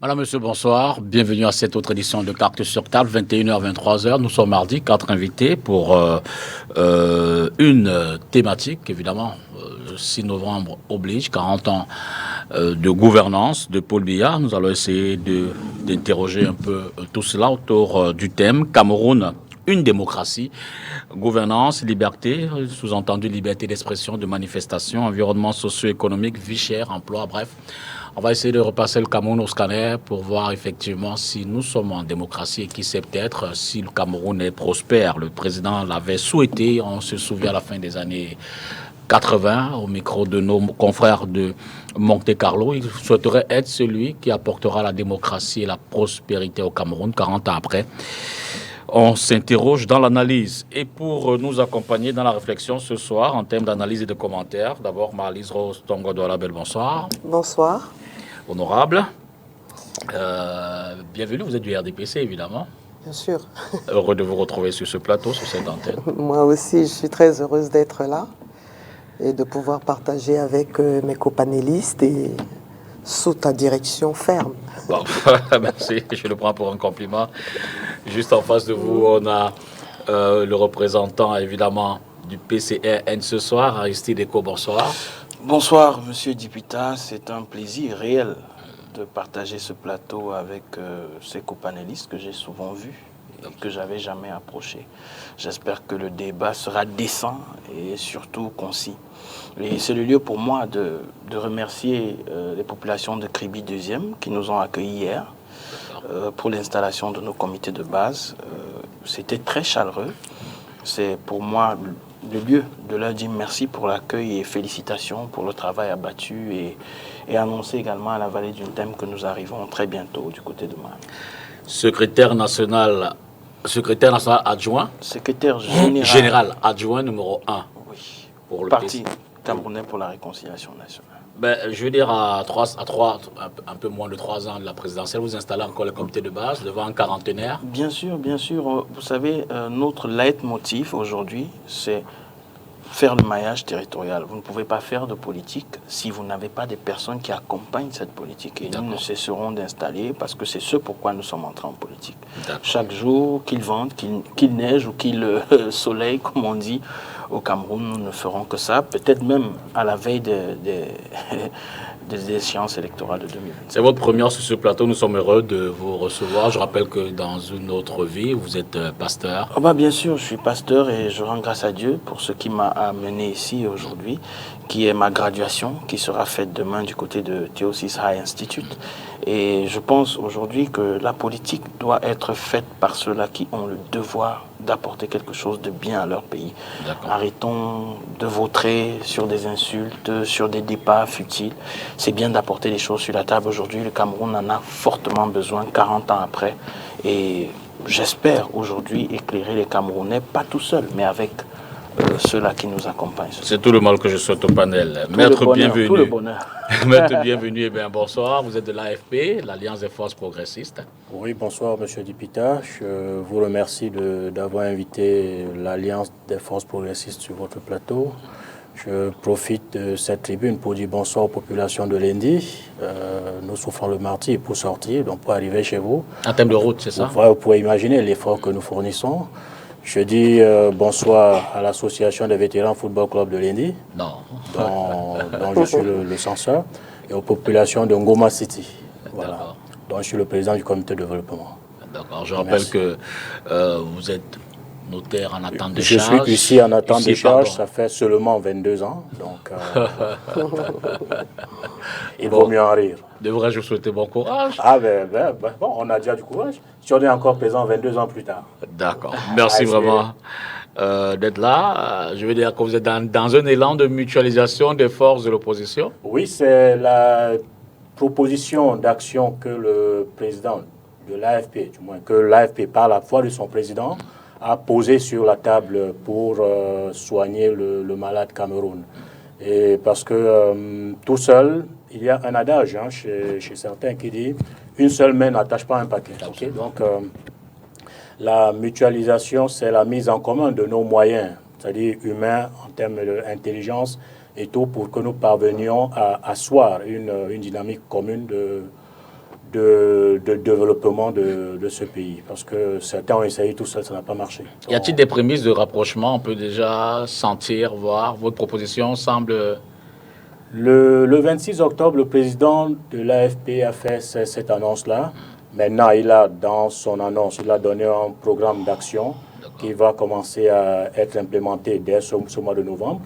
Madame, Monsieur, bonsoir. Bienvenue à cette autre édition de Cartes sur table, 21h, 23h. Nous sommes mardi, 4 invités pour une thématique, évidemment. Le 6 novembre oblige, 40 ans de gouvernance de Paul Biya. Nous allons essayer d'interroger un peu tout cela autour du thème Cameroun, une démocratie, gouvernance, liberté, sous-entendu liberté d'expression, de manifestation, environnement socio-économique, vie chère, emploi, bref. On va essayer de repasser le Cameroun au scanner pour voir effectivement si nous sommes en démocratie et qui sait peut-être si le Cameroun est prospère. Le président l'avait souhaité, on se souvient à la fin des années 80, au micro de nos confrères de Monte Carlo. Il souhaiterait être celui qui apportera la démocratie et la prospérité au Cameroun 40 ans après. On s'interroge dans l'analyse. Et pour nous accompagner dans la réflexion ce soir, en termes d'analyse et de commentaires, d'abord Marlise Rose Tongo-Douala-Bel, bonsoir. Bonsoir. Honorable. Bienvenue, vous êtes du RDPC évidemment. Bien sûr. Heureux de vous retrouver sur ce plateau, sur cette antenne. Moi aussi, je suis très heureuse d'être là et de pouvoir partager avec mes copanélistes et sous ta direction ferme. Bon, merci, je le prends pour un compliment. Juste en face de vous, on a le représentant évidemment du PCRN ce soir, Aristide Eko, bonsoir. Bonsoir, Monsieur Dipita. C'est un plaisir réel de partager ce plateau avec ces copanélistes que j'ai souvent vus et que j'avais jamais approchés. J'espère que le débat sera décent et surtout concis. Et c'est le lieu pour moi de remercier les populations de Kribi 2e qui nous ont accueillis hier pour l'installation de nos comités de base. C'était très chaleureux. C'est pour moi le lieu de leur dire merci pour l'accueil et félicitations pour le travail abattu et annoncer également à la vallée d'une thème que nous arrivons très bientôt du côté de Mal. Secrétaire national adjoint. Secrétaire général adjoint numéro 1. Oui. Pour le Parti camerounais pour la réconciliation nationale. Ben, je veux dire, un peu moins de 3 ans de la présidentielle, vous installez encore le comité de base devant un quarantenaire. Bien sûr, bien sûr. Vous savez, notre leitmotiv aujourd'hui, c'est faire le maillage territorial. Vous ne pouvez pas faire de politique si vous n'avez pas des personnes qui accompagnent cette politique. Et nous ne cesserons d'installer parce que c'est ce pourquoi nous sommes entrés en politique. Chaque jour, qu'il vente, qu'il neige ou qu'il soleil, comme on dit, au Cameroun, nous ne ferons que ça. Peut-être même à la veille des échéances électorales de 2020. C'est votre première sur ce plateau. Nous sommes heureux de vous recevoir. Je rappelle que dans une autre vie, vous êtes pasteur. Oh bah bien sûr, je suis pasteur et je rends grâce à Dieu pour ce qui m'a amené ici aujourd'hui, qui est ma graduation, qui sera faite demain du côté de Theosis High Institute. Et je pense aujourd'hui que la politique doit être faite par ceux-là qui ont le devoir d'apporter quelque chose de bien à leur pays. Arrêtons de vautrer sur des insultes, sur des débats futiles. C'est bien d'apporter les choses sur la table. Aujourd'hui, le Cameroun en a fortement besoin, 40 ans après. Et j'espère aujourd'hui éclairer les Camerounais, pas tout seul, mais avec ceux-là qui nous accompagnent. C'est tout le mal que je souhaite au panel. Maître, bienvenue. Tout le bonheur. Maître, bienvenue. Eh bien, bonsoir. Vous êtes de l'AFP, l'Alliance des forces progressistes. Oui, bonsoir, Monsieur Dipita. Je vous remercie d'avoir invité l'Alliance des forces progressistes sur votre plateau. Je profite de cette tribune pour dire bonsoir aux populations de Lendi. Nous souffrons le martyre pour sortir, donc pour arriver chez vous. En termes de route, c'est ça? Vous pouvez imaginer l'effort que nous fournissons. Je dis bonsoir à l'association des vétérans Football Club de Lendi, dont je suis le censeur, et aux populations de Ngoma City, voilà, dont je suis le président du comité de développement. D'accord. Je rappelle que vous êtes notaire en attente de charge. Je suis ici en attente de charge, ça fait seulement 22 ans, donc il vaut mieux en rire. Devrais-je vous souhaiter bon courage? Bon, on a déjà du courage. Si on est encore présent 22 ans plus tard. D'accord. Merci vraiment d'être là. Je veux dire que vous êtes dans un élan de mutualisation des forces de l'opposition. Oui, c'est la proposition d'action que le président de l'AFP, du moins que l'AFP par la voix de son président, a posé sur la table pour soigner le malade Cameroun. Et parce que tout seul, il y a un adage chez certains qui dit « une seule main n'attache pas un paquet ». Okay? Donc, la mutualisation, c'est la mise en commun de nos moyens, c'est-à-dire humains, en termes d'intelligence et tout, pour que nous parvenions à asseoir une dynamique commune de développement de ce pays. Parce que certains ont essayé tout ça, ça n'a pas marché. Y a-t-il des prémices de rapprochement? On peut déjà sentir, voir. Votre proposition semble... Le 26 octobre, le président de l'AFP a fait cette annonce-là. Maintenant, il a, dans son annonce, il a donné un programme d'action qui va commencer à être implémenté dès ce mois de novembre.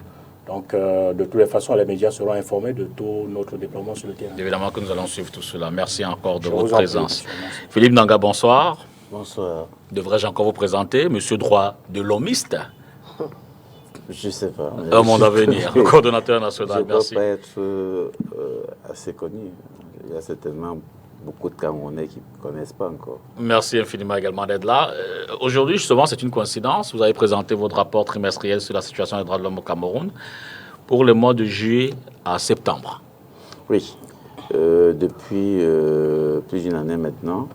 Donc, de toutes les façons, les médias seront informés de tout notre déploiement sur le terrain. Évidemment que nous allons suivre tout cela. Merci encore de Je votre vous en prie, présence. monsieur. Merci. Philippe Nanga, bonsoir. Bonsoir. Devrais-je encore vous présenter Monsieur Droit de l'homiste, Je ne sais pas. un monde à venir, coordonnateur national. Je ne dois Merci. pas être assez connu. Il y a certainement beaucoup de Camerounais qui ne connaissent pas encore. Merci infiniment également d'être là. Aujourd'hui, justement, c'est une coïncidence. Vous avez présenté votre rapport trimestriel sur la situation des droits de l'homme au Cameroun pour le mois de juillet à septembre. Oui. Depuis plus d'une année maintenant,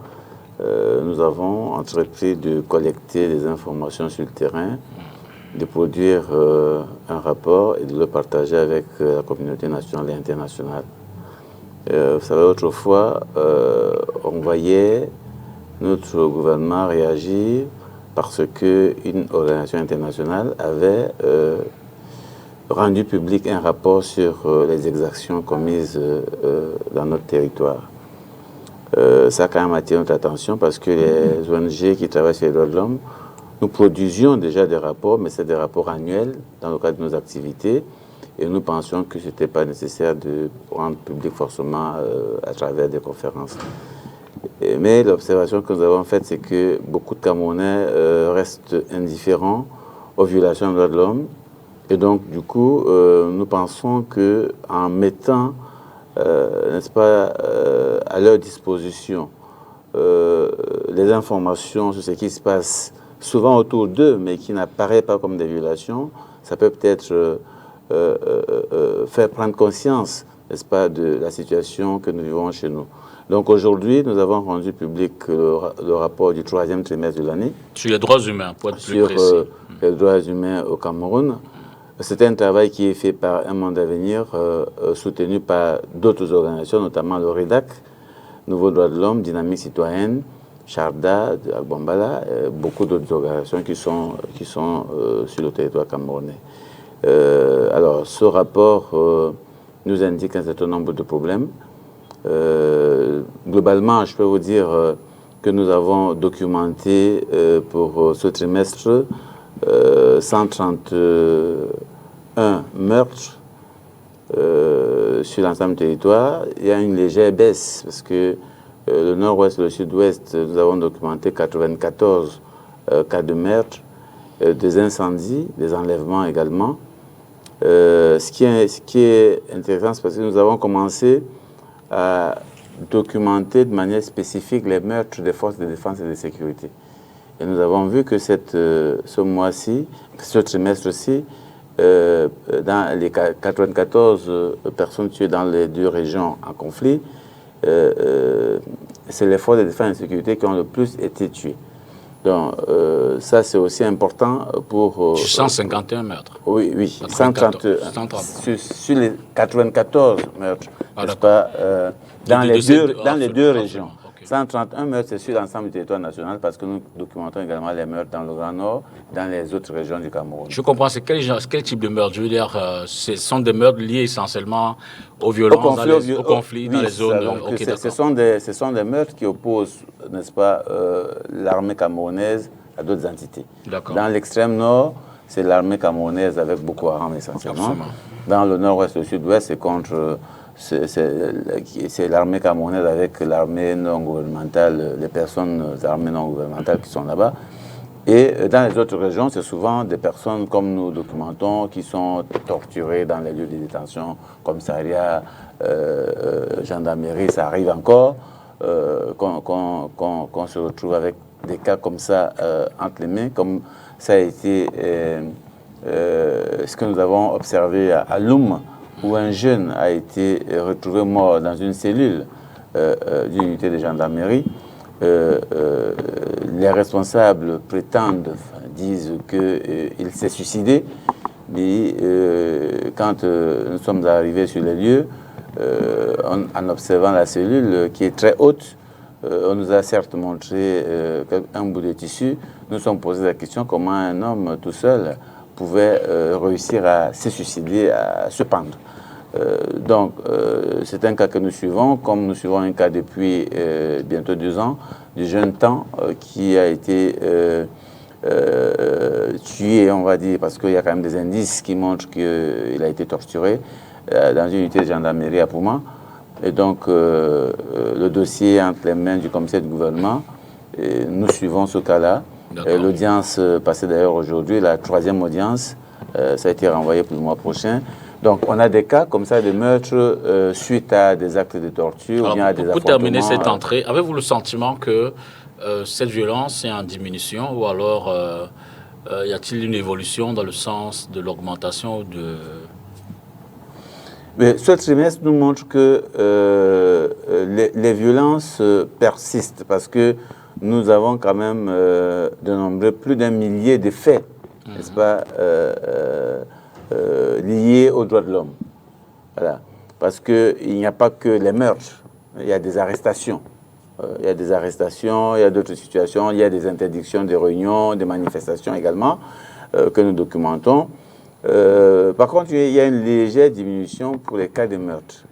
nous avons entrepris de collecter des informations sur le terrain, de produire un rapport et de le partager avec la communauté nationale et internationale. Vous savez, autrefois, on voyait notre gouvernement réagir parce qu'une organisation internationale avait rendu public un rapport sur les exactions commises dans notre territoire. Ça a quand même attiré notre attention parce que les ONG qui travaillent sur les droits de l'homme, nous produisions déjà des rapports, mais c'est des rapports annuels dans le cadre de nos activités. Et nous pensions que ce n'était pas nécessaire de rendre public forcément à travers des conférences. Mais l'observation que nous avons faite, c'est que beaucoup de Camerounais restent indifférents aux violations des droits de l'homme. Et donc, du coup, nous pensons qu'en mettant, n'est-ce pas, à leur disposition les informations sur ce qui se passe souvent autour d'eux, mais qui n'apparaît pas comme des violations, ça peut peut-être faire prendre conscience, n'est-ce pas, de la situation que nous vivons chez nous. Donc aujourd'hui, nous avons rendu public le rapport du 3e trimestre de l'année. Sur les droits humains, pour être plus Sur précis. les droits humains au Cameroun. C'est un travail qui est fait par Un Monde à Venir, soutenu par d'autres organisations, notamment le REDAC, Nouveaux Droits de l'Homme, Dynamique Citoyenne, Charda, Agbambala, beaucoup d'autres organisations qui sont sur le territoire camerounais. Alors, ce rapport nous indique un certain nombre de problèmes. Globalement, je peux vous dire que nous avons documenté pour ce trimestre 131 meurtres sur l'ensemble du territoire. Il y a une légère baisse parce que le nord-ouest et le sud-ouest, nous avons documenté 94 cas de meurtres, des incendies, des enlèvements également. Ce qui est intéressant, c'est parce que nous avons commencé à documenter de manière spécifique les meurtres des forces de défense et de sécurité. Et nous avons vu que ce mois-ci, ce trimestre-ci, dans les 94 personnes tuées dans les deux régions en conflit, c'est les forces de défense et de sécurité qui ont le plus été tuées. Donc, ça, c'est aussi important pour... 151 meurtres. Oui, oui, 131. 130. Sur les 94 meurtres, n'est-ce pas, dans les deux régions. Okay. 131 meurtres, c'est sur l'ensemble du territoire national parce que nous documentons également les meurtres dans le Grand Nord, dans les autres régions du Cameroun. Je comprends, c'est quel type de meurtre? Je veux dire, ce sont des meurtres liés essentiellement aux violences, au conflit dans les zones... Donc, ce sont des meurtres qui opposent, n'est-ce pas, l'armée camerounaise à d'autres entités. Dans l'extrême nord, c'est l'armée camerounaise avec Boko Haram essentiellement. Absolument. Dans le nord-ouest et le sud-ouest, c'est contre... C'est l'armée camerounaise avec l'armée non gouvernementale, les personnes armées non gouvernementales qui sont là-bas. Et dans les autres régions, c'est souvent des personnes, comme nous documentons, qui sont torturées dans les lieux de détention, commissariat, gendarmerie, ça arrive encore, qu'on se retrouve avec des cas comme ça entre les mains, comme ça a été ce que nous avons observé à Loum, où un jeune a été retrouvé mort dans une cellule d'une unité de gendarmerie. Les responsables disent qu'il s'est suicidé, mais quand nous sommes arrivés sur les lieux, en observant la cellule qui est très haute, on nous a certes montré un bout de tissu. Nous nous sommes posé la question comment un homme tout seul pouvait réussir à se suicider, à se pendre. Donc, c'est un cas que nous suivons, comme nous suivons un cas depuis bientôt 2 ans, du jeune Temps qui a été tué, on va dire, parce qu'il y a quand même des indices qui montrent qu'il a été torturé dans une unité de gendarmerie à Pouma. Et donc, le dossier est entre les mains du commissaire du gouvernement. Et nous suivons ce cas-là. L'audience passée d'ailleurs aujourd'hui, la 3e audience, ça a été renvoyé pour le mois prochain. Donc, on a des cas comme ça de meurtre suite à des actes de torture. Alors, ou bien à des pour terminer cette affrontements, entrée, avez-vous le sentiment que cette violence est en diminution ou alors y a-t-il une évolution dans le sens de l'augmentation de... Mais ce trimestre nous montre que les violences persistent parce que nous avons quand même dénombré plus d'1 millier de faits, n'est-ce pas, liés aux droits de l'homme. Voilà. Parce qu'il n'y a pas que les meurtres, il y a des arrestations. Il y a des arrestations, il y a d'autres situations, il y a des interdictions de réunions, des manifestations également que nous documentons. Par contre, il y a une légère diminution pour les cas de meurtre.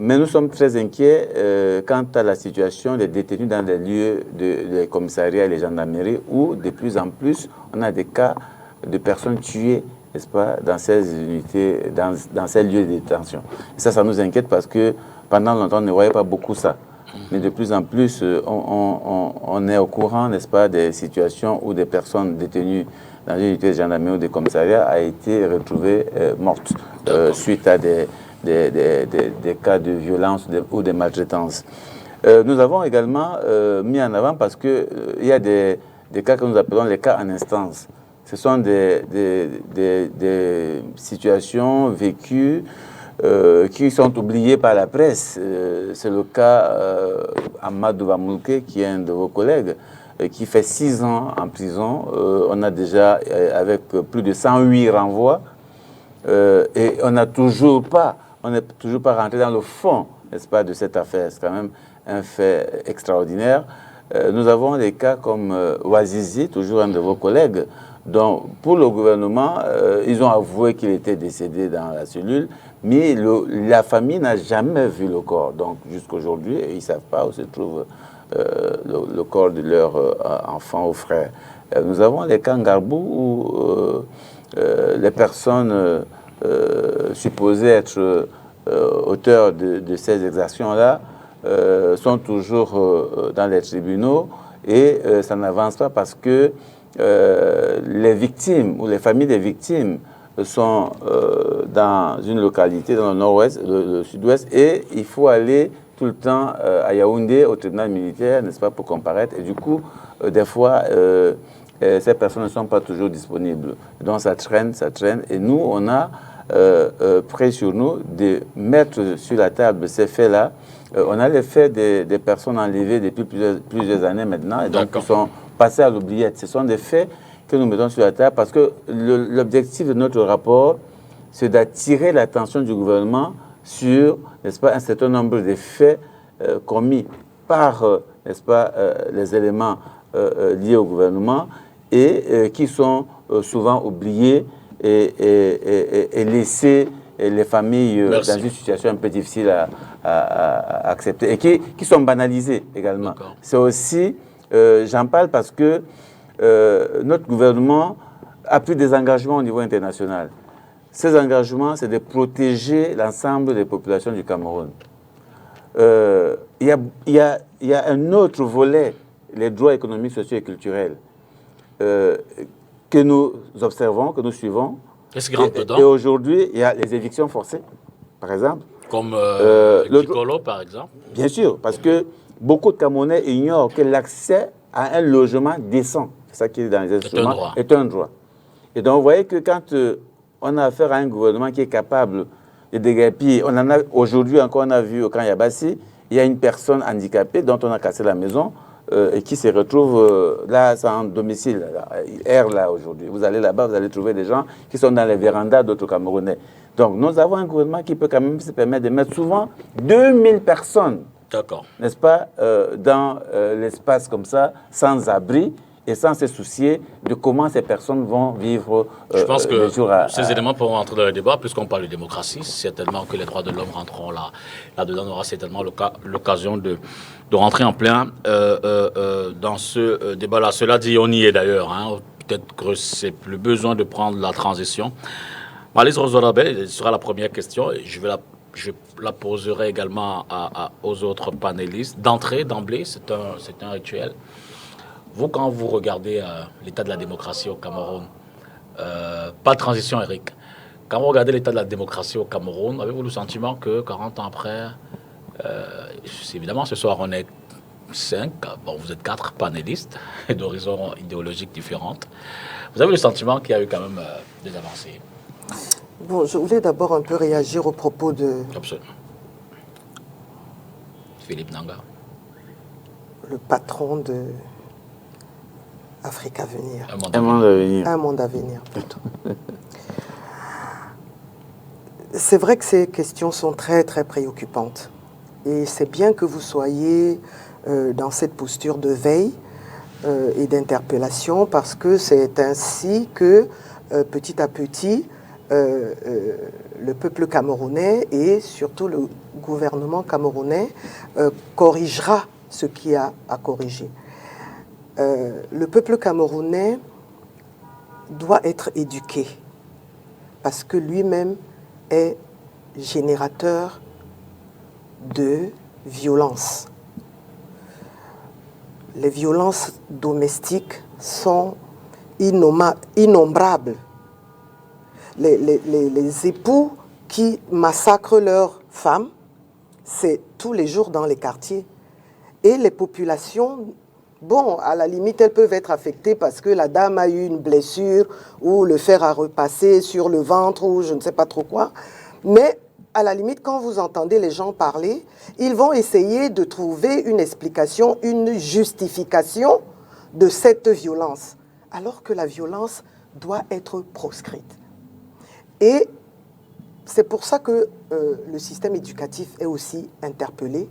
Mais nous sommes très inquiets quant à la situation des détenus dans les lieux des commissariats et les gendarmeries où, de plus en plus, on a des cas de personnes tuées, n'est-ce pas, dans ces unités, dans ces lieux de détention. Et ça nous inquiète parce que pendant longtemps, on ne voyait pas beaucoup ça. Mais de plus en plus, on est au courant, n'est-ce pas, des situations où des personnes détenues dans une unité de gendarmerie ou des commissariats a été retrouvée morte suite à des cas de violence ou de maltraitance. Nous avons également mis en avant parce qu'il y a des cas que nous appelons les cas en instance. Ce sont des situations vécues qui sont oubliées par la presse. C'est le cas Amadou Vamouké, qui est un de vos collègues, qui fait 6 ans en prison. On a déjà, avec plus de 108 renvois, et on n'est toujours pas rentré dans le fond, n'est-ce pas, de cette affaire. C'est quand même un fait extraordinaire. Nous avons des cas comme Ouazizi, toujours un de vos collègues, dont pour le gouvernement, ils ont avoué qu'il était décédé dans la cellule, mais la famille n'a jamais vu le corps. Donc jusqu'aujourd'hui, ils ne savent pas où se trouve le corps de leur enfant ou frère. Nous avons les cas Ngarbou où les personnes supposées être auteurs de ces exactions-là sont toujours dans les tribunaux et ça n'avance pas parce que les victimes ou les familles des victimes sont dans une localité dans le nord-ouest, le sud-ouest, et il faut aller tout le temps à Yaoundé, au tribunal militaire, n'est-ce pas, pour comparaître. Et du coup, des fois, ces personnes ne sont pas toujours disponibles. Donc ça traîne. Et nous, on a pris sur nous de mettre sur la table ces faits-là. On a les faits des personnes enlevées depuis plusieurs années maintenant, et donc qui sont passés à l'oubliette. Ce sont des faits que nous mettons sur la table parce que l'objectif de notre rapport, c'est d'attirer l'attention du gouvernement sur, n'est-ce pas, un certain nombre de faits commis par, n'est-ce pas, les éléments liés au gouvernement et qui sont souvent oubliés et laissés les familles dans une situation un peu difficile à accepter et qui sont banalisés également. C'est aussi, j'en parle parce que notre gouvernement a pris des engagements au niveau international. Ces engagements, c'est de protéger l'ensemble des populations du Cameroun. Il y a un autre volet, les droits économiques, sociaux et culturels, que nous observons, que nous suivons. Qu'est-ce qui rentre dedans? Et aujourd'hui, il y a les évictions forcées, par exemple. Comme le Gigolo, par exemple. Bien sûr, parce que beaucoup de Camerounais ignorent que l'accès à un logement décent, c'est ça qui est dans les instruments, est un droit. Et donc, vous voyez que quand on a affaire à un gouvernement qui est capable de déguerpir, on en a aujourd'hui encore, on a vu au camp Yabassi, il y a une personne handicapée dont on a cassé la maison et qui se retrouvent là, c'est en domicile, là, ils errent là aujourd'hui. Vous allez là-bas, vous allez trouver des gens qui sont dans les vérandas d'autres Camerounais. Donc nous avons un gouvernement qui peut quand même se permettre de mettre souvent 2000 personnes, n'est-ce pas, dans l'espace comme ça, sans abri, et sans se soucier de comment ces personnes vont vivre. Je pense que ces éléments pourront entrer dans le débat, puisqu'on parle de démocratie. Certainement que les droits de l'homme rentreront là-dedans. On aura certainement l'occasion de rentrer en plein dans ce débat-là. Cela dit, on y est d'ailleurs. Hein. Peut-être que c'est plus besoin de prendre la transition. Malise Rosorabel, ce sera la première question. Et je la poserai également aux autres panélistes. D'emblée, c'est un rituel. Vous, quand vous regardez l'état de la démocratie au Cameroun, pas de transition, Eric. Quand vous regardez l'état de la démocratie au Cameroun, avez-vous le sentiment que 40 ans après, évidemment, ce soir, on est 5, bon, vous êtes 4 panélistes d'horizons idéologiques différentes. Vous avez le sentiment qu'il y a eu quand même des avancées? Bon, je voulais d'abord un peu réagir au propos de... Absolument. Philippe Nanga. Le patron de... Afrique à venir. Un monde à venir. Un monde à venir, plutôt. C'est vrai que ces questions sont très, très préoccupantes. Et c'est bien que vous soyez dans cette posture de veille et d'interpellation, parce que c'est ainsi que, petit à petit, le peuple camerounais et surtout le gouvernement camerounais corrigera ce qu'il y a à corriger. Le peuple camerounais doit être éduqué parce que lui-même est générateur de violence. Les violences domestiques sont innombrables. Les époux qui massacrent leurs femmes, c'est tous les jours dans les quartiers. Et les populations... Bon, à la limite, elles peuvent être affectées parce que la dame a eu une blessure ou le fer a repassé sur le ventre ou je ne sais pas trop quoi. Mais à la limite, quand vous entendez les gens parler, ils vont essayer de trouver une explication, une justification de cette violence, alors que la violence doit être proscrite. Et c'est pour ça que le système éducatif est aussi interpellé.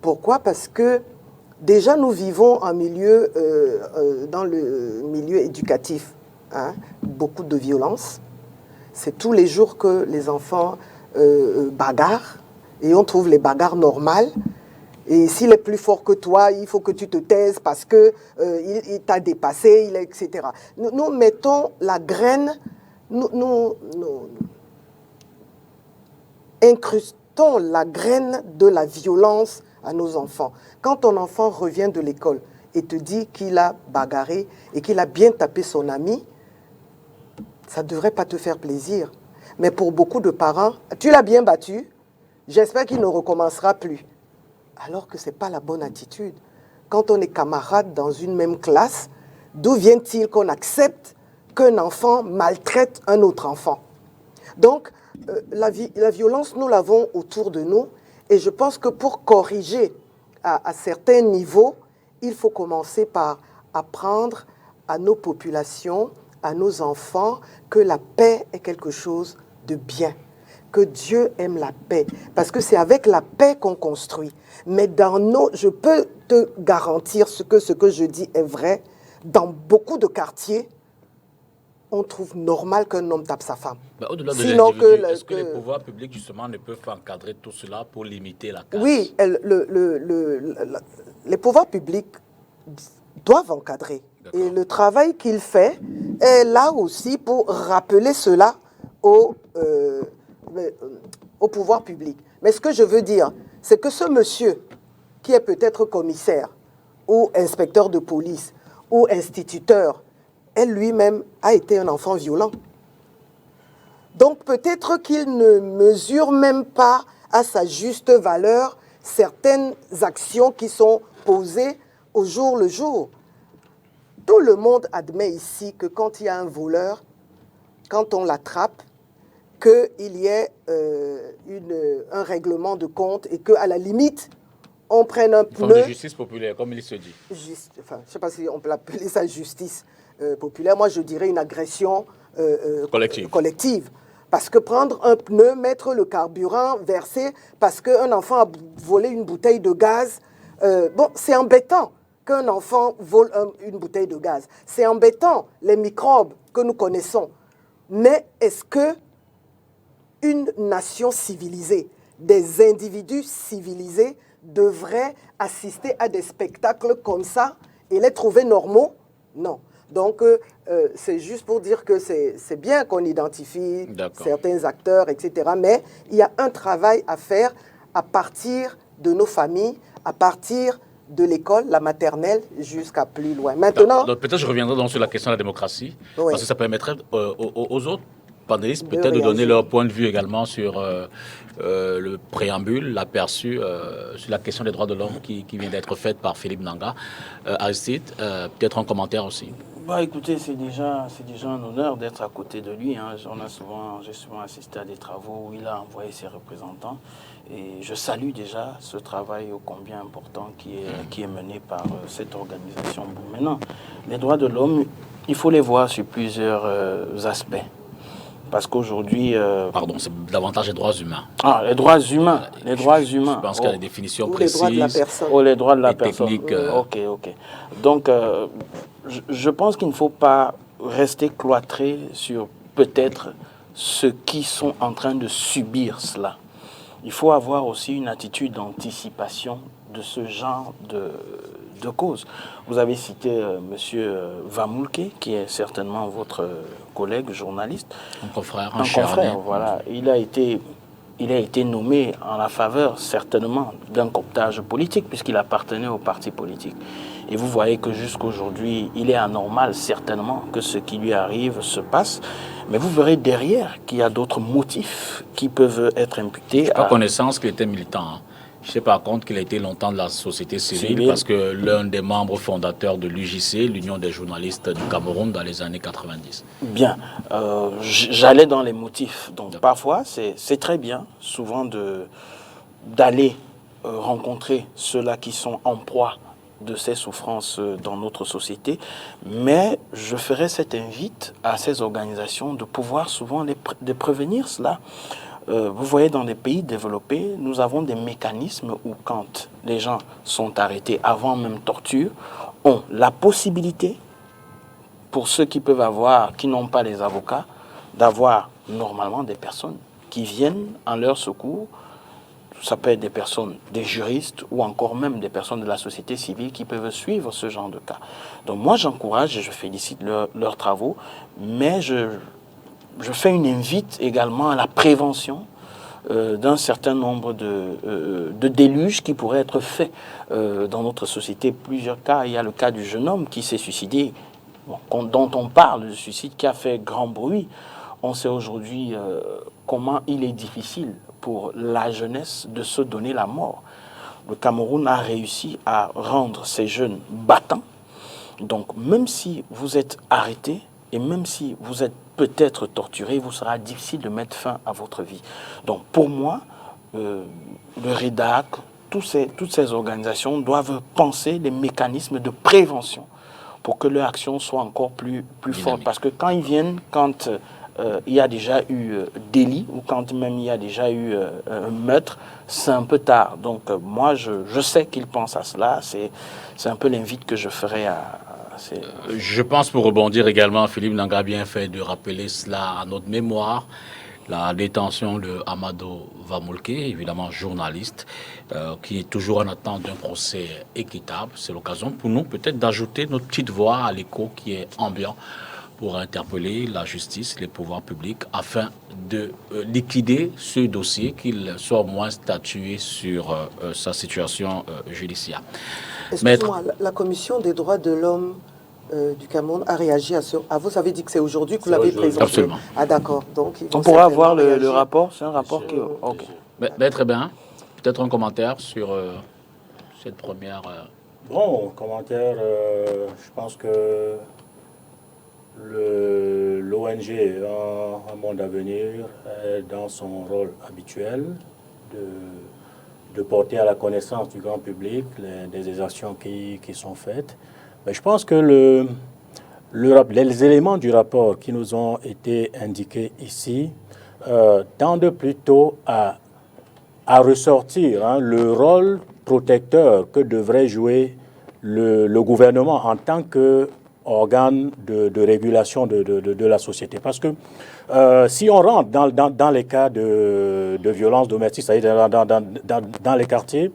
Pourquoi? Parce que déjà, nous vivons dans le milieu éducatif, hein, beaucoup de violence. C'est tous les jours que les enfants bagarrent et on trouve les bagarres normales. Et s'il est plus fort que toi, il faut que tu te taises parce qu'il t'a dépassé, etc. Nous mettons la graine, nous incrustons la graine de la violence à nos enfants. Quand ton enfant revient de l'école et te dit qu'il a bagarré et qu'il a bien tapé son ami, ça ne devrait pas te faire plaisir. Mais pour beaucoup de parents, tu l'as bien battu, j'espère qu'il ne recommencera plus. Alors que ce n'est pas la bonne attitude. Quand on est camarade dans une même classe, d'où vient-il qu'on accepte qu'un enfant maltraite un autre enfant? Donc, la violence, nous l'avons autour de nous. Et je pense que pour corriger à certains niveaux, il faut commencer par apprendre à nos populations, à nos enfants, que la paix est quelque chose de bien, que Dieu aime la paix. Parce que c'est avec la paix qu'on construit. Mais je peux te garantir ce que je dis est vrai, dans beaucoup de quartiers, on trouve normal qu'un homme tape sa femme. Mais au-delà de l'individu, est-ce que les pouvoirs publics, justement, ne peuvent pas encadrer tout cela pour limiter la casse? Oui, les pouvoirs publics doivent encadrer. Et le travail qu'il fait est là aussi pour rappeler cela au pouvoir public. Mais ce que je veux dire, c'est que ce monsieur, qui est peut-être commissaire, ou inspecteur de police, ou instituteur, elle lui-même a été un enfant violent. Donc peut-être qu'il ne mesure même pas à sa juste valeur certaines actions qui sont posées au jour le jour. Tout le monde admet ici que quand il y a un voleur, quand on l'attrape, qu'il y ait un règlement de compte et qu'à la limite, on prenne un Une forme de pneu, justice populaire, comme il se dit. enfin, je ne sais pas si on peut appeler ça justice populaire, moi je dirais une agression collective. Parce que prendre un pneu, mettre le carburant, verser, parce qu'un enfant a volé une bouteille de gaz, bon, c'est embêtant qu'un enfant vole une bouteille de gaz. C'est embêtant, les microbes que nous connaissons. Mais est-ce que une nation civilisée, des individus civilisés devraient assister à des spectacles comme ça et les trouver normaux? Non. Donc, c'est juste pour dire que c'est bien qu'on identifie certains acteurs, etc. Mais il y a un travail à faire à partir de nos familles, à partir de l'école, la maternelle, jusqu'à plus loin. Maintenant... Peut-être je reviendrai donc sur la question de la démocratie, parce que ça permettrait aux autres panélistes peut-être de donner leur point de vue également sur le préambule, l'aperçu sur la question des droits de l'homme qui vient d'être faite par Philippe Nanga. Aristide, peut-être un commentaire aussi. Bah, écoutez, c'est déjà un honneur d'être à côté de lui. Hein. J'ai souvent assisté à des travaux où il a envoyé ses représentants. Et je salue déjà ce travail ô combien important qui est mené par cette organisation. Bon, maintenant, les droits de l'homme, il faut les voir sur plusieurs aspects. Parce qu'aujourd'hui... Pardon, c'est davantage les droits humains. Ah, les droits humains. Les droits humains. Je pense qu'il y a des définitions précises. Les droits de la personne. Oh, les droits de la personne. Techniques, Ok. Donc, je pense qu'il ne faut pas rester cloîtré sur peut-être ceux qui sont en train de subir cela. Il faut avoir aussi une attitude d'anticipation de ce genre de causes. Vous avez cité M. Vamoulke, qui est certainement votre collègue journaliste. Un confrère, un confrère, voilà. Il a été nommé en la faveur, certainement, d'un cooptage politique, puisqu'il appartenait au parti politique. Et vous voyez que jusqu'aujourd'hui, il est anormal, certainement, que ce qui lui arrive se passe. Mais vous verrez derrière qu'il y a d'autres motifs qui peuvent être imputés. Je n'ai pas connaissance qu'il était militant. Hein. Je sais par contre qu'il a été longtemps de la société civile parce que l'un des membres fondateurs de l'UJC, l'Union des journalistes du Cameroun, dans les années 90. Bien. J'allais dans les motifs. Donc parfois, c'est très bien, souvent, d'aller rencontrer ceux-là qui sont en proie de ces souffrances dans notre société, mais je ferai cette invite à ces organisations de pouvoir souvent de prévenir cela. Vous voyez, dans les pays développés, nous avons des mécanismes où quand les gens sont arrêtés avant même torture, ont la possibilité, pour ceux qui n'ont pas les avocats, d'avoir normalement des personnes qui viennent en leur secours. Ça peut être des personnes, des juristes ou encore même des personnes de la société civile qui peuvent suivre ce genre de cas. Donc moi, j'encourage et je félicite leurs travaux, mais je fais une invite également à la prévention d'un certain nombre de déluges qui pourraient être faits dans notre société. Plusieurs cas, il y a le cas du jeune homme qui s'est suicidé, dont on parle, le suicide qui a fait grand bruit. On sait aujourd'hui comment il est difficile pour la jeunesse de se donner la mort. Le Cameroun a réussi à rendre ces jeunes battants. Donc même si vous êtes arrêté et même si vous êtes peut-être torturé, il vous sera difficile de mettre fin à votre vie. Donc pour moi, le REDAC, toutes ces organisations doivent penser les mécanismes de prévention pour que leur action soit encore plus forte. Parce que quand ils viennent, quand il y a déjà eu délit ou quand même il y a déjà eu un meurtre, c'est un peu tard. Donc moi, je sais qu'ils pensent à cela. C'est un peu l'invite que je ferai à Je pense, pour rebondir également, Philippe Nanga a bien fait de rappeler cela à notre mémoire. La détention de Amadou Vamoulke, évidemment journaliste, qui est toujours en attente d'un procès équitable. C'est l'occasion pour nous peut-être d'ajouter notre petite voix à l'écho qui est ambiant pour interpeller la justice, les pouvoirs publics, afin de liquider ce dossier, qu'il soit au moins statué sur sa situation judiciaire. Excusez-moi, la Commission des droits de l'homme du Cameroun a réagi à ce... Ah, vous avez dit que c'est aujourd'hui que vous l'avez présenté. Absolument. Ah d'accord. Donc, on pourra avoir le rapport. C'est un rapport qui... Ok. Très bien. Peut-être un commentaire sur cette première... Bon, commentaire, je pense que l'ONG Un monde à venir est dans son rôle habituel de porter à la connaissance du grand public des actions qui sont faites. Mais je pense que les éléments du rapport qui nous ont été indiqués ici tendent plutôt à ressortir le rôle protecteur que devrait jouer le gouvernement en tant qu'organe de régulation de la société. Parce que si on rentre dans les cas de violence domestique, c'est-à-dire dans les quartiers,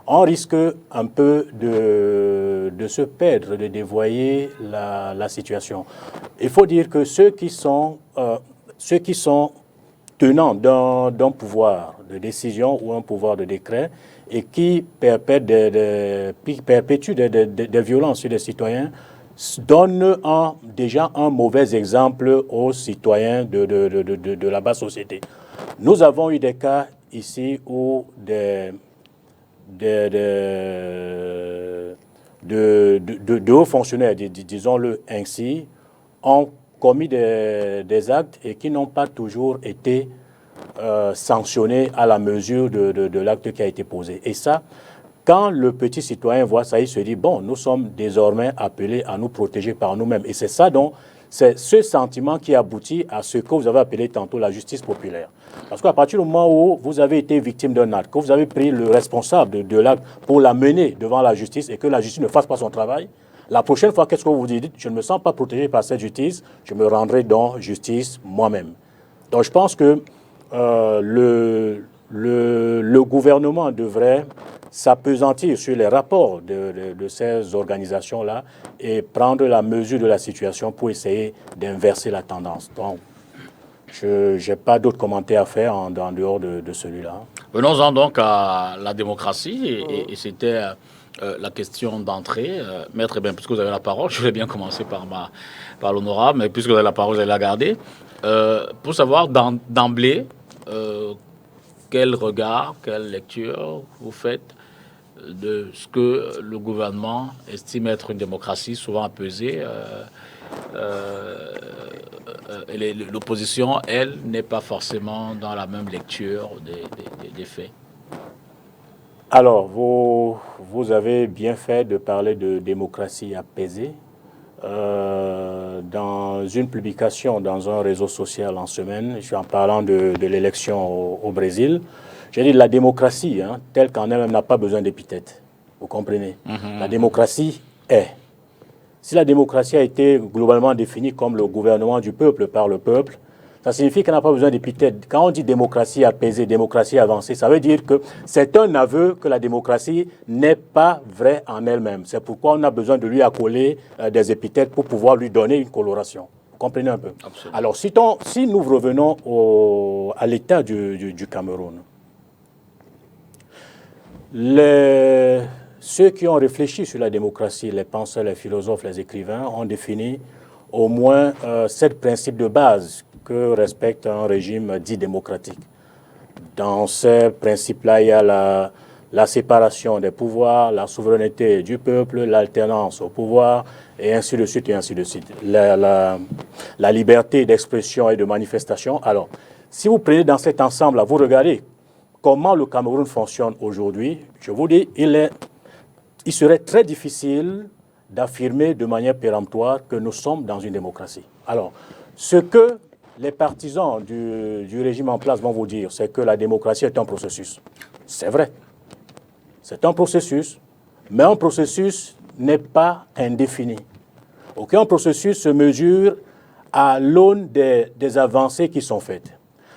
on risque un peu de se perdre, de dévoyer la situation. Il faut dire que ceux qui sont tenants d'un pouvoir de décision ou un pouvoir de décret et qui perpétuent des violences sur les citoyens donnent déjà un mauvais exemple aux citoyens de la basse société. Nous avons eu des cas ici où de hauts fonctionnaires, disons-le ainsi, ont commis des actes et qui n'ont pas toujours été sanctionnés à la mesure de l'acte qui a été posé. Et ça, quand le petit citoyen voit ça, il se dit, bon, nous sommes désormais appelés à nous protéger par nous-mêmes. Et c'est ça donc, c'est ce sentiment qui aboutit à ce que vous avez appelé tantôt la justice populaire. Parce qu'à partir du moment où vous avez été victime d'un acte, que vous avez pris le responsable de l'acte pour l'amener devant la justice et que la justice ne fasse pas son travail, la prochaine fois, qu'est-ce que vous vous dites? Je ne me sens pas protégé par cette justice, je me rendrai dans justice moi-même. Donc je pense que le gouvernement devrait s'appesantir sur les rapports de ces organisations-là et prendre la mesure de la situation pour essayer d'inverser la tendance. Donc, je n'ai pas d'autres commentaires à faire en dehors de celui-là. Venons-en donc à la démocratie et c'était la question d'entrée. Maître, puisque vous avez la parole, je voulais bien commencer par l'honorable, mais puisque vous avez la parole, vous allez la garder. Pour savoir d'emblée quel regard, quelle lecture vous faites de ce que le gouvernement estime être une démocratie souvent apaisée. L'opposition, elle, n'est pas forcément dans la même lecture des faits. Alors, vous avez bien fait de parler de démocratie apaisée. Dans une publication dans un réseau social en semaine, je suis en parlant de l'élection au Brésil, j'ai dit la démocratie, telle qu'en elle-même, n'a pas besoin d'épithète. Vous comprenez? La démocratie est. Si la démocratie a été globalement définie comme le gouvernement du peuple par le peuple, ça signifie qu'elle n'a pas besoin d'épithète. Quand on dit démocratie apaisée, démocratie avancée, ça veut dire que c'est un aveu que la démocratie n'est pas vraie en elle-même. C'est pourquoi on a besoin de lui accoler des épithètes pour pouvoir lui donner une coloration. Vous comprenez un peu? Absolument. Alors, si nous revenons à l'état du Cameroun, ceux qui ont réfléchi sur la démocratie, les penseurs, les philosophes, les écrivains, ont défini au moins 7 principes de base que respecte un régime dit démocratique. Dans ces principes-là, il y a la séparation des pouvoirs, la souveraineté du peuple, l'alternance au pouvoir, et ainsi de suite, et ainsi de suite. La liberté d'expression et de manifestation. Alors, si vous prenez dans cet ensemble-là, vous regardez comment le Cameroun fonctionne aujourd'hui, je vous dis, il serait très difficile d'affirmer de manière péremptoire que nous sommes dans une démocratie. Alors, ce que les partisans du régime en place vont vous dire, c'est que la démocratie est un processus. C'est vrai. C'est un processus, mais un processus n'est pas indéfini. Aucun processus se mesure à l'aune des avancées qui sont faites.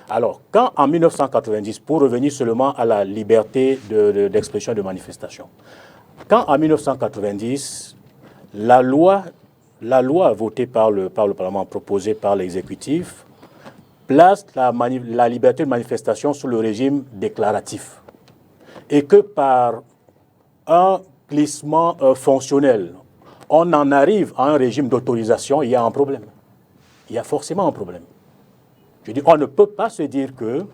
Alors, quand en 1990, pour revenir seulement à la liberté d'expression et de manifestation, quand en 1990, la loi votée par le Parlement, proposée par l'exécutif, place la liberté de manifestation sous le régime déclaratif. Et que par un glissement fonctionnel, on en arrive à un régime d'autorisation, il y a un problème. Il y a forcément un problème. Je dis, on ne peut pas se dire que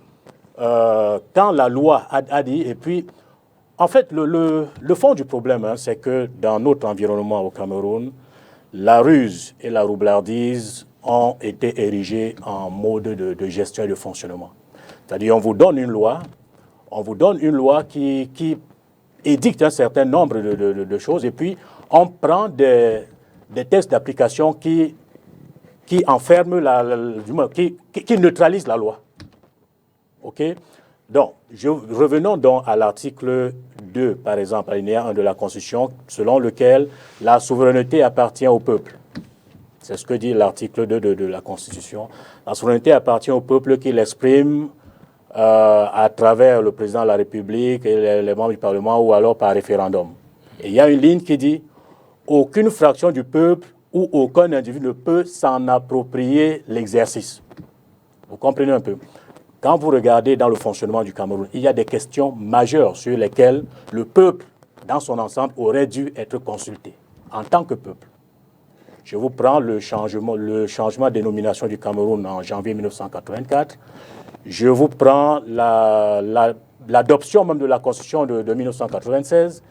quand la loi a dit, et puis, en fait, le fond du problème, c'est que dans notre environnement au Cameroun, la ruse et la roublardise ont été érigées en mode de gestion et de fonctionnement. C'est-à-dire, on vous donne une loi, on vous donne une loi qui édicte un certain nombre de choses, et puis on prend des textes d'application qui enferment, qui neutralisent la loi. OK? Donc, revenons donc à l'article 2, par exemple, alinéa 1 de la Constitution, selon lequel la souveraineté appartient au peuple. C'est ce que dit l'article 2 de la Constitution. La souveraineté appartient au peuple qui l'exprime à travers le président de la République et les membres du Parlement ou alors par référendum. Et il y a une ligne qui dit « Aucune fraction du peuple ou aucun individu ne peut s'en approprier l'exercice ». Vous comprenez un peu? Quand vous regardez dans le fonctionnement du Cameroun, il y a des questions majeures sur lesquelles le peuple, dans son ensemble, aurait dû être consulté en tant que peuple. Je vous prends le changement de dénomination du Cameroun en janvier 1984. Je vous prends l'adoption même de la Constitution de 1996.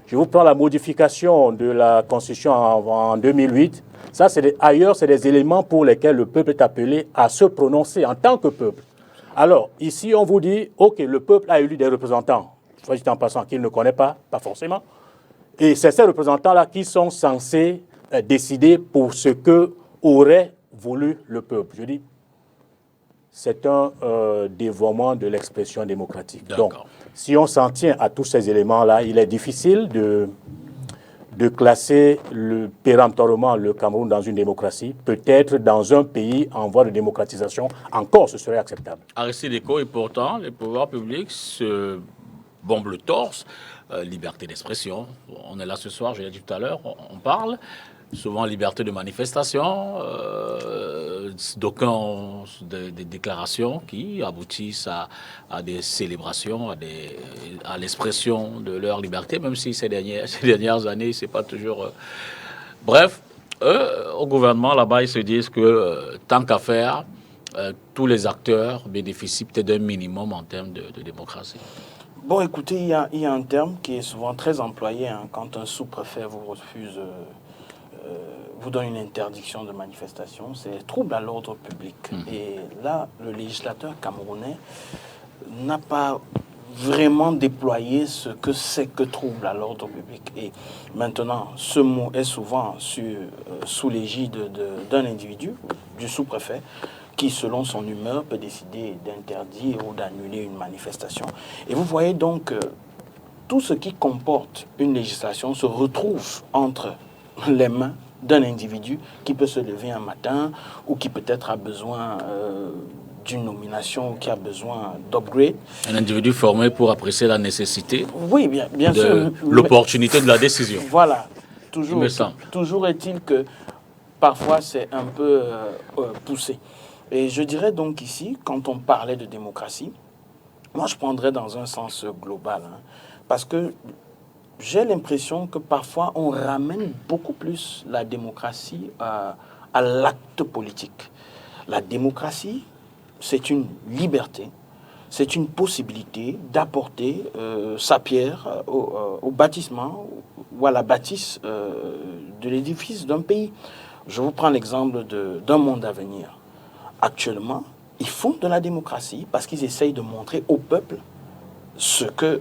Je vous prends la modification de la Constitution en 2008. Ça, ailleurs, c'est des éléments pour lesquels le peuple est appelé à se prononcer en tant que peuple. Alors, ici, on vous dit, OK, le peuple a élu des représentants, soit dit en passant, qu'il ne connaît pas forcément. Et c'est ces représentants-là qui sont censés décider pour ce que aurait voulu le peuple. Je dis, c'est un dévoiement de l'expression démocratique. Donc, si on s'en tient à tous ces éléments-là, il est difficile de classer péremptoirement le Cameroun dans une démocratie. Peut-être dans un pays en voie de démocratisation, encore ce serait acceptable. Aristide Eko, et pourtant, les pouvoirs publics se bombent le torse. Liberté d'expression. On est là ce soir, je l'ai dit tout à l'heure, on parle. Souvent liberté de manifestation, d'aucuns ont des déclarations qui aboutissent à des célébrations, à l'expression de leur liberté, même si ces dernières années, c'est pas toujours... Bref, au gouvernement, là-bas, ils se disent que tant qu'à faire, tous les acteurs bénéficient peut-être d'un minimum en termes de démocratie. Bon, écoutez, il y a un terme qui est souvent très employé quand un sous-préfet vous refuse... vous donne une interdiction de manifestation, c'est trouble à l'ordre public. Et là, le législateur camerounais n'a pas vraiment déployé ce que c'est que trouble à l'ordre public. Et maintenant, ce mot est souvent sous l'égide d'un individu, du sous-préfet, qui, selon son humeur, peut décider d'interdire ou d'annuler une manifestation. Et vous voyez donc, tout ce qui comporte une législation se retrouve entre les mains d'un individu qui peut se lever un matin ou qui peut-être a besoin d'une nomination ou qui a besoin d'upgrade. Un individu formé pour apprécier la nécessité, oui, bien sûr, l'opportunité de la décision. Voilà. Toujours est-il que parfois c'est un peu poussé. Et je dirais donc ici, quand on parlait de démocratie, moi je prendrais dans un sens global, parce que j'ai l'impression que parfois on ramène beaucoup plus la démocratie à l'acte politique. La démocratie, c'est une liberté, c'est une possibilité d'apporter sa pierre au bâtissement ou à la bâtisse de l'édifice d'un pays. Je vous prends l'exemple d'un monde à venir. Actuellement, ils font de la démocratie parce qu'ils essayent de montrer au peuple ce que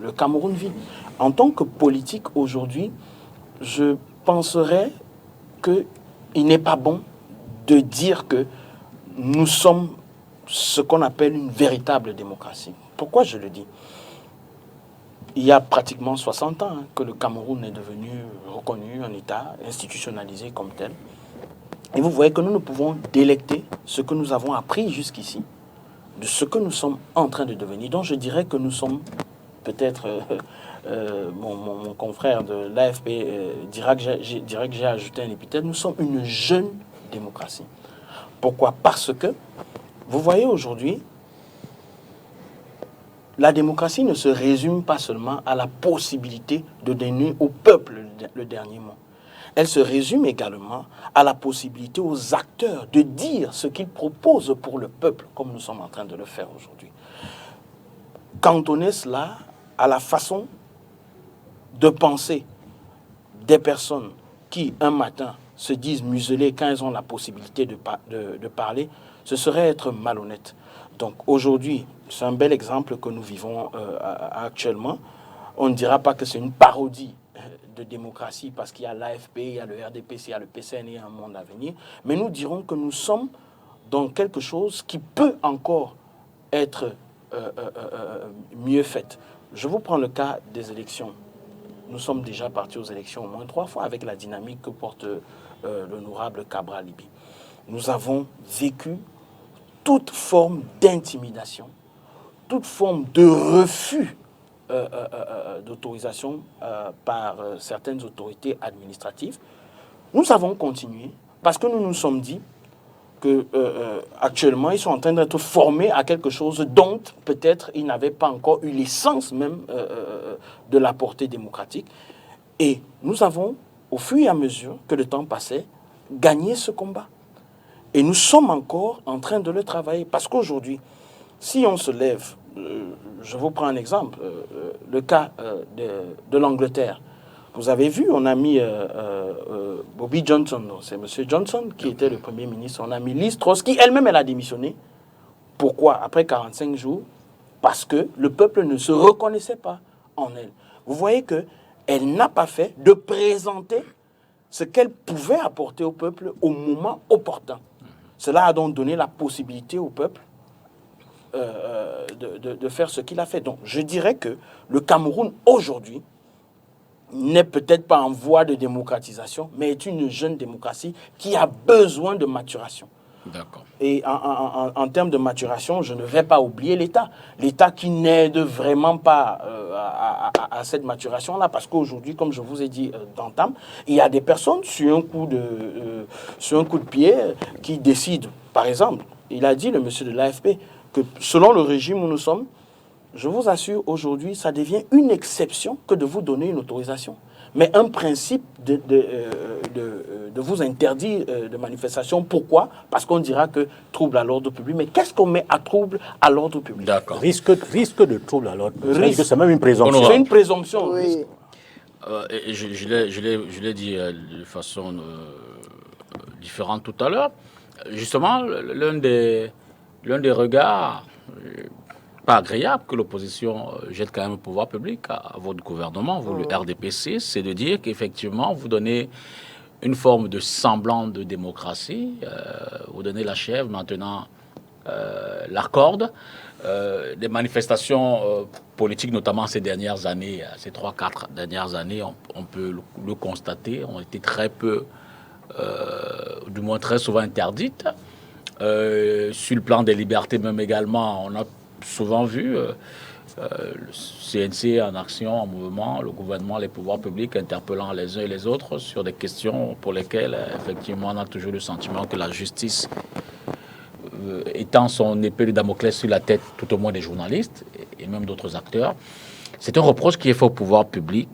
le Cameroun vit. En tant que politique aujourd'hui, je penserais qu'il n'est pas bon de dire que nous sommes ce qu'on appelle une véritable démocratie. Pourquoi je le dis? Il y a pratiquement 60 ans que le Cameroun est devenu reconnu, un État institutionnalisé comme tel. Et vous voyez que nous ne pouvons délecter ce que nous avons appris jusqu'ici, de ce que nous sommes en train de devenir. Donc je dirais que nous sommes peut-être... mon confrère de l'AFP dirait que j'ai ajouté un épithète, nous sommes une jeune démocratie. Pourquoi? Parce que, vous voyez aujourd'hui, la démocratie ne se résume pas seulement à la possibilité de donner au peuple le dernier mot. Elle se résume également à la possibilité aux acteurs de dire ce qu'ils proposent pour le peuple, comme nous sommes en train de le faire aujourd'hui. Cantonner cela à la façon de penser des personnes qui, un matin, se disent muselées quand elles ont la possibilité de parler, ce serait être malhonnête. Donc aujourd'hui, c'est un bel exemple que nous vivons actuellement. On ne dira pas que c'est une parodie de démocratie parce qu'il y a l'AFP, il y a le RDPC, il y a le PCN et un monde à venir. Mais nous dirons que nous sommes dans quelque chose qui peut encore être mieux fait. Je vous prends le cas des élections. Nous sommes déjà partis aux élections au moins 3 fois avec la dynamique que porte l'honorable Cabral Libby. Nous avons vécu toute forme d'intimidation, toute forme de refus d'autorisation par certaines autorités administratives. Nous avons continué parce que nous nous sommes dit que actuellement ils sont en train d'être formés à quelque chose dont peut-être ils n'avaient pas encore eu l'essence même de la portée démocratique. Et nous avons, au fur et à mesure que le temps passait, gagné ce combat. Et nous sommes encore en train de le travailler. Parce qu'aujourd'hui, si on se lève, je vous prends un exemple, le cas de l'Angleterre. Vous avez vu, on a mis Bobby Johnson, c'est M. Johnson qui était le Premier ministre. On a mis Liz Truss, qui elle-même, elle a démissionné. Pourquoi? Après 45 jours, parce que le peuple ne se reconnaissait pas en elle. Vous voyez qu'elle n'a pas fait de présenter ce qu'elle pouvait apporter au peuple au moment opportun. Cela a donc donné la possibilité au peuple de faire ce qu'il a fait. Donc, je dirais que le Cameroun, aujourd'hui, n'est peut-être pas en voie de démocratisation, mais est une jeune démocratie qui a besoin de maturation. D'accord. Et en termes de maturation, je ne vais pas oublier l'État. L'État qui n'aide vraiment pas à cette maturation-là, parce qu'aujourd'hui, comme je vous ai dit d'entame, il y a des personnes sur un coup de pied qui décident. Par exemple, il a dit, le monsieur de l'AFP, que selon le régime où nous sommes, je vous assure, aujourd'hui, ça devient une exception que de vous donner une autorisation. Mais un principe de vous interdire de manifestation. Pourquoi? Parce qu'on dira que trouble à l'ordre public. Mais qu'est-ce qu'on met à trouble à l'ordre public? D'accord. Risque de trouble à l'ordre public. C'est même une présomption. C'est une présomption. Oui. Je l'ai dit de façon différente tout à l'heure. Justement, l'un des regards pas agréable que l'opposition jette quand même au pouvoir public, à votre gouvernement, vous, le RDPC, c'est de dire qu'effectivement, vous donnez une forme de semblant de démocratie, vous donnez la chèvre, maintenant la corde. Les manifestations politiques, notamment ces dernières années, ces 3-4 dernières années, on peut le constater, ont été très peu, du moins très souvent interdites. Sur le plan des libertés même également, on a souvent vu le CNC en action, en mouvement, le gouvernement, les pouvoirs publics interpellant les uns et les autres sur des questions pour lesquelles, effectivement, on a toujours le sentiment que la justice étend son épée de Damoclès sur la tête, tout au moins des journalistes et même d'autres acteurs. C'est un reproche qui est fait au pouvoir public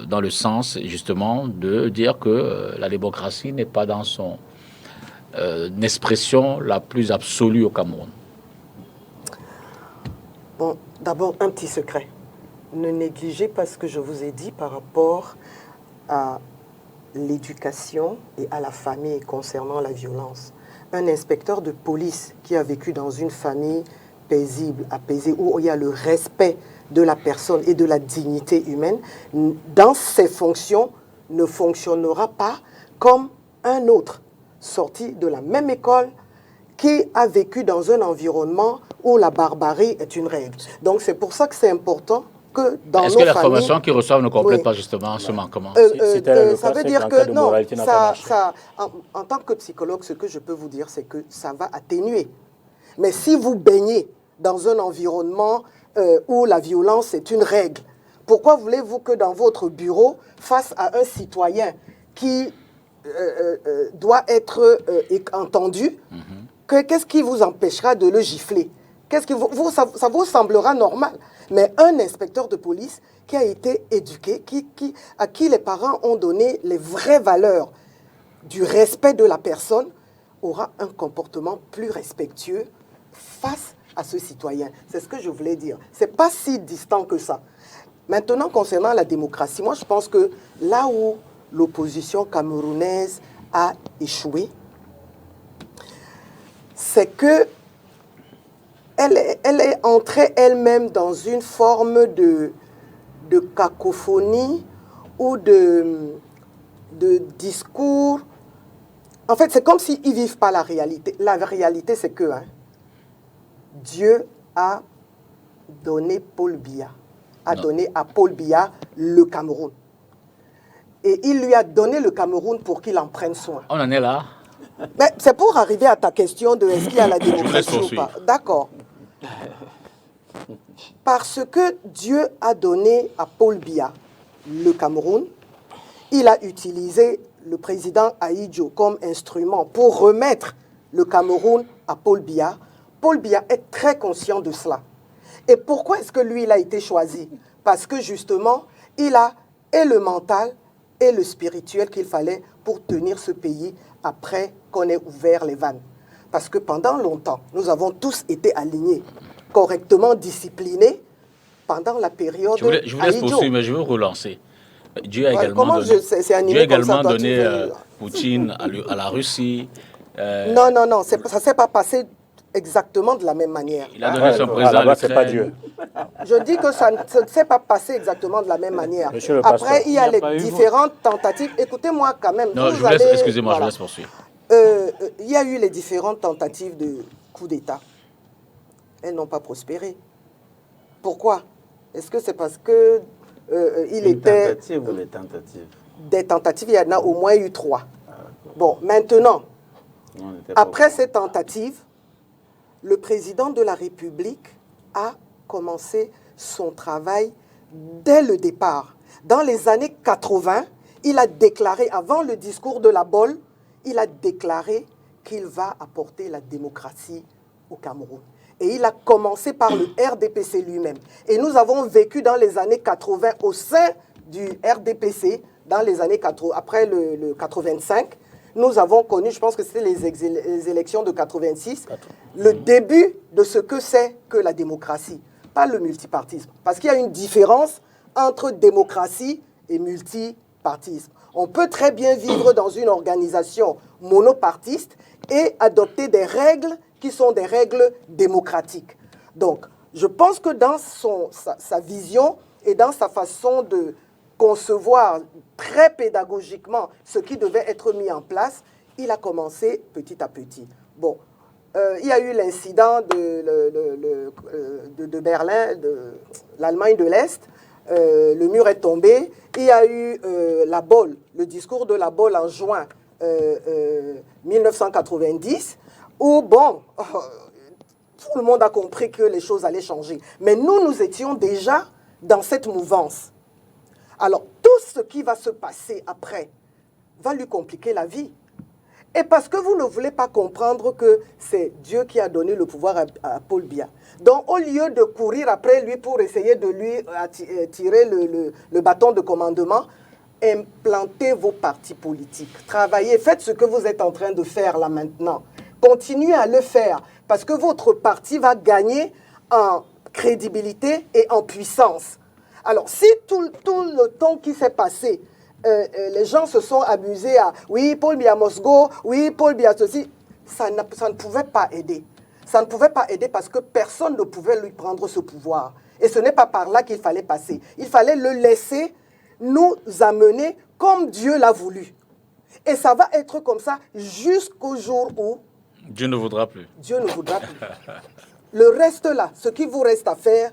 dans le sens, justement, de dire que la démocratie n'est pas dans son expression la plus absolue au Cameroun. Bon, d'abord, un petit secret. Ne négligez pas ce que je vous ai dit par rapport à l'éducation et à la famille concernant la violence. Un inspecteur de police qui a vécu dans une famille paisible, apaisée, où il y a le respect de la personne et de la dignité humaine, dans ses fonctions, ne fonctionnera pas comme un autre sorti de la même école qui a vécu dans un environnement où la barbarie est une règle. Donc c'est pour ça que c'est important que dans nos familles... Est-ce que la formation qu'ils reçoivent ne complète pas justement ce manquement? Ça veut dire que non, en tant que psychologue, ce que je peux vous dire, c'est que ça va atténuer. Mais si vous baignez dans un environnement où la violence est une règle, pourquoi voulez-vous que dans votre bureau, face à un citoyen qui doit être entendu, qu'est-ce qui vous empêchera de le gifler? Ça vous semblera normal. Mais un inspecteur de police qui a été éduqué, à qui les parents ont donné les vraies valeurs du respect de la personne, aura un comportement plus respectueux face à ce citoyen. C'est ce que je voulais dire. Ce n'est pas si distant que ça. Maintenant, concernant la démocratie, moi je pense que là où l'opposition camerounaise a échoué, c'est que elle est entrée elle-même dans une forme de cacophonie ou de discours. En fait, c'est comme s'ils ne vivent pas la réalité. La réalité, c'est que Dieu a donné Paul Biya, donné à Paul Biya le Cameroun. Et il lui a donné le Cameroun pour qu'il en prenne soin. On en est là. Mais c'est pour arriver à ta question de est-ce qu'il y a la démocratie ou pas. D'accord. Parce que Dieu a donné à Paul Biya le Cameroun, il a utilisé le président Ahidjo comme instrument pour remettre le Cameroun à Paul Biya. Paul Biya est très conscient de cela. Et pourquoi est-ce que lui, il a été choisi? Parce que justement, il a et le mental et le spirituel qu'il fallait pour tenir ce pays après qu'on ait ouvert les vannes. Parce que pendant longtemps, nous avons tous été alignés, correctement disciplinés pendant la période Je vous laisse poursuivre, mais je veux relancer. Dieu a également donné Poutine à la Russie. Non, ça ne s'est pas passé exactement de la même manière. Il a donné son président à c'est pas Dieu. Je dis que ça ne s'est pas passé exactement de la même manière. Monsieur Après, il y a les différentes tentatives. Écoutez-moi quand même. Non, excusez-moi, je vous laisse poursuivre. Il y a eu les différentes tentatives de coup d'État. Elles n'ont pas prospéré. Pourquoi? Est-ce que c'est parce que tentative ou les tentatives? Des tentatives, il y en a au moins eu 3. Bon, maintenant, après ces tentatives, le président de la République a commencé son travail dès le départ. Dans les années 80, il a déclaré, avant le discours de la Bolle, il a déclaré qu'il va apporter la démocratie au Cameroun. Et il a commencé par le RDPC lui-même. Et nous avons vécu dans les années 80 au sein du RDPC, dans les années 80, après le 85, nous avons connu, je pense que c'était les élections de 86, le début de ce que c'est que la démocratie, pas le multipartisme. Parce qu'il y a une différence entre démocratie et multipartisme. On peut très bien vivre dans une organisation monopartiste et adopter des règles qui sont des règles démocratiques. Donc, je pense que dans sa vision et dans sa façon de concevoir très pédagogiquement ce qui devait être mis en place, il a commencé petit à petit. Bon, il y a eu l'incident de Berlin, de l'Allemagne de l'Est. Le mur est tombé. Il y a eu la Bolle, le discours de la Bolle en juin 1990, où, bon, tout le monde a compris que les choses allaient changer. Mais nous étions déjà dans cette mouvance. Alors, tout ce qui va se passer après va lui compliquer la vie. Et parce que vous ne voulez pas comprendre que c'est Dieu qui a donné le pouvoir à Paul Biya. Donc, au lieu de courir après lui pour essayer de lui tirer le bâton de commandement, implantez vos partis politiques. Travaillez, faites ce que vous êtes en train de faire là maintenant. Continuez à le faire parce que votre parti va gagner en crédibilité et en puissance. Alors, si tout le temps qui s'est passé, les gens se sont amusés à « oui, Paul Biya must go, oui, Paul Biya ceci », ça ne pouvait pas aider. Ça ne pouvait pas aider parce que personne ne pouvait lui prendre ce pouvoir. Et ce n'est pas par là qu'il fallait passer. Il fallait le laisser nous amener comme Dieu l'a voulu. Et ça va être comme ça jusqu'au jour où Dieu ne voudra plus. Dieu ne voudra plus. Le reste là, ce qui vous reste à faire,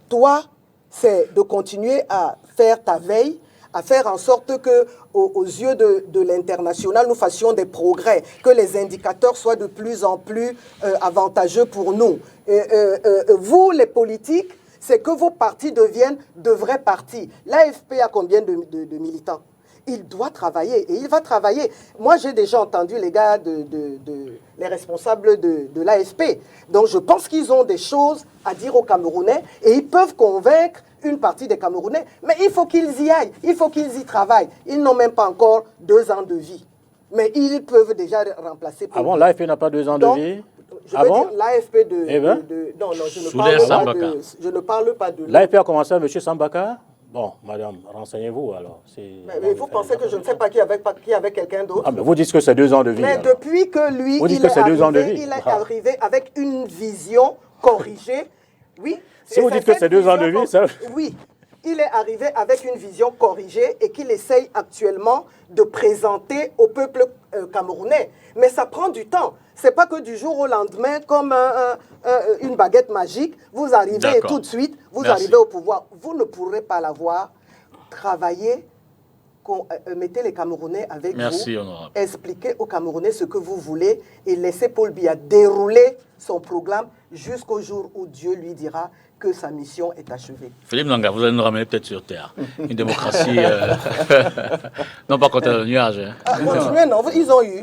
toi, c'est de continuer à faire ta veille, à faire en sorte que, aux yeux de l'international, nous fassions des progrès, que les indicateurs soient de plus en plus avantageux pour nous. Vous, les politiques, c'est que vos partis deviennent de vrais partis. L'AFP a combien de militants? Il doit travailler et il va travailler. Moi, j'ai déjà entendu les gars, les responsables de l'AFP. Donc, je pense qu'ils ont des choses à dire aux Camerounais et ils peuvent convaincre une partie des Camerounais. Mais il faut qu'ils y aillent, il faut qu'ils y travaillent. Ils n'ont même pas encore 2 ans de vie. Mais ils peuvent déjà remplacer... Ah bon, l'AFP n'a pas 2 ans de vie? Je veux dire l'AFP non, je ne parle pas de... L'AFP a commencé avec M. Sambaka? Bon, madame, renseignez-vous alors. Mais vous pensez que je ne sais pas qui avait quelqu'un d'autre? Ah, mais vous dites que c'est 2 ans de vie. Mais alors. Depuis que lui, il est arrivé avec une vision corrigée. Oui. Si vous dites que c'est 2 ans de vie, ça... Oui. Il est arrivé avec une vision corrigée et qu'il essaye actuellement de présenter au peuple camerounais. Mais ça prend du temps. C'est pas que du jour au lendemain, comme une baguette magique, vous arrivez et tout de suite, vous arrivez au pouvoir. Vous ne pourrez pas l'avoir. Travaillez, mettez les Camerounais avec vous, honorable. expliquez aux Camerounais ce que vous voulez et laissez Paul Biya dérouler son programme jusqu'au jour où Dieu lui dira que sa mission est achevée. Philippe Nanga, vous allez nous ramener peut-être sur Terre. Une démocratie... non, pas contre le nuage. Hein. Continuez, non, ils ont eu.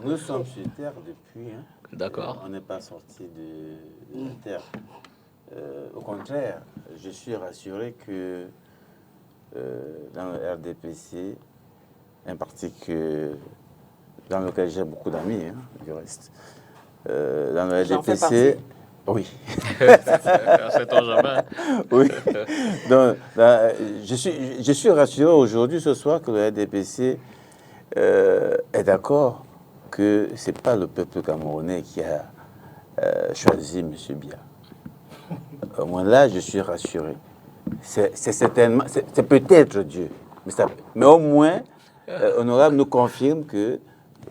Nous sommes sur Terre depuis. Hein. D'accord. On n'est pas sorti de la Terre. Au contraire, je suis rassuré que dans le RDPC, un parti dans lequel j'ai beaucoup d'amis, hein, du reste, dans le RDPC... Oui. Sait-on jamais. Oui. Donc, je suis rassuré aujourd'hui, ce soir, que le RDPC est d'accord que ce n'est pas le peuple camerounais qui a choisi M. Biya. Au moins là, je suis rassuré. C'est certainement, c'est peut-être Dieu, mais au moins, Honorable nous confirme que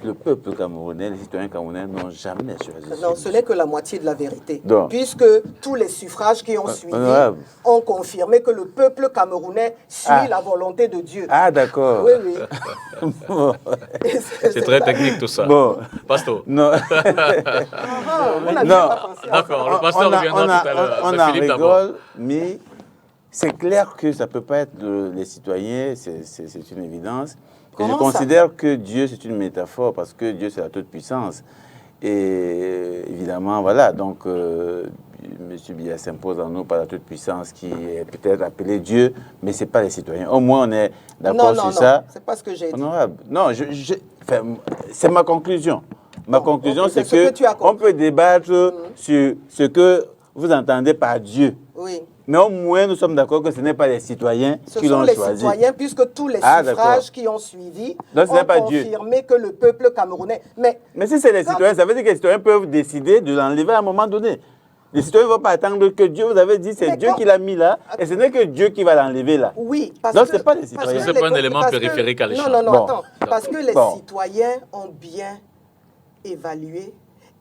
le peuple camerounais, les citoyens camerounais n'ont jamais choisi. Non, ce n'est que la moitié de la vérité. Donc, puisque tous les suffrages qui ont suivi Honorable ont confirmé que le peuple camerounais suit la volonté de Dieu. Ah, d'accord. Oui, oui. Bon. C'est très technique tout ça. Bon. Pasteur. Non. Non. D'accord, le pasteur reviendra tout à l'heure. On en rigole, mais c'est clair que ça ne peut pas être les citoyens, c'est une évidence. Et je considère que Dieu, c'est une métaphore, parce que Dieu, c'est la toute-puissance. Et évidemment, voilà, donc M. Biya s'impose en nous par la toute-puissance qui est peut-être appelée Dieu, mais ce n'est pas les citoyens. Au moins, on est d'accord sur ça. Non, c'est pas ce que j'ai dit. Honorable. Non, c'est ma conclusion. Ma conclusion, c'est qu'on peut débattre sur ce que vous entendez par Dieu. Oui. Mais au moins, nous sommes d'accord que ce n'est pas les citoyens qui l'ont choisi. Ce sont les citoyens, puisque tous les suffrages qui ont suivi ont confirmé que le peuple camerounais... Mais si c'est les citoyens, ça veut dire que les citoyens peuvent décider de l'enlever à un moment donné. Les citoyens ne vont pas attendre que Dieu, vous avez dit, c'est Dieu qui l'a mis là, et ce n'est que Dieu qui va l'enlever là. Oui, parce donc que... ce n'est pas les citoyens. Parce que ce n'est pas un élément périphérique à l'échelle. Non, attends. Parce que les citoyens ont bien évalué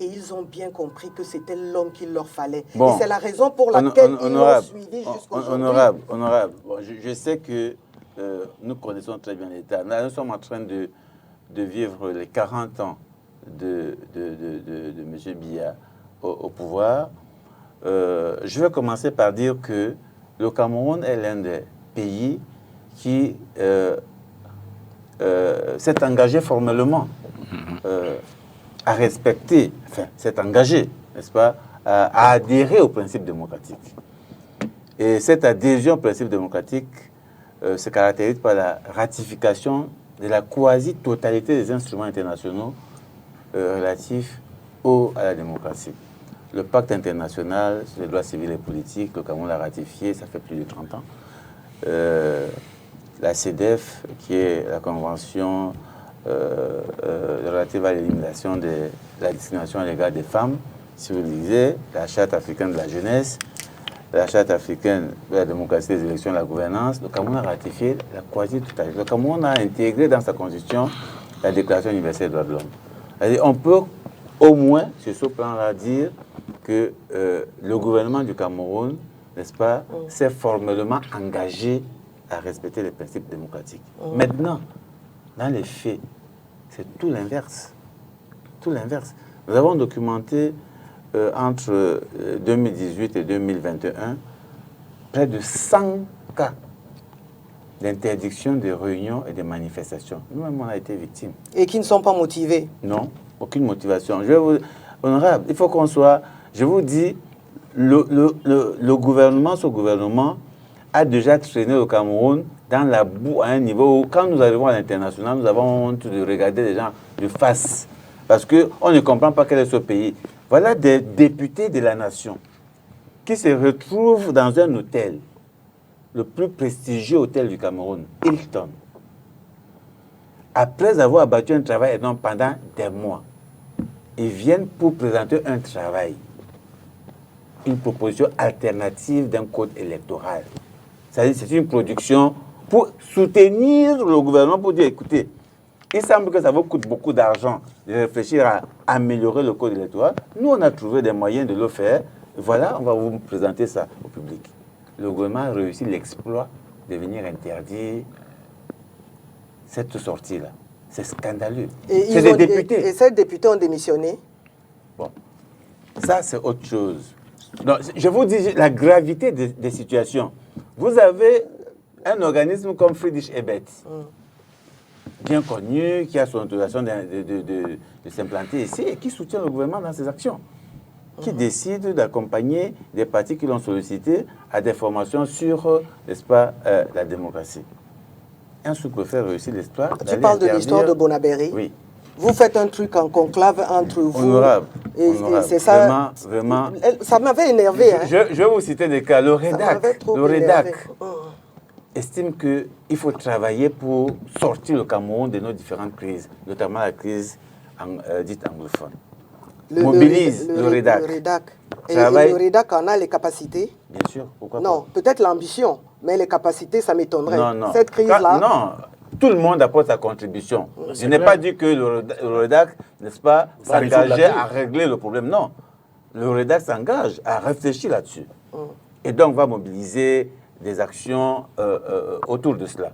et ils ont bien compris que c'était l'homme qu'il leur fallait. Et c'est la raison pour laquelle ils l'ont suivi jusqu'aujourd'hui. Honorable, je sais que nous connaissons très bien l'État. Nous sommes en train de vivre les 40 ans de M. Biya au pouvoir. Je vais commencer par dire que le Cameroun est l'un des pays qui s'est engagé formellement à respecter, s'est engagé, n'est-ce pas, à adhérer au principe démocratique. Et cette adhésion au principe démocratique se caractérise par la ratification de la quasi-totalité des instruments internationaux relatifs à la démocratie. Le pacte international sur les droits civils et politiques, le Cameroun l'a ratifié, ça fait plus de 30 ans. La CEDEF, qui est la convention relative à l'élimination de la discrimination à l'égard des femmes, si vous lisez, la Charte africaine de la jeunesse, la Charte africaine de la démocratie, des élections et de la gouvernance, le Cameroun a ratifié la quasi-totalité. Le Cameroun a intégré dans sa constitution la Déclaration universelle des droits de l'homme. On peut au moins, sur ce plan-là, dire que le gouvernement du Cameroun, n'est-ce pas, s'est formellement engagé à respecter les principes démocratiques. Maintenant, dans les faits, c'est tout l'inverse. Tout l'inverse. Nous avons documenté entre 2018 et 2021 près de 100 cas d'interdiction des réunions et des manifestations. Nous-mêmes, on a été victimes. Et qui ne sont pas motivés? Non, aucune motivation. Honorable, il faut qu'on soit... Je vous dis, le gouvernement, ce gouvernement, a déjà traîné le Cameroun dans la boue à un niveau où, quand nous arrivons à l'international, nous avons honte de regarder les gens de face. Parce qu'on ne comprend pas quel est ce pays. Voilà des députés de la nation qui se retrouvent dans un hôtel, le plus prestigieux hôtel du Cameroun, Hilton, après avoir abattu un travail pendant des mois. Ils viennent pour présenter un travail. une proposition alternative d'un code électoral. C'est-à-dire c'est une production pour soutenir le gouvernement, pour dire, écoutez, il semble que ça vous coûte beaucoup d'argent de réfléchir à améliorer le code électoral. Nous, on a trouvé des moyens de le faire. Voilà, on va vous présenter ça au public. Le gouvernement a réussi l'exploit de venir interdire cette sortie-là. C'est scandaleux. C'est des députés. Et ces députés ont démissionné. Bon, ça c'est autre chose. Donc, je vous dis la gravité des situations. Vous avez un organisme comme Friedrich Ebert, bien connu, qui a son autorisation de s'implanter ici et qui soutient le gouvernement dans ses actions, qui décide d'accompagner des partis qui l'ont sollicité à des formations sur, n'est-ce pas, la démocratie. Un sous-préfet réussit l'histoire. Tu parles de l'histoire de Bonaberry. Oui. Vous faites un truc en conclave entre vous. Honorable. Et c'est ça. Vraiment. Ça m'avait énervé. Je vais vous citer des cas. Le REDAC estime qu'il faut travailler pour sortir le Cameroun de nos différentes crises, notamment la crise dite anglophone. Mobilise le REDAC. Et le REDAC en a les capacités? Bien sûr, pourquoi pas? Non, peut-être l'ambition, mais les capacités, ça m'étonnerait. Non. Cette crise-là... Non, tout le monde apporte sa contribution. Je n'ai pas dit que le REDAC, n'est-ce pas, s'engageait à régler le problème. Non, le REDAC s'engage à réfléchir là-dessus. Et donc, va mobiliser des actions autour de cela.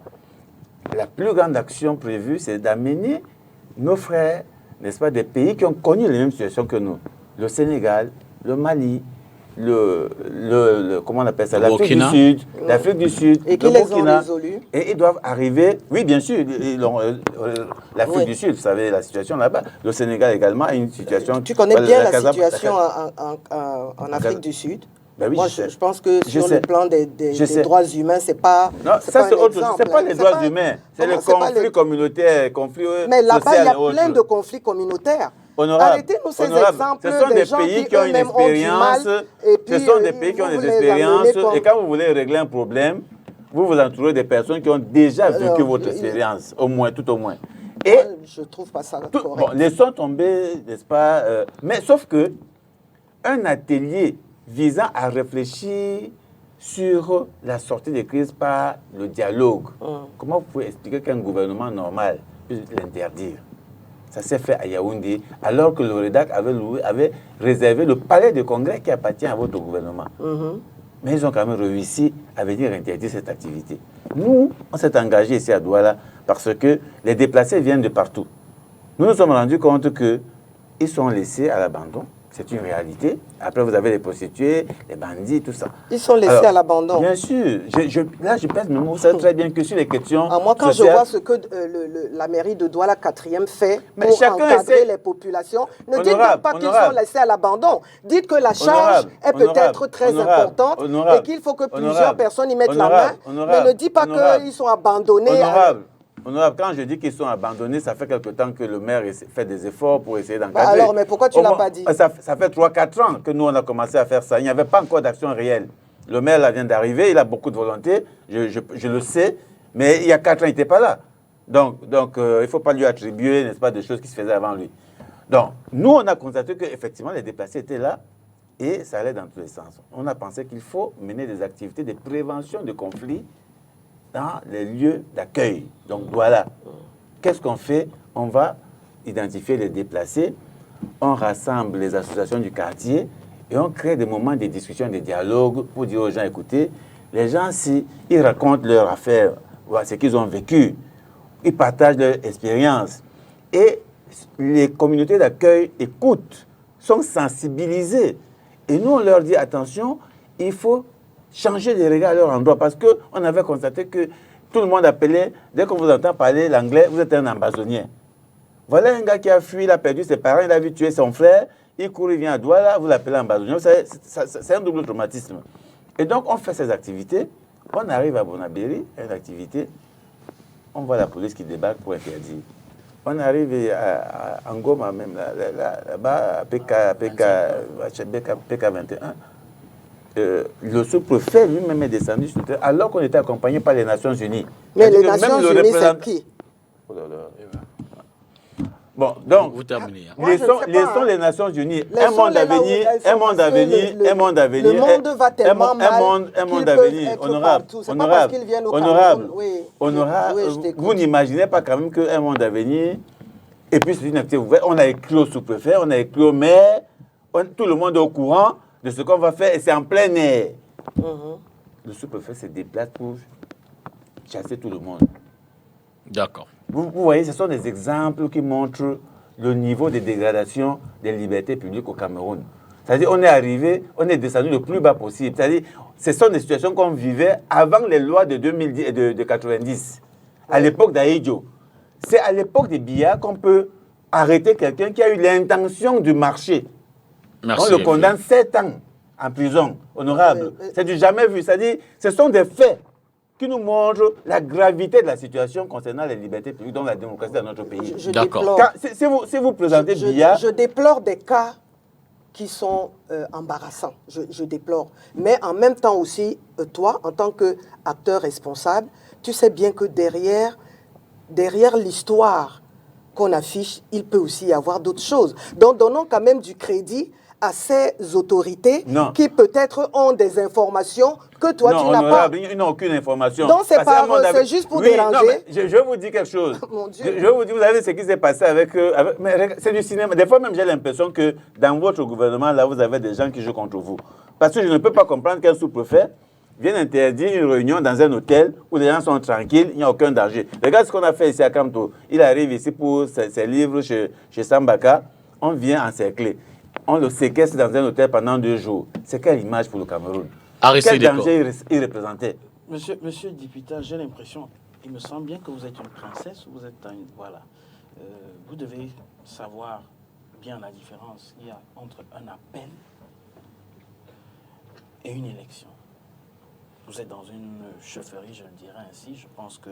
La plus grande action prévue, c'est d'amener nos frères, n'est-ce pas, des pays qui ont connu les mêmes situations que nous. Le Sénégal, le Mali, comment on appelle ça, l'Afrique du Sud, et qui les ont résolus. Et ils doivent arriver, oui bien sûr, l'Afrique du Sud, vous savez la situation là-bas, le Sénégal également a une situation... Tu connais bien la situation en Afrique du Sud? Ben oui, moi, je pense que sur le plan des droits humains, c'est pas. Non, ça c'est autre chose. C'est pas les droits humains, c'est les conflits communautaires, conflits sociaux. Mais là-bas, il y a plein de conflits communautaires. Arrêtez-nous ces exemples. Ce sont des pays qui ont une expérience. Ce sont des pays qui ont des expériences. Et quand vous voulez régler un problème, vous vous entourez des personnes qui ont déjà vécu votre expérience, au moins, tout au moins. Et je trouve pas ça correct. Bon, laissons tomber, n'est-ce pas? Mais sauf que un atelier visant à réfléchir sur la sortie des crises par le dialogue. Comment vous pouvez expliquer qu'un gouvernement normal puisse l'interdire? Ça s'est fait à Yaoundé, alors que le REDAC avait réservé le palais de congrès qui appartient à votre gouvernement. Mais ils ont quand même réussi à venir interdire cette activité. Nous, on s'est engagés ici à Douala parce que les déplacés viennent de partout. Nous nous sommes rendus compte qu'ils sont laissés à l'abandon. C'est une réalité. Après, vous avez les prostituées, les bandits, tout ça. Ils sont laissés à l'abandon. Bien sûr. Là, je pèse mes mots. Vous savez très bien que sur les questions moi, quand je vois ce que la mairie de Douala 4e fait pour encadrer les populations, ne dites pas qu'ils sont laissés à l'abandon. Dites que la charge est peut-être très importante et qu'il faut que plusieurs personnes y mettent la main. Mais ne dites pas qu'ils sont abandonnés. Honorable, quand je dis qu'ils sont abandonnés, ça fait quelque temps que le maire fait des efforts pour essayer d'encadrer. Alors, mais pourquoi tu ne l'as pas dit? Ça fait 3-4 ans que nous, on a commencé à faire ça. Il n'y avait pas encore d'action réelle. Le maire là, vient d'arriver, il a beaucoup de volonté, je le sais, mais il y a 4 ans, il n'était pas là. Donc il ne faut pas lui attribuer, n'est-ce pas, des choses qui se faisaient avant lui. Donc, nous, on a constaté qu'effectivement, les déplacés étaient là et ça allait dans tous les sens. On a pensé qu'il faut mener des activités de prévention de conflits dans les lieux d'accueil. Donc voilà, qu'est-ce qu'on fait? On va identifier les déplacés, on rassemble les associations du quartier et on crée des moments de discussion, de dialogue pour dire aux gens, écoutez, les gens, si ils racontent leurs affaires, voilà, ce qu'ils ont vécu, ils partagent leur expérience et les communautés d'accueil écoutent, sont sensibilisées. Et nous, on leur dit, attention, il faut changer les regards à leur endroit parce qu'on avait constaté que tout le monde appelait, dès qu'on vous entend parler l'anglais, vous êtes un ambazonien. Voilà un gars qui a fui, il a perdu ses parents, il a vu tuer son frère, il court, il vient à Douala, vous l'appelez ambazonien. C'est un double traumatisme. Et donc, on fait ces activités, on arrive à Bonaberry, une activité, on voit la police qui débarque pour interdire. On arrive à Ngoma même, là-bas, à PK21. Le sous-préfet lui-même est descendu sur le terrain, alors qu'on était accompagné par les Nations Unies. Mais les Nations Unies, c'est qui? Bon, donc, Vous terminez. Hein. Moi, je ne sais pas, laissons hein. les Nations Unies, un Laissons-les monde à là où venir, elles sont, un monde parce à que venir, un monde à venir. Le monde va tellement mal un monde qu'ils à peuvent venir. être Honorable, partout. C'est pas parce qu'ils viennent au Cameroun. Oui, honorable, oui, je t'écoute. vous n'imaginez pas quand même qu'un monde à venir, et puis c'est une activité ouverte. On a écrit au sous-préfet, on a écrit au maire, tout le monde est au courant de ce qu'on va faire, et c'est en plein air. Le sous-préfet se déplace pour chasser tout le monde. D'accord. Vous voyez, ce sont des exemples qui montrent le niveau de dégradation des libertés publiques au Cameroun. C'est-à-dire, on est arrivé, on est descendu le plus bas possible. C'est-à-dire, ce sont des situations qu'on vivait avant les lois de 2010 et de 90, à l'époque d'Aïdjo. C'est à l'époque des Biya qu'on peut arrêter quelqu'un qui a eu l'intention du marché. Merci. On le condamne 7 ans en prison, honorable. C'est du jamais vu. C'est-à-dire, ce sont des faits qui nous montrent la gravité de la situation concernant les libertés publiques dans la démocratie dans notre pays. Je D'accord. déplore, Si vous présentez je Biya... déplore des cas qui sont embarrassants. Je déplore. Mais en même temps aussi, toi, en tant qu'acteur responsable, tu sais bien que derrière l'histoire qu'on affiche, il peut aussi y avoir d'autres choses. Donc, donnons quand même du crédit à ces autorités qui peut-être ont des informations que toi, tu n'as pas. Ils n'ont aucune information. Donc, c'est juste pour déranger. Non, je vous dis quelque chose. Mon Dieu. Je vous dis, vous savez ce qui s'est passé avec c'est du cinéma. Des fois même, j'ai l'impression que dans votre gouvernement, là, vous avez des gens qui jouent contre vous. Parce que je ne peux pas comprendre qu'un sous-préfet vienne interdire une réunion dans un hôtel où les gens sont tranquilles, il n'y a aucun danger. Regarde ce qu'on a fait ici à Kamto. Il arrive ici pour ses livres chez Sambaka. On vient encercler. On le séquestre dans un hôtel pendant 2 jours. C'est quelle image pour le Cameroun? Quel danger il représentait? Monsieur Dipita, j'ai l'impression, il me semble bien que vous êtes une princesse, vous êtes une... Voilà. Vous devez savoir bien la différence qu'il y a entre un appel et une élection. Vous êtes dans une chefferie, je le dirais ainsi. Je pense que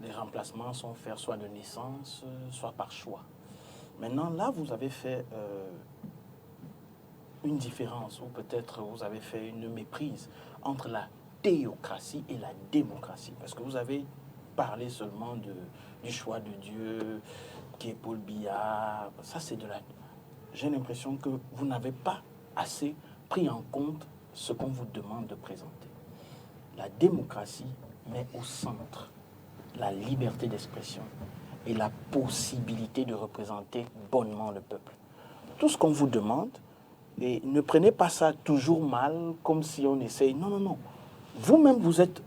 les remplacements sont faits soit de naissance, soit par choix. Maintenant, là, vous avez fait une différence, ou peut-être vous avez fait une méprise entre la théocratie et la démocratie. Parce que vous avez parlé seulement du choix de Dieu, qui est Paul Biya. Ça, c'est de la... J'ai l'impression que vous n'avez pas assez pris en compte ce qu'on vous demande de présenter. La démocratie met au centre la liberté d'expression et la possibilité de représenter bonnement le peuple. Tout ce qu'on vous demande, et ne prenez pas ça toujours mal, comme si on essaye. Non, non, non. Vous-même, vous êtes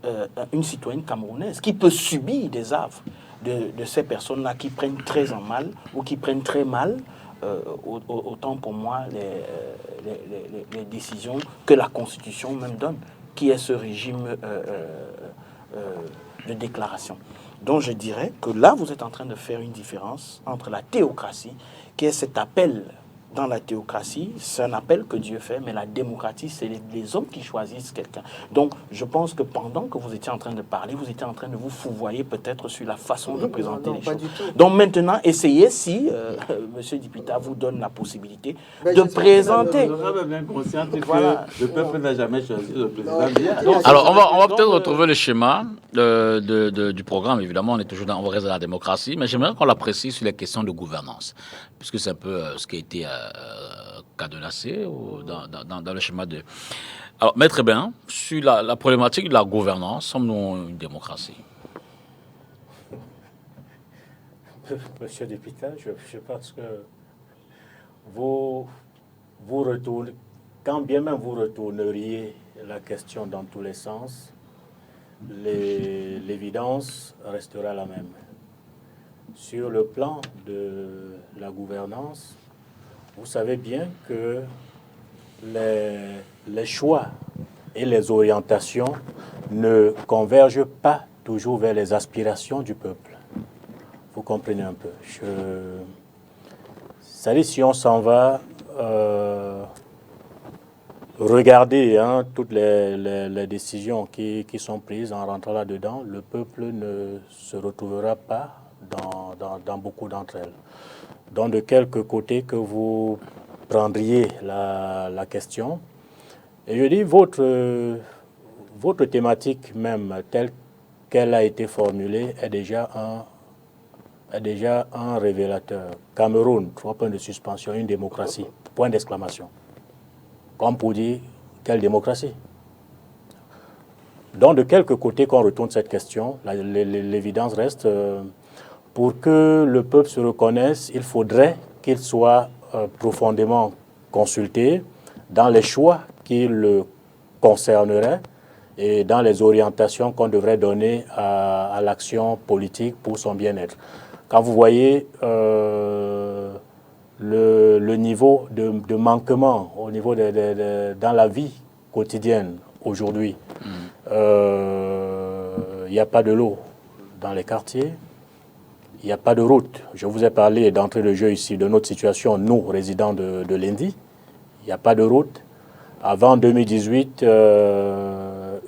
une citoyenne camerounaise qui peut subir des affres de ces personnes-là qui prennent très en mal ou qui prennent très mal, autant pour moi, les décisions que la Constitution même donne, qui est ce régime de déclaration. Donc je dirais que là, vous êtes en train de faire une différence entre la théocratie, qui est cet appel dans la théocratie, c'est un appel que Dieu fait, mais la démocratie, c'est les hommes qui choisissent quelqu'un. Donc je pense que pendant que vous étiez en train de parler, vous étiez en train de vous fouvoyer peut-être sur la façon de présenter les choses. Donc maintenant, essayez, si M. Dipita vous donne la possibilité de présenter. Vous êtes bien conscient que le peuple n'a jamais choisi le président. Alors, on va peut-être retrouver le schéma du programme. Évidemment, on est toujours on reste dans la démocratie, mais j'aimerais qu'on l'apprécie sur les questions de gouvernance, puisque c'est un peu ce qui a été cadenassé dans le schéma de... Alors, Maître Hébin, sur la problématique de la gouvernance, sommes-nous une démocratie? Monsieur Dipita, je pense que vous retournez, quand bien même vous retourneriez la question dans tous les sens, l'évidence restera la même. Sur le plan de la gouvernance, vous savez bien que les choix et les orientations ne convergent pas toujours vers les aspirations du peuple. Vous comprenez un peu. C'est-à-dire, si on s'en va regarder toutes les décisions qui sont prises en rentrant là-dedans, le peuple ne se retrouvera pas dans beaucoup d'entre elles. Donc, de quelque côté que vous prendriez la question, et je dis votre thématique même telle qu'elle a été formulée est déjà est déjà un révélateur. Cameroun, 3 points de suspension, une démocratie, point d'exclamation. Comme pour dire, quelle démocratie? Donc, de quelque côté qu'on retourne cette question, l'évidence reste, pour que le peuple se reconnaisse, il faudrait qu'il soit profondément consulté dans les choix qui le concerneraient et dans les orientations qu'on devrait donner à l'action politique pour son bien-être. Quand vous voyez le niveau de manquement au niveau dans la vie quotidienne aujourd'hui, il n'y a pas de l'eau dans les quartiers, il n'y a pas de route. Je vous ai parlé d'entrée de jeu ici de notre situation, nous, résidents de l'Indi. Il n'y a pas de route. Avant 2018,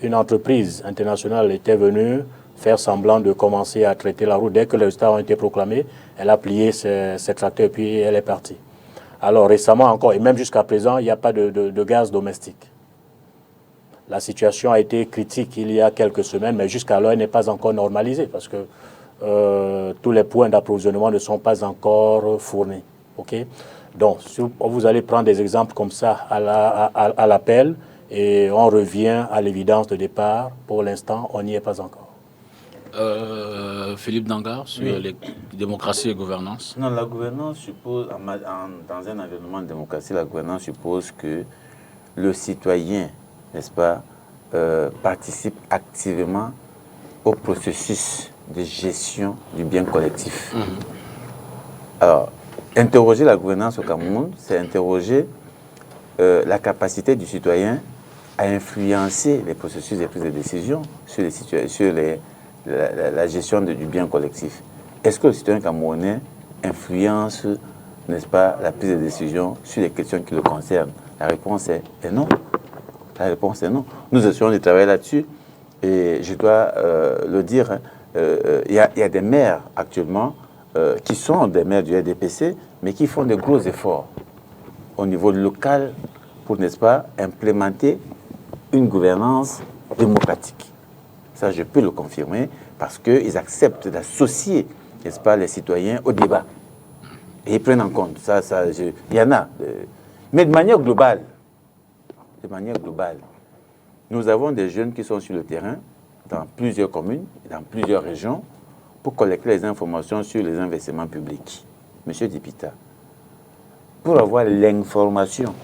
une entreprise internationale était venue faire semblant de commencer à traiter la route. Dès que les résultats ont été proclamés, elle a plié ses tracteurs et puis elle est partie. Alors récemment encore, et même jusqu'à présent, il n'y a pas de gaz domestique. La situation a été critique il y a quelques semaines, mais jusqu'alors, elle n'est pas encore normalisée parce que tous les points d'approvisionnement ne sont pas encore fournis. Okay? Donc, vous allez prendre des exemples comme ça à l'appel et on revient à l'évidence de départ. Pour l'instant, on n'y est pas encore. Philippe Dangar, sur les démocraties et gouvernance. Non, la gouvernance suppose, dans un environnement de démocratie, la gouvernance suppose que le citoyen, n'est-ce pas, participe activement au processus de gestion du bien collectif. Alors, interroger la gouvernance au Cameroun, c'est interroger la capacité du citoyen à influencer les processus de prise de décision sur la gestion du bien collectif. Est-ce que le citoyen camerounais influence, n'est-ce pas, la prise de décision sur les questions qui le concernent? La réponse est non. La réponse est non. Nous essayons de travailler là-dessus et je dois le dire, il y a des maires actuellement qui sont des maires du RDPC, mais qui font de gros efforts au niveau local pour, n'est-ce pas, implémenter une gouvernance démocratique. Ça, je peux le confirmer parce qu'ils acceptent d'associer, n'est-ce pas, les citoyens au débat. Et ils prennent en compte. Il y en a. Mais de manière globale, nous avons des jeunes qui sont sur le terrain, dans plusieurs communes, dans plusieurs régions, pour collecter les informations sur les investissements publics. Monsieur Dipita, pour avoir l'information,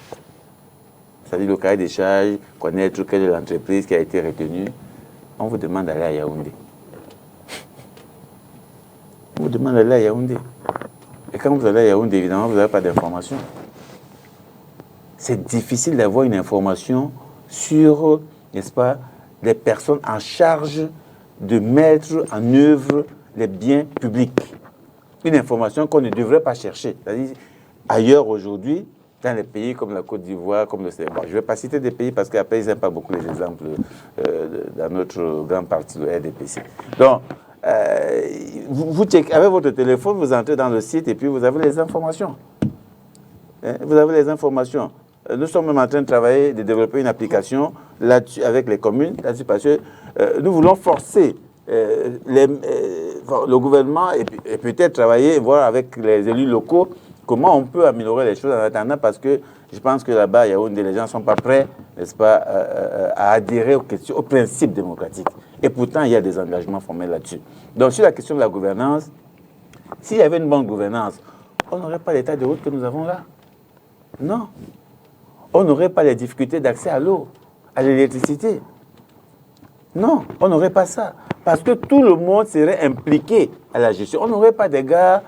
c'est-à-dire le cahier des charges, connaître quelle est l'entreprise qui a été retenue, on vous demande d'aller à Yaoundé. On vous demande d'aller à Yaoundé. Et quand vous allez à Yaoundé, évidemment, vous n'avez pas d'information. C'est difficile d'avoir une information sur, n'est-ce pas, les personnes en charge de mettre en œuvre les biens publics. Une information qu'on ne devrait pas chercher. C'est-à-dire, ailleurs aujourd'hui, dans les pays comme la Côte d'Ivoire, comme le Sénégal. Je ne vais pas citer des pays parce qu'après, ils n'aiment pas beaucoup les exemples dans notre grande partie de RDPC. Donc, vous checkez avec votre téléphone, vous entrez dans le site et puis vous avez les informations. Vous avez les informations. Nous sommes même en train de travailler, de développer une application là-dessus avec les communes, là-dessus parce que nous voulons forcer le gouvernement et peut-être travailler, voir avec les élus locaux comment on peut améliorer les choses en attendant, parce que je pense que là-bas, il y a où les gens ne sont pas prêts, n'est-ce pas, à adhérer aux questions, aux principes démocratiques. Et pourtant, il y a des engagements formels là-dessus. Donc, sur la question de la gouvernance, s'il y avait une bonne gouvernance, on n'aurait pas l'état de route que nous avons là. Non. On n'aurait pas les difficultés d'accès à l'eau, à l'électricité. Non, on n'aurait pas ça. Parce que tout le monde serait impliqué à la gestion. On n'aurait pas des gars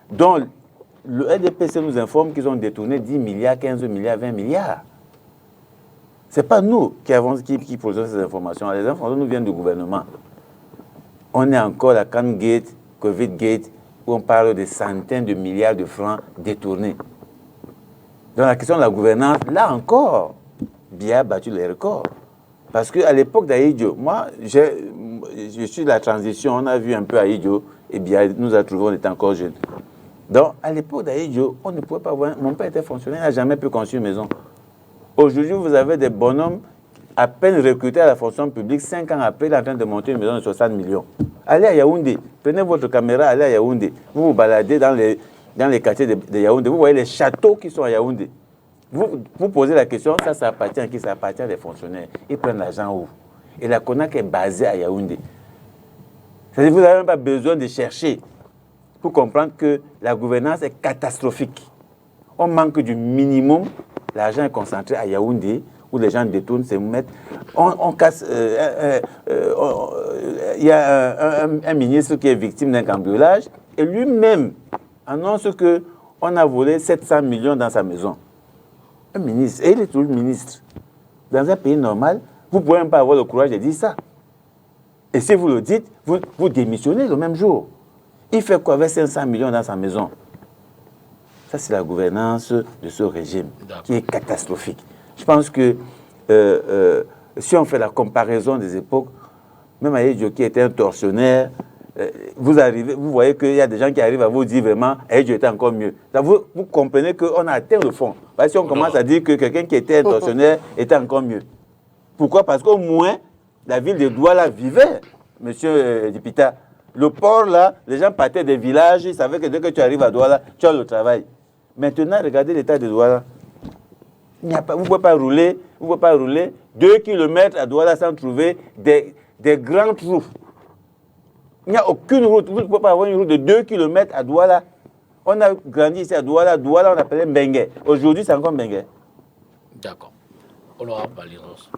dont le RDPC nous informe qu'ils ont détourné 10 milliards, 15 milliards, 20 milliards. Ce n'est pas nous qui posons ces informations. Les informations nous viennent du gouvernement. On est encore à Camp Gate, Covid Gate, où on parle de centaines de milliards de francs détournés. Dans la question de la gouvernance, là encore, Biya a battu les records. Parce qu'à l'époque d'Ahidjo, moi, je suis de la transition, on a vu un peu Ahidjo, et Biya nous a trouvé, on était encore jeunes. Donc, à l'époque d'Ahidjo, on ne pouvait pas voir. Mon père était fonctionnaire, il n'a jamais pu construire une maison. Aujourd'hui, vous avez des bonhommes à peine recruté à la fonction publique, 5 ans après, il est en train de monter une maison de 60 millions. Allez à Yaoundé, prenez votre caméra, allez à Yaoundé. Vous vous baladez dans les quartiers de Yaoundé, vous voyez les châteaux qui sont à Yaoundé. Vous posez la question, ça appartient à qui? Ça appartient à des fonctionnaires. Ils prennent l'argent où? Et la CONAC est basée à Yaoundé. C'est-à-dire que vous n'avez même pas besoin de chercher pour comprendre que la gouvernance est catastrophique. On manque du minimum. L'argent est concentré à Yaoundé, où les gens détournent, se mettent. On casse. Il y a un ministre qui est victime d'un cambriolage et lui-même annonce qu'on a volé 700 millions dans sa maison. Un ministre, et il est toujours ministre. Dans un pays normal, vous ne pouvez même pas avoir le courage de dire ça. Et si vous le dites, vous démissionnez le même jour. Il fait quoi avec 500 millions dans sa maison? Ça, c'est la gouvernance de ce régime qui est catastrophique. Je pense que si on fait la comparaison des époques, même Aïe qui était un tortionnaire, vous voyez qu'il y a des gens qui arrivent à vous dire vraiment Aïe était encore mieux. Vous comprenez qu'on a atteint le fond. Parce que si on commence à dire que quelqu'un qui était un tortionnaire était encore mieux. Pourquoi? Parce qu'au moins, la ville de Douala vivait, monsieur Dipita. Le port, là, les gens partaient des villages, ils savaient que dès que tu arrives à Douala, tu as le travail. Maintenant, regardez l'état de Douala. Vous ne pouvez pas rouler 2 kilomètres à Douala sans trouver des grands trous. Il n'y a aucune route. Vous ne pouvez pas avoir une route de 2 kilomètres à Douala. On a grandi ici à Douala. Douala, on appelait Mbengue. Aujourd'hui, c'est encore Mbengue. D'accord. Honorable Valiros.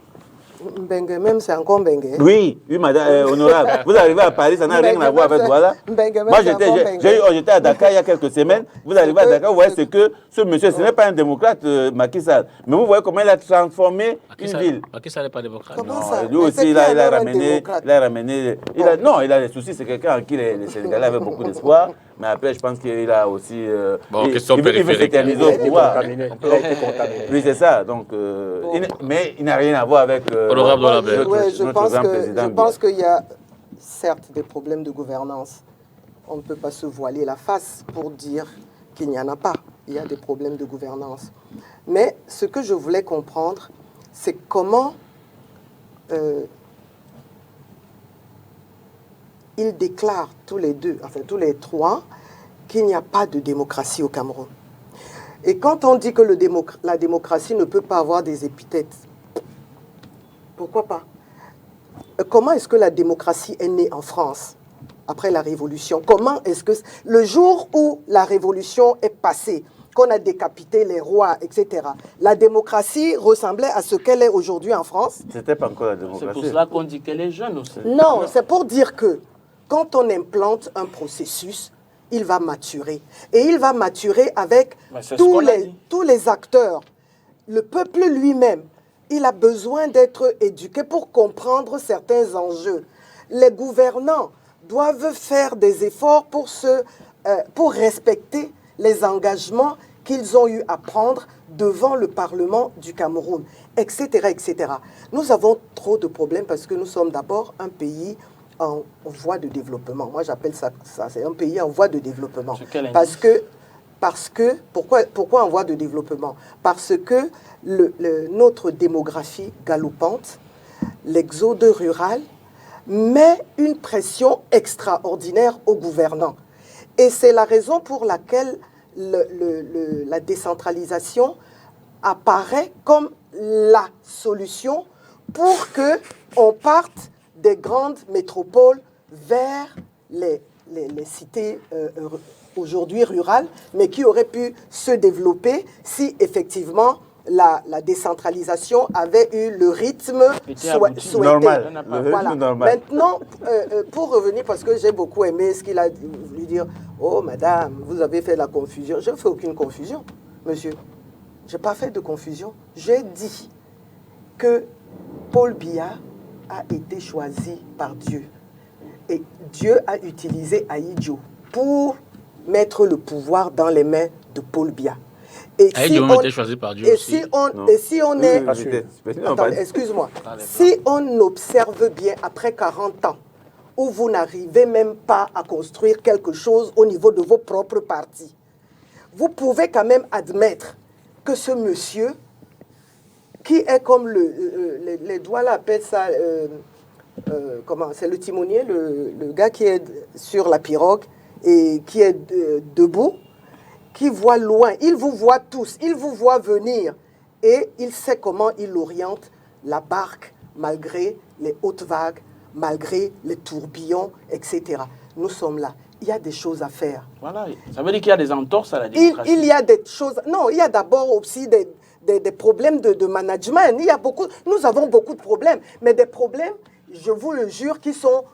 Mbengue même, c'est encore Mbengue. Oui, madame, honorable. Vous arrivez à Paris, ça n'a rien à voir avec Douala. Moi, j'étais à Dakar il y a quelques semaines. Vous arrivez à Dakar, vous voyez ce monsieur, ce n'est pas un démocrate, Macky Sall. Mais vous voyez comment il a transformé une ville. Macky Sall n'est pas démocrate. Comment ça? Lui aussi, il a ramené. Il a des soucis, c'est quelqu'un en qui les Sénégalais avaient beaucoup d'espoir. Mais après, je pense qu'il a aussi. Question il veut périphérique. s'éterniser au pouvoir. Oui, c'est ça. Donc, mais il n'a rien à voir avec. Honorable Dolabert. Je pense qu'il y a certes des problèmes de gouvernance. On ne peut pas se voiler la face pour dire qu'il n'y en a pas. Il y a des problèmes de gouvernance. Mais ce que je voulais comprendre, c'est comment ils déclarent tous les deux, enfin tous les trois, qu'il n'y a pas de démocratie au Cameroun. Et quand on dit que la démocratie ne peut pas avoir des épithètes, pourquoi pas? Comment est-ce que la démocratie est née en France après la Révolution? Comment est-ce que le jour où la Révolution est passée, qu'on a décapité les rois, etc., la démocratie ressemblait à ce qu'elle est aujourd'hui en France? C'était pas encore la démocratie. C'est pour cela qu'on dit qu'elle est jeune aussi. Non, c'est pour dire que quand on implante un processus, il va maturer. Et il va maturer avec tous les acteurs. Le peuple lui-même, il a besoin d'être éduqué pour comprendre certains enjeux. Les gouvernants doivent faire des efforts pour respecter les engagements qu'ils ont eu à prendre devant le Parlement du Cameroun, etc., etc. Nous avons trop de problèmes parce que nous sommes d'abord un pays en voie de développement. Moi, j'appelle ça c'est un pays en voie de développement. Pourquoi en voie de développement? Parce que notre démographie galopante, l'exode rural, met une pression extraordinaire aux gouvernants. Et c'est la raison pour laquelle la décentralisation apparaît comme la solution pour qu'on parte des grandes métropoles vers les cités aujourd'hui rurales, mais qui auraient pu se développer si effectivement la décentralisation avait eu le rythme souhaité. Normal. Voilà. Maintenant, pour revenir, parce que j'ai beaucoup aimé ce qu'il a voulu dire, oh madame, vous avez fait la confusion. Je ne fais aucune confusion, monsieur. Je n'ai pas fait de confusion. J'ai dit que Paul Biya a été choisi par Dieu. Et Dieu a utilisé Ahidjo pour mettre le pouvoir dans les mains de Paul Biya. Ahidjo a été choisi par Dieu aussi. Attendez, excuse-moi. Si on observe bien, après 40 ans, où vous n'arrivez même pas à construire quelque chose au niveau de vos propres partis, vous pouvez quand même admettre que ce monsieur qui est comme les Douala appellent ça, comment, c'est le timonier, le gars qui est sur la pirogue et qui est debout, qui voit loin. Il vous voit tous, il vous voit venir et il sait comment il oriente la barque malgré les hautes vagues, malgré les tourbillons, etc. Nous sommes là. Il y a des choses à faire. Voilà, ça veut dire qu'il y a des entorses à la démocratie. Il y a des choses... Non, il y a d'abord aussi des problèmes de management. Nous avons beaucoup de problèmes, mais des problèmes, je vous le jure, qui sont,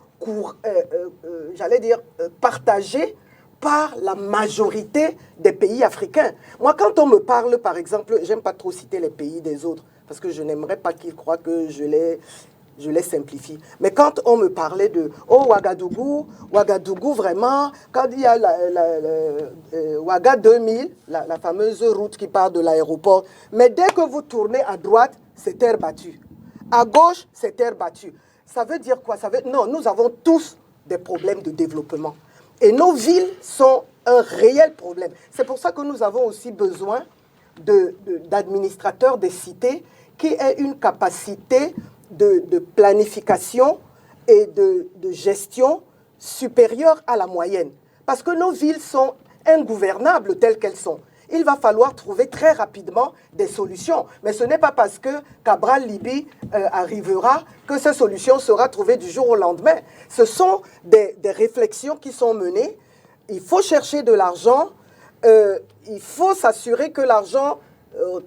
partagés par la majorité des pays africains. Moi, quand on me parle, par exemple, j'aime pas trop citer les pays des autres, parce que je n'aimerais pas qu'ils croient que je les simplifie. Mais quand on me parlait de Ouagadougou vraiment, quand il y a Ouaga 2000, la fameuse route qui part de l'aéroport, mais dès que vous tournez à droite, c'est terre battue. À gauche, c'est terre battue. Ça veut dire quoi? Non, nous avons tous des problèmes de développement. Et nos villes sont un réel problème. C'est pour ça que nous avons aussi besoin d'administrateurs des cités qui aient une capacité de planification et de gestion supérieure à la moyenne. Parce que nos villes sont ingouvernables telles qu'elles sont. Il va falloir trouver très rapidement des solutions. Mais ce n'est pas parce que Cabral Libye arrivera que ces solutions seront trouvées du jour au lendemain. Ce sont des réflexions qui sont menées. Il faut chercher de l'argent. Il faut s'assurer que l'argent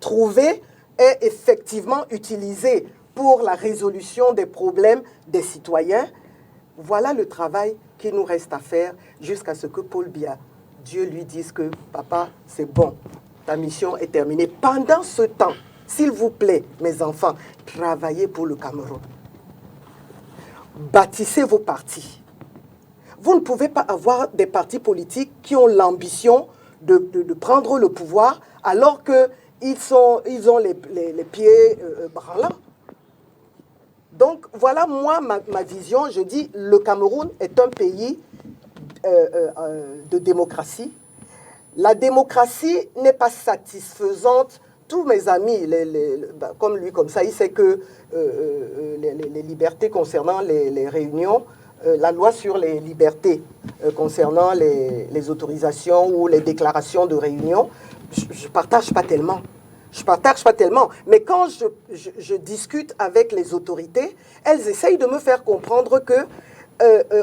trouvé est effectivement utilisé pour la résolution des problèmes des citoyens. Voilà le travail qu'il nous reste à faire jusqu'à ce que Paul Biya, Dieu lui dise que « Papa, c'est bon, ta mission est terminée ». Pendant ce temps, s'il vous plaît, mes enfants, travaillez pour le Cameroun. Bâtissez vos partis. Vous ne pouvez pas avoir des partis politiques qui ont l'ambition de prendre le pouvoir alors qu'ils ont les pieds branlants. Donc, voilà, moi, ma vision. Je dis, le Cameroun est un pays de démocratie. La démocratie n'est pas satisfaisante. Tous mes amis, comme lui, comme ça, il sait que les libertés concernant les réunions, la loi sur les libertés concernant les autorisations ou les déclarations de réunion, je ne partage pas tellement. Je ne partage pas tellement. Mais quand je discute avec les autorités, elles essayent de me faire comprendre que,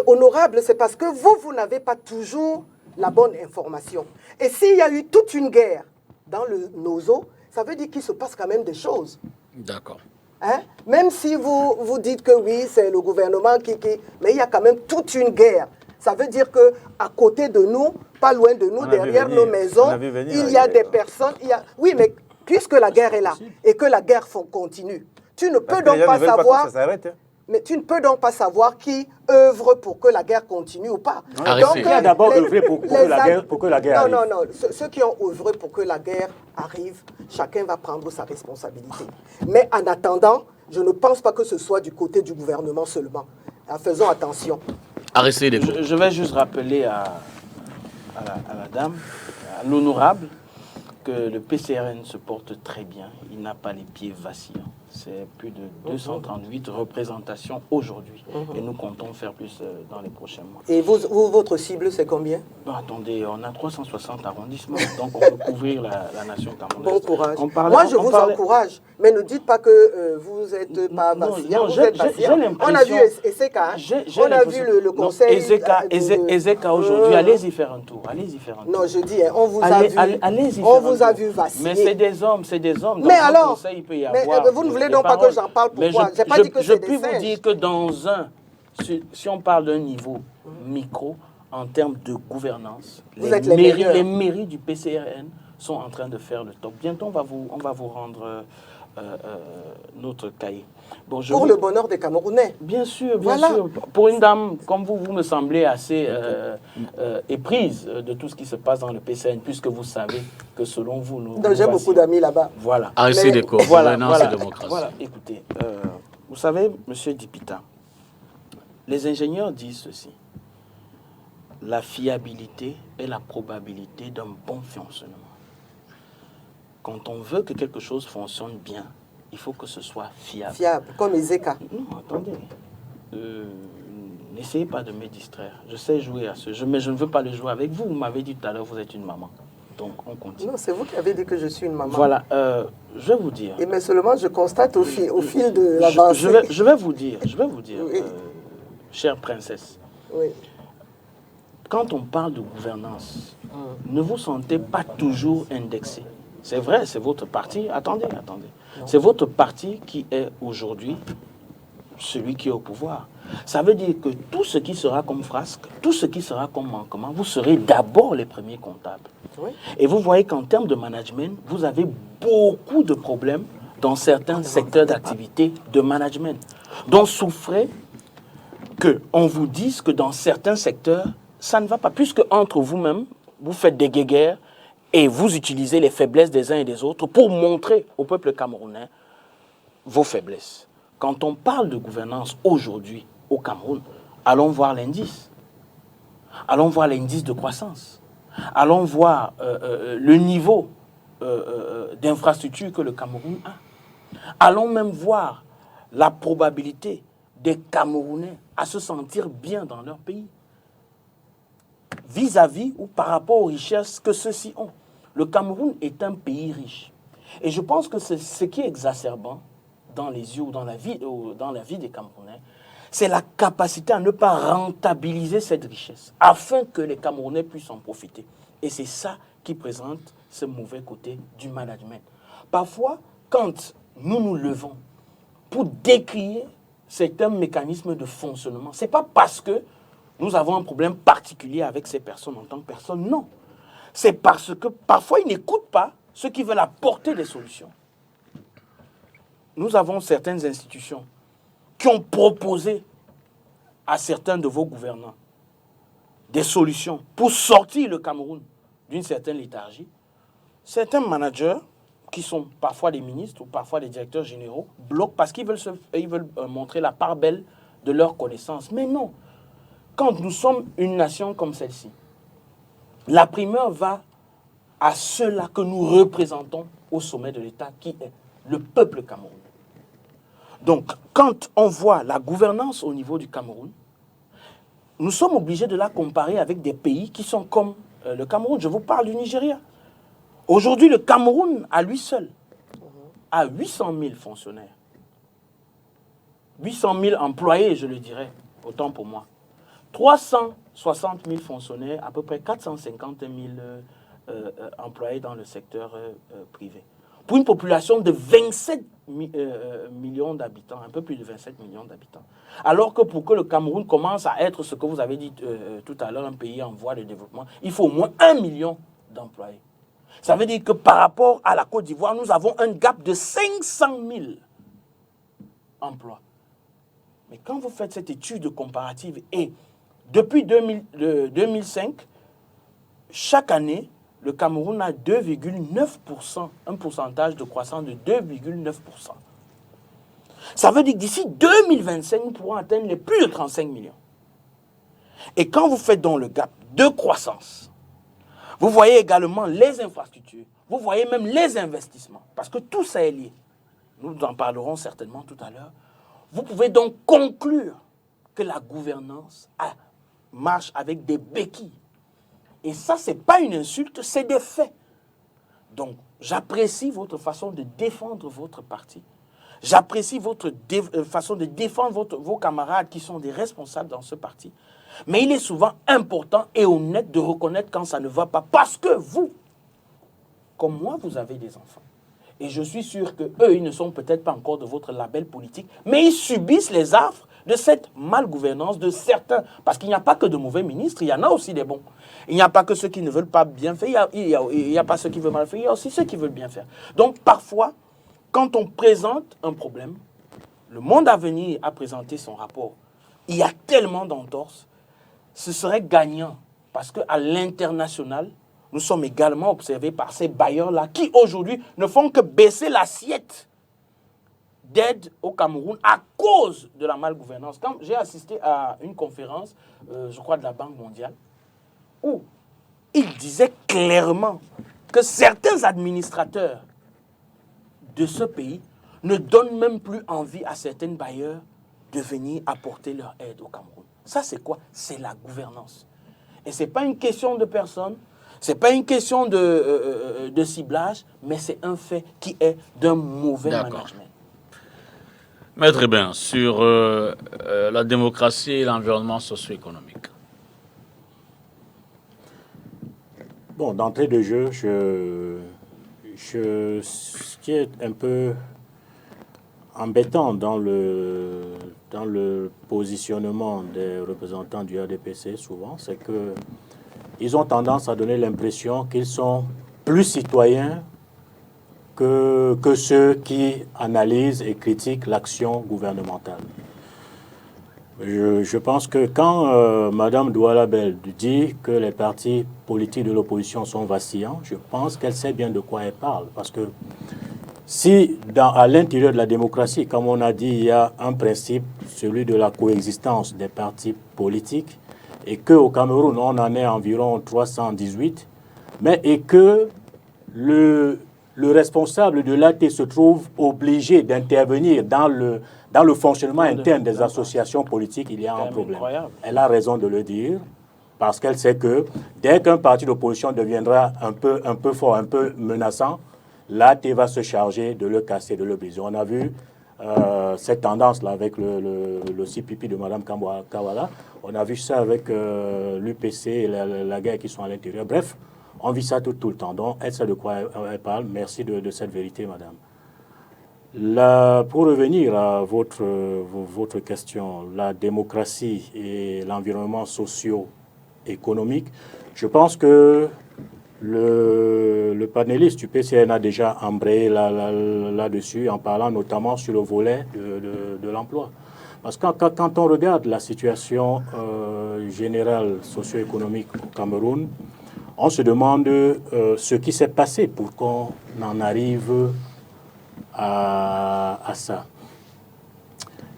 honorable, c'est parce que vous n'avez pas toujours la bonne information. Et s'il y a eu toute une guerre dans nos eaux, ça veut dire qu'il se passe quand même des choses. D'accord. Hein? Même si vous dites que oui, c'est le gouvernement qui... Mais il y a quand même toute une guerre. Ça veut dire qu'à côté de nous, pas loin de nous, derrière nos maisons, il y a des personnes... Oui, mais puisque la guerre est là et que la guerre continue, tu ne peux donc pas savoir... Mais tu ne peux donc pas savoir qui œuvre pour que la guerre continue ou pas. Donc, qui a d'abord œuvré pour que la guerre arrive? Non. Ceux qui ont œuvré pour que la guerre arrive, chacun va prendre sa responsabilité. Mais en attendant, je ne pense pas que ce soit du côté du gouvernement seulement. Faisons attention. Je vais juste rappeler à la dame, à l'honorable, que le PCRN se porte très bien. Il n'a pas les pieds vacillants. C'est plus de 238 représentations aujourd'hui. Et nous comptons faire plus dans les prochains mois. Et votre cible, c'est combien? Attendez, on a 360 arrondissements. Donc on peut couvrir la nation camerounaise. Bon courage. Moi, je vous encourage. Mais ne dites pas que vous êtes pas vacillant. Vous êtes vacillant. On a vu Ezeka. On a vu le conseil. Ezeka aujourd'hui, allez-y faire un tour. Non, je dis, on vous a vu vaciller. Mais c'est des hommes. Mais alors, conseil, il peut y avoir vous ne voulez donc pas que j'en parle, pourquoi? Je n'ai pas dit que c'est des singes. Je peux vous dire que si on parle d'un niveau micro, en termes de gouvernance, les mairies du PCRN sont en train de faire le top. Bientôt, on va vous rendre notre cahier. Bon, pour le bonheur des Camerounais. Bien sûr. Pour une dame comme vous me semblez assez éprise de tout ce qui se passe dans le PCN, puisque vous savez que selon vous... J'ai beaucoup d'amis là-bas. Voilà. Voilà. Écoutez, vous savez, M. Dipita, les ingénieurs disent ceci. La fiabilité est la probabilité d'un bon fonctionnement. Quand on veut que quelque chose fonctionne bien, il il faut que ce soit fiable. Fiable, comme Ezeka. Non, attendez. N'essayez pas de me distraire. Je sais jouer à ce jeu, mais je ne veux pas le jouer avec vous. Vous m'avez dit tout à l'heure, vous êtes une maman. Donc, on continue. Non, c'est vous qui avez dit que je suis une maman. Voilà, je vais vous dire. Et mais seulement, je constate au fil de l'avancée. Je vais vous dire, Oui. chère princesse, Oui. quand on parle de gouvernance, ne vous sentez pas toujours indexé. C'est vrai, c'est votre parti. Attendez. C'est votre parti qui est aujourd'hui celui qui est au pouvoir. Ça veut dire que tout ce qui sera comme frasque, tout ce qui sera comme manquement, vous serez d'abord les premiers comptables. Oui. Et vous voyez qu'en termes de management, vous avez beaucoup de problèmes dans certains secteurs d'activité de management, dont souffrez qu'on vous dise que dans certains secteurs, ça ne va pas, puisque entre vous-même, vous faites des guéguerres et vous utilisez les faiblesses des uns et des autres pour montrer au peuple camerounais vos faiblesses. Quand on parle de gouvernance aujourd'hui au Cameroun, allons voir l'indice. Allons voir l'indice de croissance. Allons voir le niveau d'infrastructure que le Cameroun a. Allons même voir la probabilité des Camerounais à se sentir bien dans leur pays, vis-à-vis ou par rapport aux richesses que ceux-ci ont. Le Cameroun est un pays riche. Et je pense que c'est ce qui est exacerbant dans les yeux ou dans la vie des Camerounais, c'est la capacité à ne pas rentabiliser cette richesse, afin que les Camerounais puissent en profiter. Et c'est ça qui présente ce mauvais côté du management. Parfois, quand nous nous levons pour décrier certains mécanismes de fonctionnement, ce n'est pas parce que nous avons un problème particulier avec ces personnes en tant que personnes, non. C'est parce que parfois ils n'écoutent pas ceux qui veulent apporter des solutions. Nous avons certaines institutions qui ont proposé à certains de vos gouvernants des solutions pour sortir le Cameroun d'une certaine léthargie. Certains managers, qui sont parfois des ministres ou parfois des directeurs généraux, bloquent parce qu'ils veulent montrer la part belle de leurs connaissances. Mais non, quand nous sommes une nation comme celle-ci, la primeur va à ceux-là que nous représentons au sommet de l'État, qui est le peuple camerounais. Donc, quand on voit la gouvernance au niveau du Cameroun, nous sommes obligés de la comparer avec des pays qui sont comme le Cameroun. Je vous parle du Nigeria. Aujourd'hui, le Cameroun, à lui seul, a 800 000 fonctionnaires. 800 000 employés, je le dirais, autant pour moi. 360 000 fonctionnaires, à peu près 450 000 employés dans le secteur privé. Pour une population de 27 millions d'habitants, un peu plus de 27 millions d'habitants. Alors que pour que le Cameroun commence à être ce que vous avez dit tout à l'heure, un pays en voie de développement, il faut au moins 1 million d'employés. Ça veut dire que par rapport à la Côte d'Ivoire, nous avons un gap de 500 000 emplois. Mais quand vous faites cette étude comparative, et depuis 2005, chaque année, le Cameroun a 2,9%, un pourcentage de croissance de 2,9%. Ça veut dire que d'ici 2025, nous pourrons atteindre les plus de 35 millions. Et quand vous faites donc le gap de croissance, vous voyez également les infrastructures, vous voyez même les investissements, parce que tout ça est lié. Nous en parlerons certainement tout à l'heure. Vous pouvez donc conclure que la gouvernance marche avec des béquilles. Et ça, ce n'est pas une insulte, c'est des faits. Donc, j'apprécie votre façon de défendre votre parti. J'apprécie votre façon de défendre vos camarades qui sont des responsables dans ce parti. Mais il est souvent important et honnête de reconnaître quand ça ne va pas. Parce que vous, comme moi, vous avez des enfants. Et je suis sûr qu'eux, ils ne sont peut-être pas encore de votre label politique, mais ils subissent les affres de cette malgouvernance de certains. Parce qu'il n'y a pas que de mauvais ministres, il y en a aussi des bons. Il n'y a pas que ceux qui ne veulent pas bien faire, il n'y a pas ceux qui veulent mal faire, il y a aussi ceux qui veulent bien faire. Donc parfois, quand on présente un problème, le Monde à venir a présenté son rapport. Il y a tellement d'entorses, ce serait gagnant. Parce qu'à l'international, nous sommes également observés par ces bailleurs-là qui aujourd'hui ne font que baisser l'assiette d'aide au Cameroun à cause de la malgouvernance. Quand j'ai assisté à une conférence, je crois de la Banque mondiale, où il disait clairement que certains administrateurs de ce pays ne donnent même plus envie à certains bailleurs de venir apporter leur aide au Cameroun. Ça, c'est quoi? C'est la gouvernance. Et ce n'est pas une question de personne, ce n'est pas une question de ciblage, mais c'est un fait qui est d'un mauvais management. Maître Hébin, sur la démocratie et l'environnement socio-économique. Bon, d'entrée de jeu, ce qui est un peu embêtant dans le positionnement des représentants du RDPC, souvent, c'est qu'ils ont tendance à donner l'impression qu'ils sont plus citoyens que ceux qui analysent et critiquent l'action gouvernementale. Je pense que quand Mme Douala Bel dit que les partis politiques de l'opposition sont vacillants, je pense qu'elle sait bien de quoi elle parle. Parce que si à l'intérieur de la démocratie, comme on a dit, il y a un principe, celui de la coexistence des partis politiques, et qu'au Cameroun, on en est environ 318, et que le responsable de l'AT se trouve obligé d'intervenir dans le fonctionnement interne des associations politiques, il y a un problème. Incroyable. Elle a raison de le dire, parce qu'elle sait que dès qu'un parti d'opposition deviendra un peu fort, un peu menaçant, l'AT va se charger de le casser, de le briser. On a vu cette tendance-là avec le CPP de Mme Kawala. On a vu ça avec l'UPC et la guerre qui sont à l'intérieur. Bref, on vit ça tout le temps. Donc, elle sait de quoi elle parle. Merci de cette vérité, madame. Pour revenir à votre question, la démocratie et l'environnement socio-économique, je pense que le panéliste du PCN a déjà embrayé là-dessus en parlant notamment sur le volet de l'emploi. Parce que quand on regarde la situation générale socio-économique au Cameroun, on se demande ce qui s'est passé pour qu'on en arrive à ça.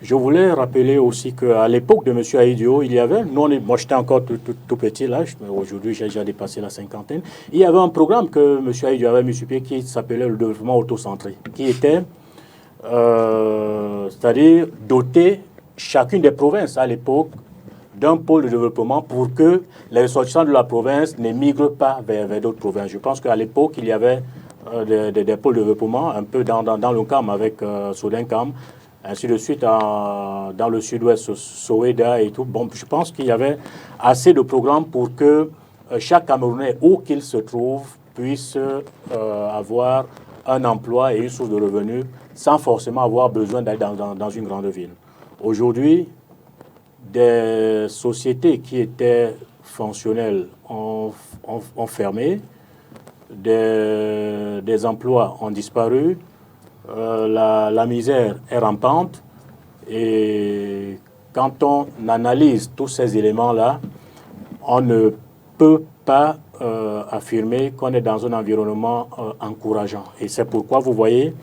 Je voulais rappeler aussi qu'à l'époque de M. Aïdio, il y avait, moi j'étais encore tout petit là, mais aujourd'hui j'ai déjà dépassé la cinquantaine, il y avait un programme que M. Aïdio avait mis sur pied qui s'appelait le développement autocentré, qui était, c'est-à-dire doter chacune des provinces à l'époque d'un pôle de développement pour que les ressortissants de la province n'émigrent pas vers d'autres provinces. Je pense qu'à l'époque, il y avait des pôles de développement, un peu dans le CAM avec Sodencam, ainsi de suite dans le sud-ouest, Soeda et tout. Bon, je pense qu'il y avait assez de programmes pour que chaque Camerounais, où qu'il se trouve, puisse avoir un emploi et une source de revenus sans forcément avoir besoin d'aller dans une grande ville. Aujourd'hui, des sociétés qui étaient fonctionnelles ont fermé, des emplois ont disparu, la misère est rampante et quand on analyse tous ces éléments-là, on ne peut pas affirmer qu'on est dans un environnement encourageant. Et c'est pourquoi vous voyez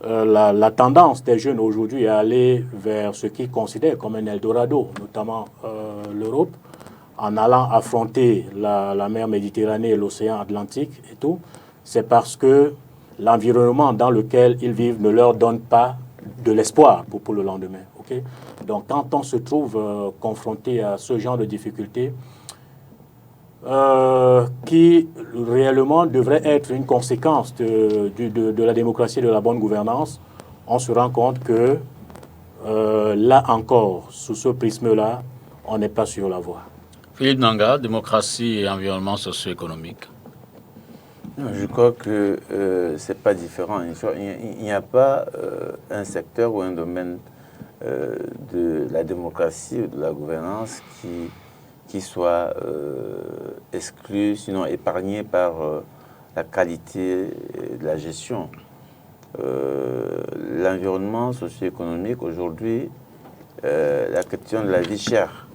la tendance des jeunes aujourd'hui à aller vers ce qu'ils considèrent comme un Eldorado, notamment l'Europe, en allant affronter la mer Méditerranée et l'océan Atlantique et tout, c'est parce que l'environnement dans lequel ils vivent ne leur donne pas de l'espoir pour le lendemain. Okay? Donc quand on se trouve confronté à ce genre de difficultés, qui réellement devrait être une conséquence de la démocratie et de la bonne gouvernance, on se rend compte que là encore, sous ce prisme-là, on n'est pas sur la voie. Philippe Nanga, démocratie et environnement socio-économique. Je crois que ce n'est pas différent. Il n'y a pas un secteur ou un domaine de la démocratie ou de la gouvernance qui soit exclu, sinon épargné par la qualité de la gestion. L'environnement socio-économique, aujourd'hui, la question de la vie chère.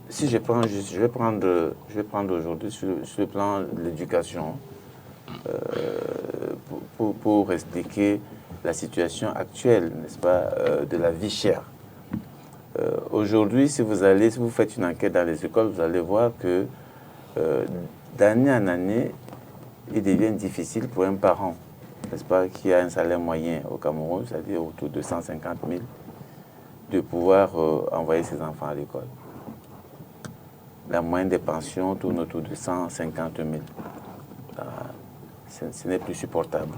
Si je vais prendre aujourd'hui sur le plan de l'éducation pour expliquer la situation actuelle, n'est-ce pas, de la vie chère. Aujourd'hui, si vous faites une enquête dans les écoles, vous allez voir que d'année en année, il devient difficile pour un parent n'est-ce pas, qui a un salaire moyen au Cameroun, c'est-à-dire autour de 150 000, de pouvoir envoyer ses enfants à l'école. La moyenne des pensions tourne autour de 150 000. Ce n'est plus supportable.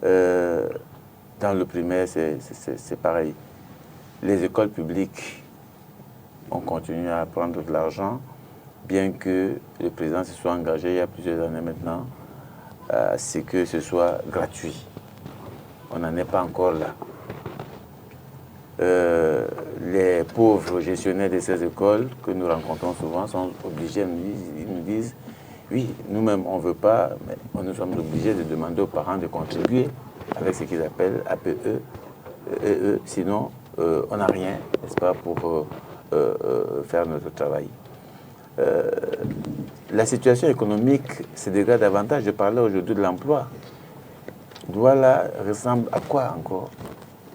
Dans le primaire, c'est pareil. Les écoles publiques ont continué à prendre de l'argent, bien que le président se soit engagé il y a plusieurs années maintenant, c'est que ce soit gratuit. On n'en est pas encore là. Les pauvres gestionnaires de ces écoles que nous rencontrons souvent sont obligés, ils nous disent, oui, nous-mêmes on ne veut pas, mais nous sommes obligés de demander aux parents de contribuer avec ce qu'ils appellent APE, sinon on n'a rien, n'est-ce pas, pour faire notre travail. La situation économique se dégrade davantage. Je parlais aujourd'hui de l'emploi. Douala ressemble à quoi encore?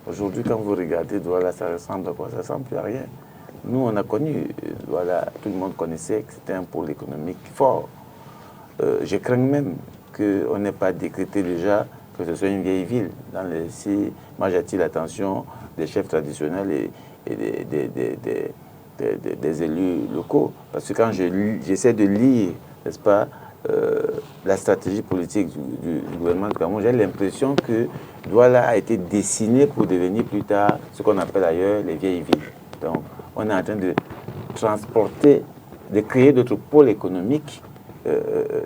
Aujourd'hui, quand vous regardez Douala, ça ressemble à quoi? Ça ne ressemble plus à rien. Nous, on a connu Douala, tout le monde connaissait que c'était un pôle économique fort. Je crains même qu'on n'ait pas décrété déjà que ce soit une vieille ville. Moi, j'attire l'attention des chefs traditionnels et des élus locaux. Parce que quand j'essaie de lire, n'est-ce pas, la stratégie politique du gouvernement du Cameroun, j'ai l'impression que Douala a été dessiné pour devenir plus tard ce qu'on appelle ailleurs les vieilles villes. Donc, on est en train de transporter, de créer d'autres pôles économiques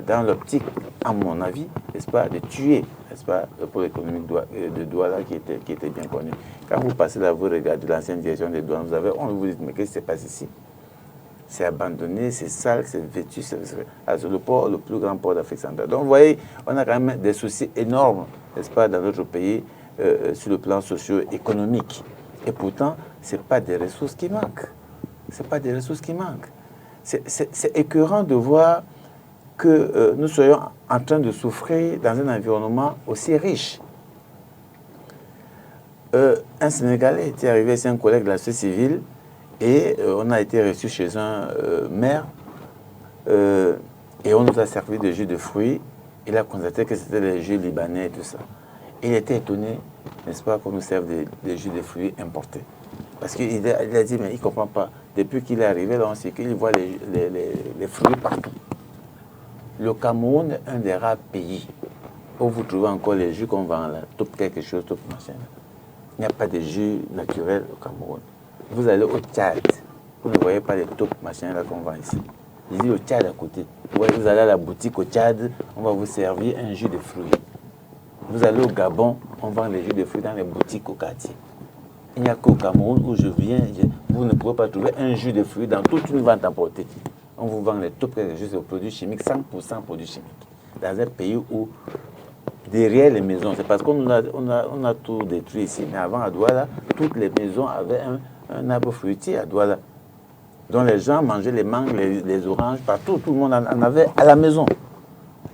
dans l'optique, à mon avis, n'est-ce pas, de tuer, n'est-ce pas, le pôle économique de Douala qui était bien connu. Quand vous passez là, vous regardez l'ancienne direction des douanes, on vous dit, mais qu'est-ce qui se passe ici? C'est abandonné, c'est sale, c'est vêtu, c'est le port, le plus grand port d'Afrique centrale. Donc vous voyez, on a quand même des soucis énormes, n'est-ce pas, dans notre pays, sur le plan socio-économique. Et pourtant, ce n'est pas des ressources qui manquent. Ce n'est pas des ressources qui manquent. C'est écœurant de voir que nous soyons en train de souffrir dans un environnement aussi riche. Un Sénégalais était arrivé, c'est un collègue de la société civile, et on a été reçu chez un maire, et on nous a servi de jus de fruits. Il a constaté que c'était les jus libanais et tout ça. Il était étonné, n'est-ce pas, qu'on nous serve des jus de fruits importés. Parce qu'il a dit, mais il ne comprend pas. Depuis qu'il est arrivé là, on sait qu'il voit les fruits partout. Le Cameroun est un des rares pays où vous trouvez encore les jus qu'on vend là, tout quelque chose, tout machin. Il n'y a pas de jus naturel au Cameroun. Vous allez au Tchad, vous ne voyez pas les top machins là qu'on vend ici. Je dis au Tchad à côté. Vous allez à la boutique au Tchad, on va vous servir un jus de fruits. Vous allez au Gabon, on vend les jus de fruits dans les boutiques au quartier. Il n'y a qu'au Cameroun où je viens, vous ne pouvez pas trouver un jus de fruits dans toute une vente à portée. On vous vend les top juste aux produits chimiques, 100% produits chimiques. Dans un pays où, derrière les maisons, c'est parce qu'on a tout détruit ici, mais avant à Douala, toutes les maisons avaient un arbre fruitier à Douala, dont les gens mangeaient les mangues, les oranges, partout, tout le monde en avait à la maison.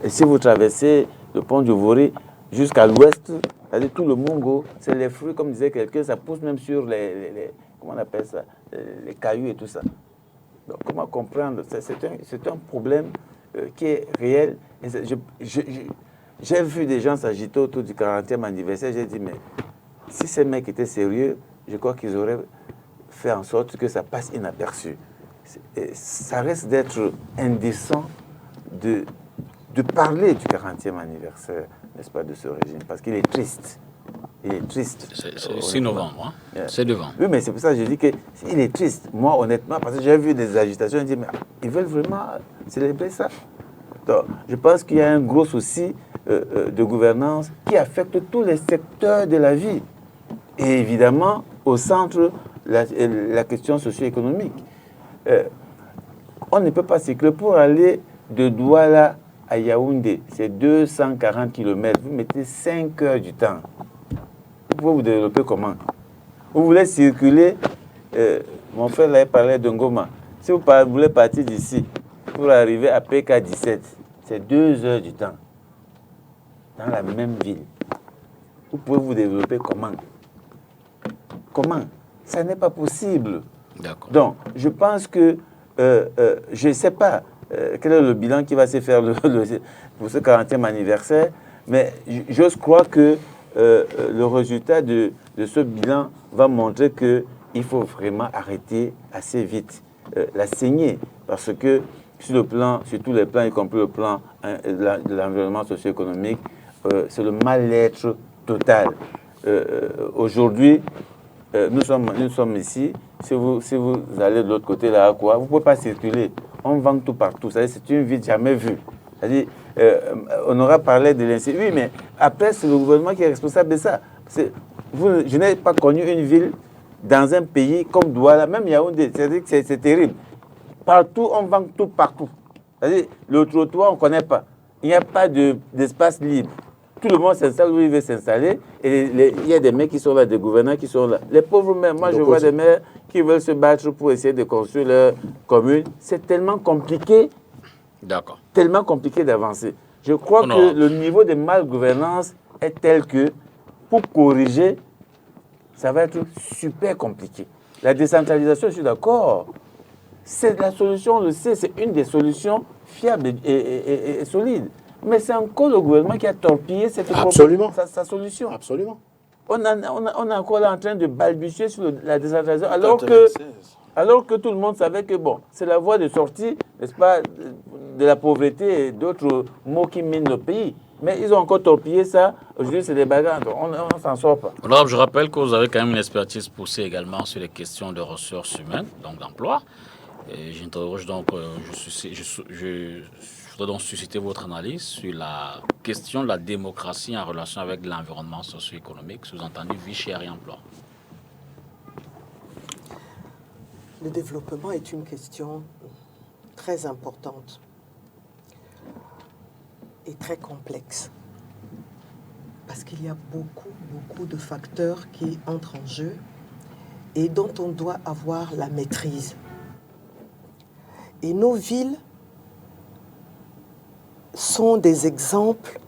Et si vous traversez le pont du Vori jusqu'à l'ouest, c'est-à-dire tout le Mongo, c'est les fruits, comme disait quelqu'un, ça pousse même sur comment on appelle ça, les cailloux et tout ça. Donc comment comprendre? C'est un problème qui est réel. J'ai vu des gens s'agiter autour du 40e anniversaire, j'ai dit, mais si ces mecs étaient sérieux, je crois qu'ils auraient fait en sorte que ça passe inaperçu. Ça risque d'être indécent de parler du 40e anniversaire, n'est-ce pas, de ce régime, parce qu'il est triste. Il est triste. C'est 6 novembre, hein? C'est devant. Oui, mais c'est pour ça que je dis qu'il est triste. Moi, honnêtement, parce que j'ai vu des agitations, je dis, mais ils veulent vraiment célébrer ça. Donc, je pense qu'il y a un gros souci de gouvernance qui affecte tous les secteurs de la vie. Et évidemment, au centre, la question socio-économique. On ne peut pas circuler pour aller de Douala à Yaoundé. C'est 240 km. Vous mettez 5 heures du temps. Vous pouvez vous développer comment? Vous voulez circuler, mon frère là, parlait de Ngoma. Si vous voulez partir d'ici pour arriver à PK17, c'est 2 heures du temps. Dans la même ville. Vous pouvez vous développer comment? Comment? Ça n'est pas possible. D'accord. Donc, je pense que, je ne sais pas quel est le bilan qui va se faire pour ce 40e anniversaire, Mais j'ose croire que le résultat de ce bilan va montrer qu'il faut vraiment arrêter assez vite la saignée. Parce que sur tous les plans, y compris le plan de l'environnement socio-économique, c'est le mal-être total. Aujourd'hui, nous sommes ici. Si vous allez de l'autre côté, là, quoi, vous ne pouvez pas circuler. On vend tout partout. C'est une vie jamais vue. C'est-à-dire, on aura parlé de l'insécurité. Oui, mais après, c'est le gouvernement qui est responsable de ça. Je n'ai pas connu une ville dans un pays comme Douala, même Yaoundé. C'est-à-dire que c'est terrible. Partout, on vend tout partout. C'est-à-dire, le trottoir, on ne connaît pas. Il n'y a pas d'espace libre. Tout le monde s'installe où il veut s'installer. Et il y a des maires qui sont là, des gouvernants qui sont là. Les pauvres maires, moi je vois des maires qui veulent se battre pour essayer de construire leur commune. C'est tellement compliqué. D'accord. Tellement compliqué d'avancer. Je crois que le niveau de malgouvernance est tel que pour corriger, ça va être super compliqué. La décentralisation, je suis d'accord. C'est la solution, on le sait, c'est une des solutions fiables et solides. Mais c'est encore le gouvernement qui a torpillé sa solution. Absolument. On est encore là en train de balbutier sur la décentralisation, alors que tout le monde savait que bon, c'est la voie de sortie, n'est-ce pas, de la pauvreté et d'autres maux qui minent le pays. Mais ils ont encore torpillé ça. Aujourd'hui, c'est des bagarres. On ne s'en sort pas. Honorable, je rappelle que vous avez quand même une expertise poussée également sur les questions de ressources humaines, donc d'emploi. J'interroge donc, je voudrais donc susciter votre analyse sur la question de la démocratie en relation avec l'environnement socio-économique, sous-entendu vie chère et emploi. Le développement est une question très importante et très complexe parce qu'il y a beaucoup de facteurs qui entrent en jeu et dont on doit avoir la maîtrise. Et nos villes sont des exemples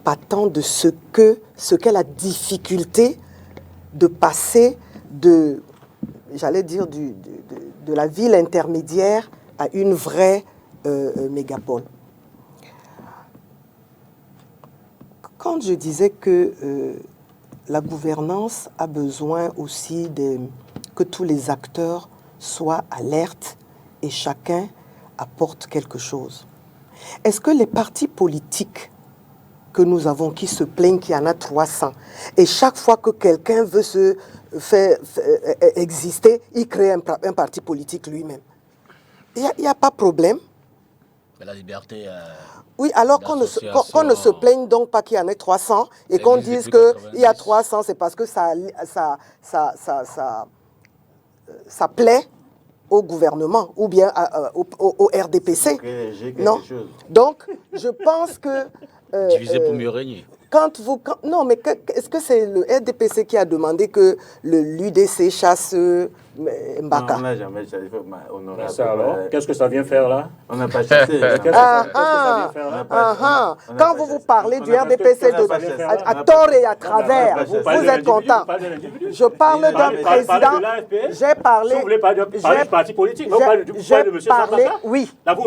patents de ce qu'est la difficulté de passer de la ville intermédiaire à une vraie mégapole. Quand je disais que la gouvernance a besoin aussi que tous les acteurs soient alertes et chacun apporte quelque chose. Est-ce que les partis politiques que nous avons, qui se plaignent qu'il y en a 300, et chaque fois que quelqu'un veut se faire exister, il crée un parti politique lui-même? Il n'y a pas de problème. Mais la liberté... Oui, alors qu'on ne se plaigne donc pas qu'il y en ait 300 et qu'on dise qu'il y a 300, c'est parce que ça plaît au gouvernement ou bien au RDPC. Non. Donc, je pense que... diviser pour mieux régner. Non, mais est-ce que c'est le RDPC qui a demandé que l'UDC chasse Mbaka? Non, on n'a jamais chassé. Qu'est-ce que ça vient faire là? On n'a pas chassé. Quand vous parlez du RDPC à tort et à travers, vous êtes content. Je parle d'un président. J'ai parlé. Vous voulez parler du parti politique, vous parlez de M. Sambaka? Oui. Là, vous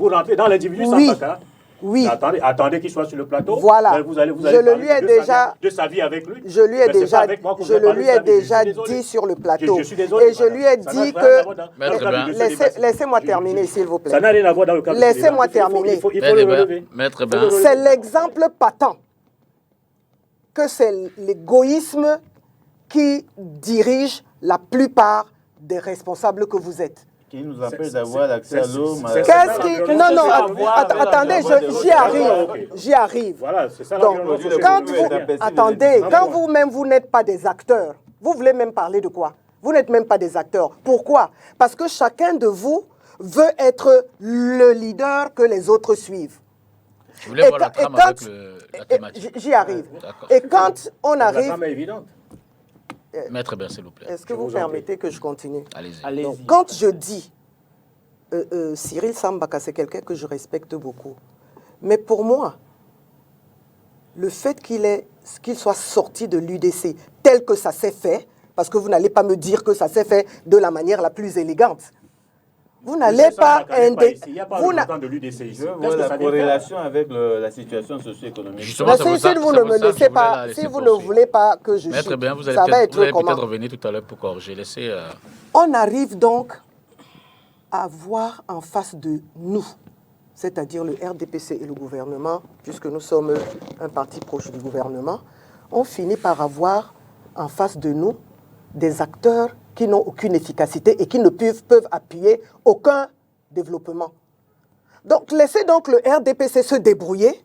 rentrez dans l'individu Sambaka. Oui. Attendez qu'il soit sur le plateau. Voilà. Vous allez je le lui ai déjà de sa vie avec lui. Je lui ai déjà dit sur le plateau. Je suis désolé. Et je lui ai dit que laissez-moi terminer s'il vous plaît. Ça n'a rien à voir dans le cadre. Laissez-moi terminer. Il faut le relever. Maître Ben. C'est l'exemple patent que c'est l'égoïsme qui dirige la plupart des responsables que vous êtes. Qui nous empêche d'avoir l'accès à l'eau. Non, attendez, j'y arrive. Voilà, c'est ça. Donc, quand vous-même, vous n'êtes pas des acteurs, vous voulez même parler de quoi? Vous n'êtes même pas des acteurs. Pourquoi? Parce que chacun de vous veut être le leader que les autres suivent. Je voulais voir la trame avec la thématique. J'y arrive. Et quand on arrive... La trame est évidente. Maître Ben, s'il vous plaît. Est-ce que vous permettez que je continue? Allez-y. Donc, quand je dis Cyril Sambaka, c'est quelqu'un que je respecte beaucoup. Mais pour moi, le fait qu'il soit sorti de l'UDC tel que ça s'est fait, parce que vous n'allez pas me dire que ça s'est fait de la manière la plus élégante. Vous n'allez pas... Il n'y a pas vous de montant de l'UDC ici. Je vois la corrélation avec la situation socio-économique. Justement, c'est pour ça- si vous c'est ne pour me ça que je laissez voulais pas, la laisser si vous ne poursuivre. voulez pas que je Maître chute, bien, vous ça va allez être peut-être comment? revenir tout à l'heure pour corriger. Laissez... On arrive donc à voir en face de nous, c'est-à-dire le RDPC et le gouvernement, puisque nous sommes un parti proche du gouvernement, on finit par avoir en face de nous des acteurs qui n'ont aucune efficacité et qui ne peuvent appuyer aucun développement. Donc, laissez donc le RDPC se débrouiller.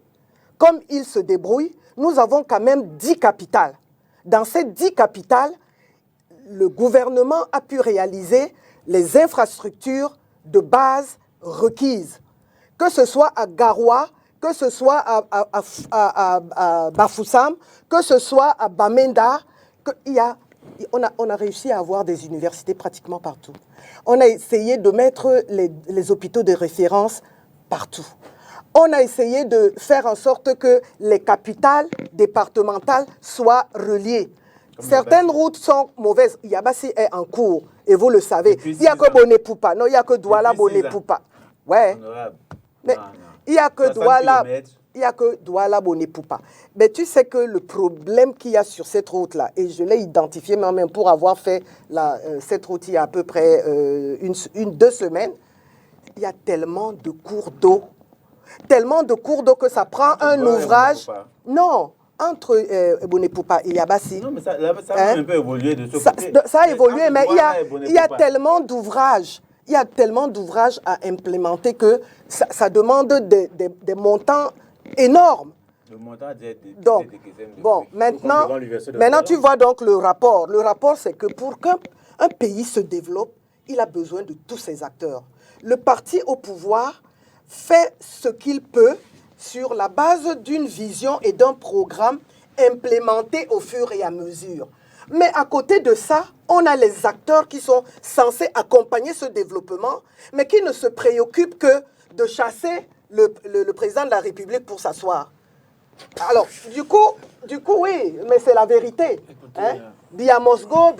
Comme il se débrouille, nous avons quand même 10 capitales. Dans ces 10 capitales, le gouvernement a pu réaliser les infrastructures de base requises. Que ce soit à Garoua, que ce soit à Bafoussam, que ce soit à Bamenda, on a réussi à avoir des universités pratiquement partout. On a essayé de mettre les hôpitaux de référence partout. On a essayé de faire en sorte que les capitales départementales soient reliées. Certaines routes sont mauvaises. Yabassi est en cours, et vous le savez. Il n'y a que Bonepoupa. Non, il n'y a que Douala Bonepoupa. Ouais. Mais il n'y a que Douala. Il n'y a que Douala Bonepoupa. Mais tu sais que le problème qu'il y a sur cette route-là, et je l'ai identifié moi-même pour avoir fait cette route il y a à peu près 2 semaines, il y a tellement de cours d'eau. Tellement de cours d'eau que ça prend un ouvrage. Non, entre Bonepoupa et Yabassi. Non, mais ça a un peu évolué de ce côté. Ça a évolué, mais il y a tellement d'ouvrages. Il y a tellement d'ouvrages à implémenter que ça demande des montants énormes. Le montant donc, bon, maintenant tu vois donc le rapport. Le rapport, c'est que pour qu'un pays se développe, il a besoin de tous ses acteurs. Le parti au pouvoir fait ce qu'il peut sur la base d'une vision et d'un programme implémenté au fur et à mesure. Mais à côté de ça, on a les acteurs qui sont censés accompagner ce développement, mais qui ne se préoccupent que de chasser le président de la République pour s'asseoir. Alors, du coup, oui, mais c'est la vérité. Hein? Biamosgo,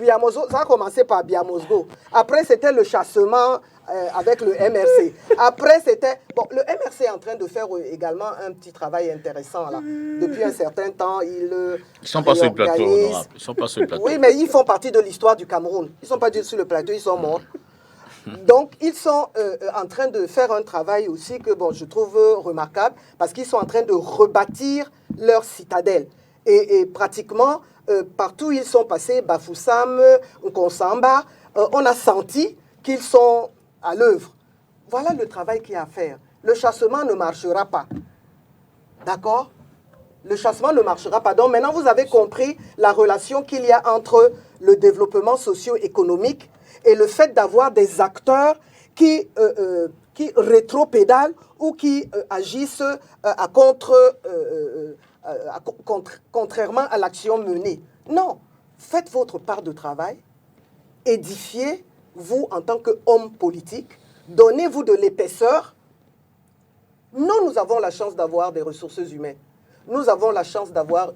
ça a commencé par Biamosgo. Après, c'était le chassement avec le MRC. Après, c'était... Bon, le MRC est en train de faire également un petit travail intéressant, là. Depuis un certain temps, ils sont pas sur le plateau, honorable. Ils sont pas sur le plateau. Oui, mais ils font partie de l'histoire du Cameroun. Ils ne sont pas sur le plateau, ils sont morts. Donc, ils sont en train de faire un travail aussi que je trouve remarquable parce qu'ils sont en train de rebâtir leur citadelle. Et pratiquement, partout où ils sont passés, Bafoussam, Nkonsamba, on a senti qu'ils sont à l'œuvre. Voilà le travail qu'il y a à faire. Le chassement ne marchera pas. D'accord ? Le chassement ne marchera pas. Donc, maintenant, vous avez compris la relation qu'il y a entre le développement socio-économique et le fait d'avoir des acteurs qui rétropédalent ou qui agissent contrairement à l'action menée. Non, faites votre part de travail, édifiez-vous en tant qu'homme politique, donnez-vous de l'épaisseur. Nous avons la chance d'avoir des ressources humaines. Nous avons la chance d'avoir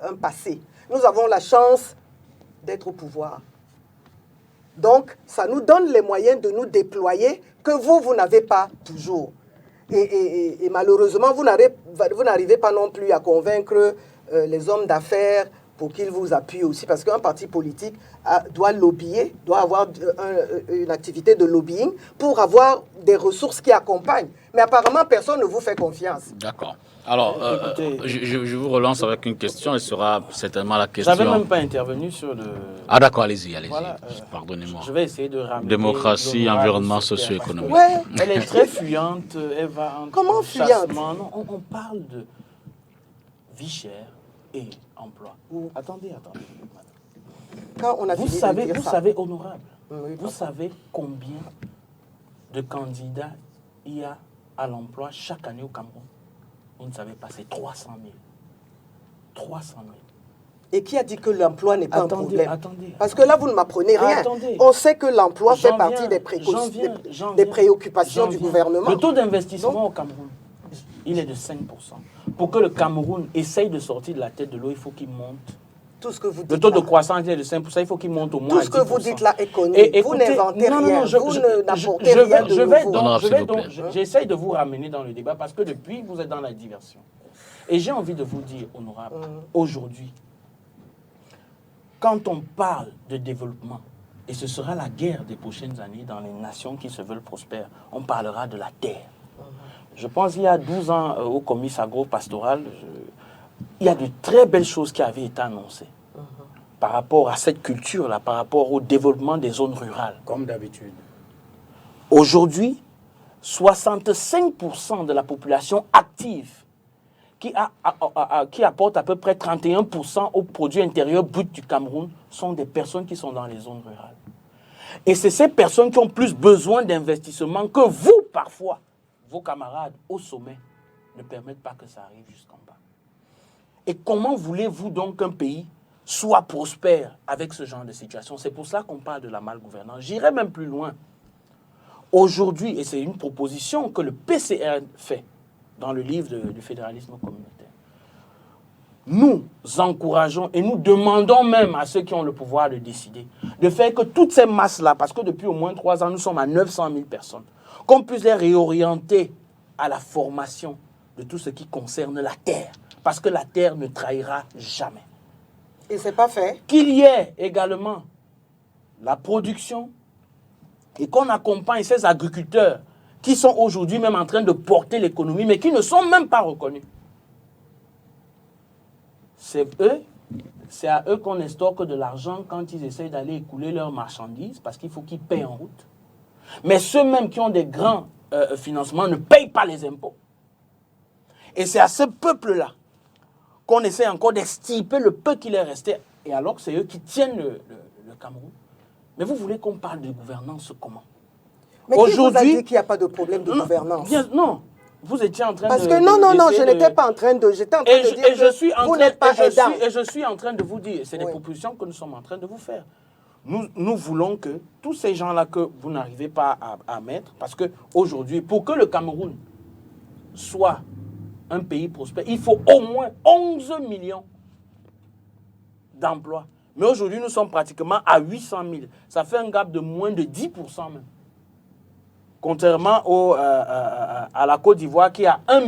un passé. Nous avons la chance d'être au pouvoir. Donc, ça nous donne les moyens de nous déployer que vous n'avez pas toujours. Et malheureusement, vous n'arrivez pas non plus à convaincre les hommes d'affaires pour qu'ils vous appuient aussi. Parce qu'un parti politique doit lobbyer, doit avoir une activité de lobbying pour avoir des ressources qui accompagnent. Mais apparemment, personne ne vous fait confiance. D'accord. Alors, je vous relance avec une question. Elle sera certainement la question... J'avais même pas intervenu sur le... Ah d'accord, allez-y. Voilà, pardonnez-moi. Je vais essayer de ramener... Démocratie, environnement socio-économique. Ouais. Elle est très fuyante. Elle va entre Comment fuyante? Non, on parle de vie chère et emploi. Attendez. Quand on a Vous savez, honorable, vous savez combien de candidats il y a à l'emploi chaque année au Cameroun? Vous ne savez pas, c'est 300 000. 300 000. Et qui a dit que l'emploi n'est pas un problème? Attendez. Parce que là, vous ne m'apprenez rien. Attendez. On sait que l'emploi fait partie des préoccupations du gouvernement. Le taux d'investissement au Cameroun, il est de 5%. Pour que le Cameroun essaye de sortir de la tête de l'eau, il faut qu'il monte Tout ce que vous dites Le taux de là. croissance est de 5%, il faut qu'il monte au moins Tout à ce que vous 10%. dites là est connu. Et Vous écoutez, n'inventez non, non, rien. non, Vous n'apportez rien de nouveau. Honorable, s'il vous plaît. J'essaye de vous ramener dans le débat parce que depuis, vous êtes dans la diversion. Et j'ai envie de vous dire, honorable, aujourd'hui, quand on parle de développement, et ce sera la guerre des prochaines années dans les nations qui se veulent prospères, on parlera de la terre. Je pense qu'il y a 12 ans, au comice agro-pastoral, il y a de très belles choses qui avaient été annoncées par rapport à cette culture-là, par rapport au développement des zones rurales. Comme d'habitude. Aujourd'hui, 65% de la population active qui apporte à peu près 31% au produit intérieur brut du Cameroun sont des personnes qui sont dans les zones rurales. Et c'est ces personnes qui ont plus besoin d'investissement que vous, parfois, vos camarades au sommet, ne permettent pas que ça arrive jusqu'en bas. Et comment voulez-vous donc qu'un pays soit prospère avec ce genre de situation? C'est pour cela qu'on parle de la malgouvernance. J'irai même plus loin. Aujourd'hui, et c'est une proposition que le PCR fait dans le livre du fédéralisme communautaire, nous encourageons et nous demandons même à ceux qui ont le pouvoir de décider de faire que toutes ces masses-là, parce que depuis au moins 3 ans, nous sommes à 900 000 personnes, qu'on puisse les réorienter à la formation de tout ce qui concerne la terre, parce que la terre ne trahira jamais. Et c'est pas fait. Qu'il y ait également la production et qu'on accompagne ces agriculteurs qui sont aujourd'hui même en train de porter l'économie, mais qui ne sont même pas reconnus. C'est à eux qu'on estorque de l'argent quand ils essayent d'aller écouler leurs marchandises, parce qu'il faut qu'ils payent en route. Mais ceux-mêmes qui ont des grands financements ne payent pas les impôts. Et c'est à ce peuple-là qu'on essaie encore d'extirper le peu qu'il est resté, et alors que c'est eux qui tiennent le Cameroun. Mais vous voulez qu'on parle de gouvernance comment? Mais qui vous a dit qu'il n'y a pas de problème de gouvernance? Non, vous étiez en train Parce de... que non, je n'étais pas en train de... J'étais en train de dire que vous n'êtes pas aidant. Et je suis en train de vous dire, c'est des propositions que nous sommes en train de vous faire. Nous voulons que tous ces gens-là que vous n'arrivez pas à mettre, parce qu'aujourd'hui, pour que le Cameroun soit un pays prospère, il faut au moins 11 millions d'emplois. Mais aujourd'hui, nous sommes pratiquement à 800 000. Ça fait un gap de moins de 10% même. Contrairement à la Côte d'Ivoire qui a 1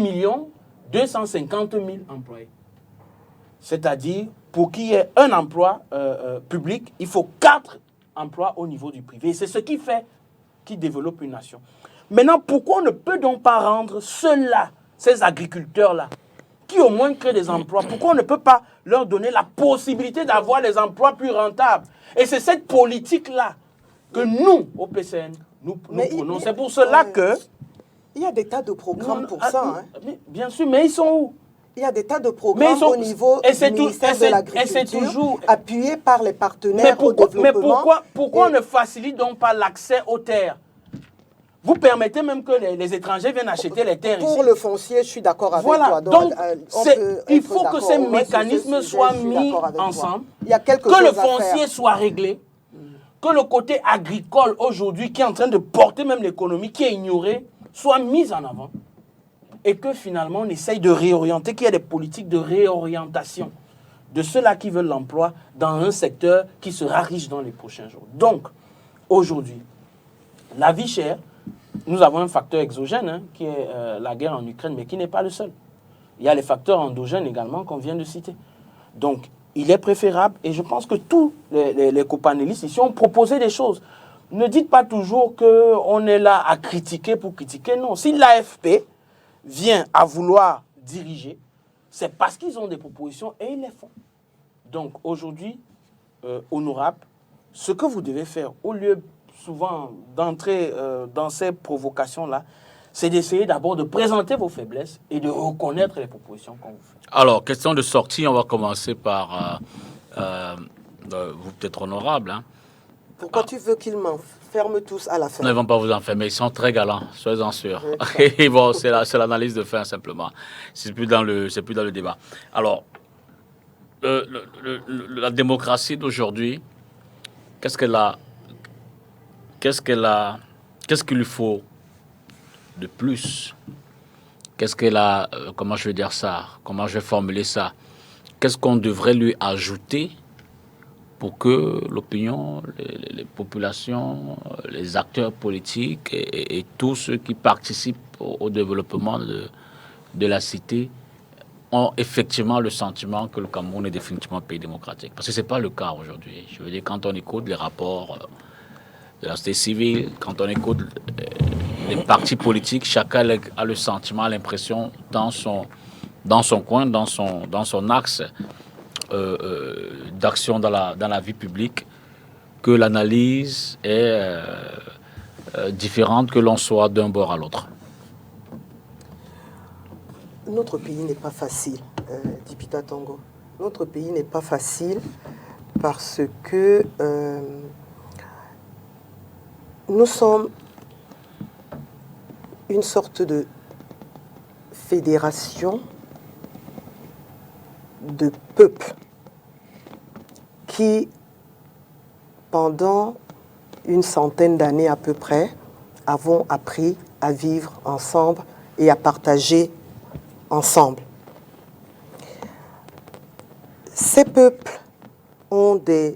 250 000 employés. C'est-à-dire, pour qu'il y ait un emploi public, il faut 4 emplois au niveau du privé. C'est ce qui développe une nation. Maintenant, pourquoi on ne peut donc pas rendre ceux-là, ces agriculteurs-là, qui au moins créent des emplois, pourquoi on ne peut pas leur donner la possibilité d'avoir des emplois plus rentables? Et c'est cette politique-là que nous, au PCN, nous prenons. C'est pour cela que... Il y a des tas de programmes pour ça. Bien sûr, mais ils sont où? Il y a des tas de programmes au niveau du ministère de l'Agriculture, appuyés par les partenaires au développement. Mais pourquoi on ne facilite donc pas l'accès aux terres? Vous permettez même que les étrangers viennent acheter les terres ici. Pour le foncier, je suis d'accord avec toi. Donc il faut que ces mécanismes soient mis ensemble, que le foncier soit réglé, que le côté agricole aujourd'hui, qui est en train de porter même l'économie, qui est ignoré, soit mis en avant. Et que finalement, on essaye de réorienter, qu'il y ait des politiques de réorientation de ceux-là qui veulent l'emploi dans un secteur qui sera riche dans les prochains jours. Donc, aujourd'hui, la vie chère, nous avons un facteur exogène, qui est la guerre en Ukraine, mais qui n'est pas le seul. Il y a les facteurs endogènes également qu'on vient de citer. Donc, il est préférable, et je pense que tous les copanélistes ici ont proposé des choses. Ne dites pas toujours qu'on est là à critiquer pour critiquer. Non, si l'AFP vient à vouloir diriger, c'est parce qu'ils ont des propositions et ils les font. Donc, aujourd'hui, honorable, ce que vous devez faire, au lieu souvent d'entrer dans ces provocations-là, c'est d'essayer d'abord de présenter vos faiblesses et de reconnaître les propositions qu'on vous fait. Alors, question de sortie, on va commencer par vous, peut-être honorable. Hein. Pourquoi tu veux qu'ils m'enferment tous à la fin? Ils ne vont pas vous enfermer, ils sont très galants, soyez-en sûrs. Bon, c'est l'analyse de fin simplement. C'est plus dans le débat. Alors, la démocratie d'aujourd'hui, qu'est-ce qu'il lui faut de plus? Qu'est-ce qu'elle a, comment je vais dire ça? Comment je vais formuler ça? Qu'est-ce qu'on devrait lui ajouter pour que l'opinion, les populations, les acteurs politiques et tous ceux qui participent au développement de la cité ont effectivement le sentiment que le Cameroun est définitivement un pays démocratique. Parce que ce n'est pas le cas aujourd'hui. Je veux dire, quand on écoute les rapports de la société civile, quand on écoute les partis politiques, chacun a le sentiment, l'impression dans son coin, dans son axe d'action dans la vie publique, que l'analyse est différente, que l'on soit d'un bord à l'autre. Notre pays n'est pas facile, Dipita Tongo. Notre pays n'est pas facile parce que nous sommes une sorte de fédération de peuples qui, pendant une centaine d'années à peu près, avons appris à vivre ensemble et à partager ensemble. Ces peuples ont des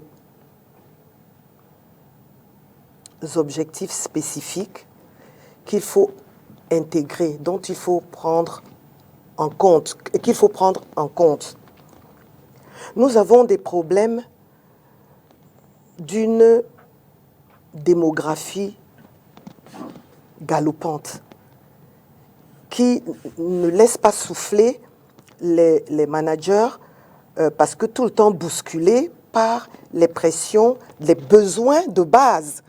objectifs spécifiques qu'il faut intégrer, dont il faut prendre en compte, qu'il faut prendre en compte. Nous avons des problèmes d'une démographie galopante qui ne laisse pas souffler les managers parce que tout le temps bousculés par les pressions, les besoins de base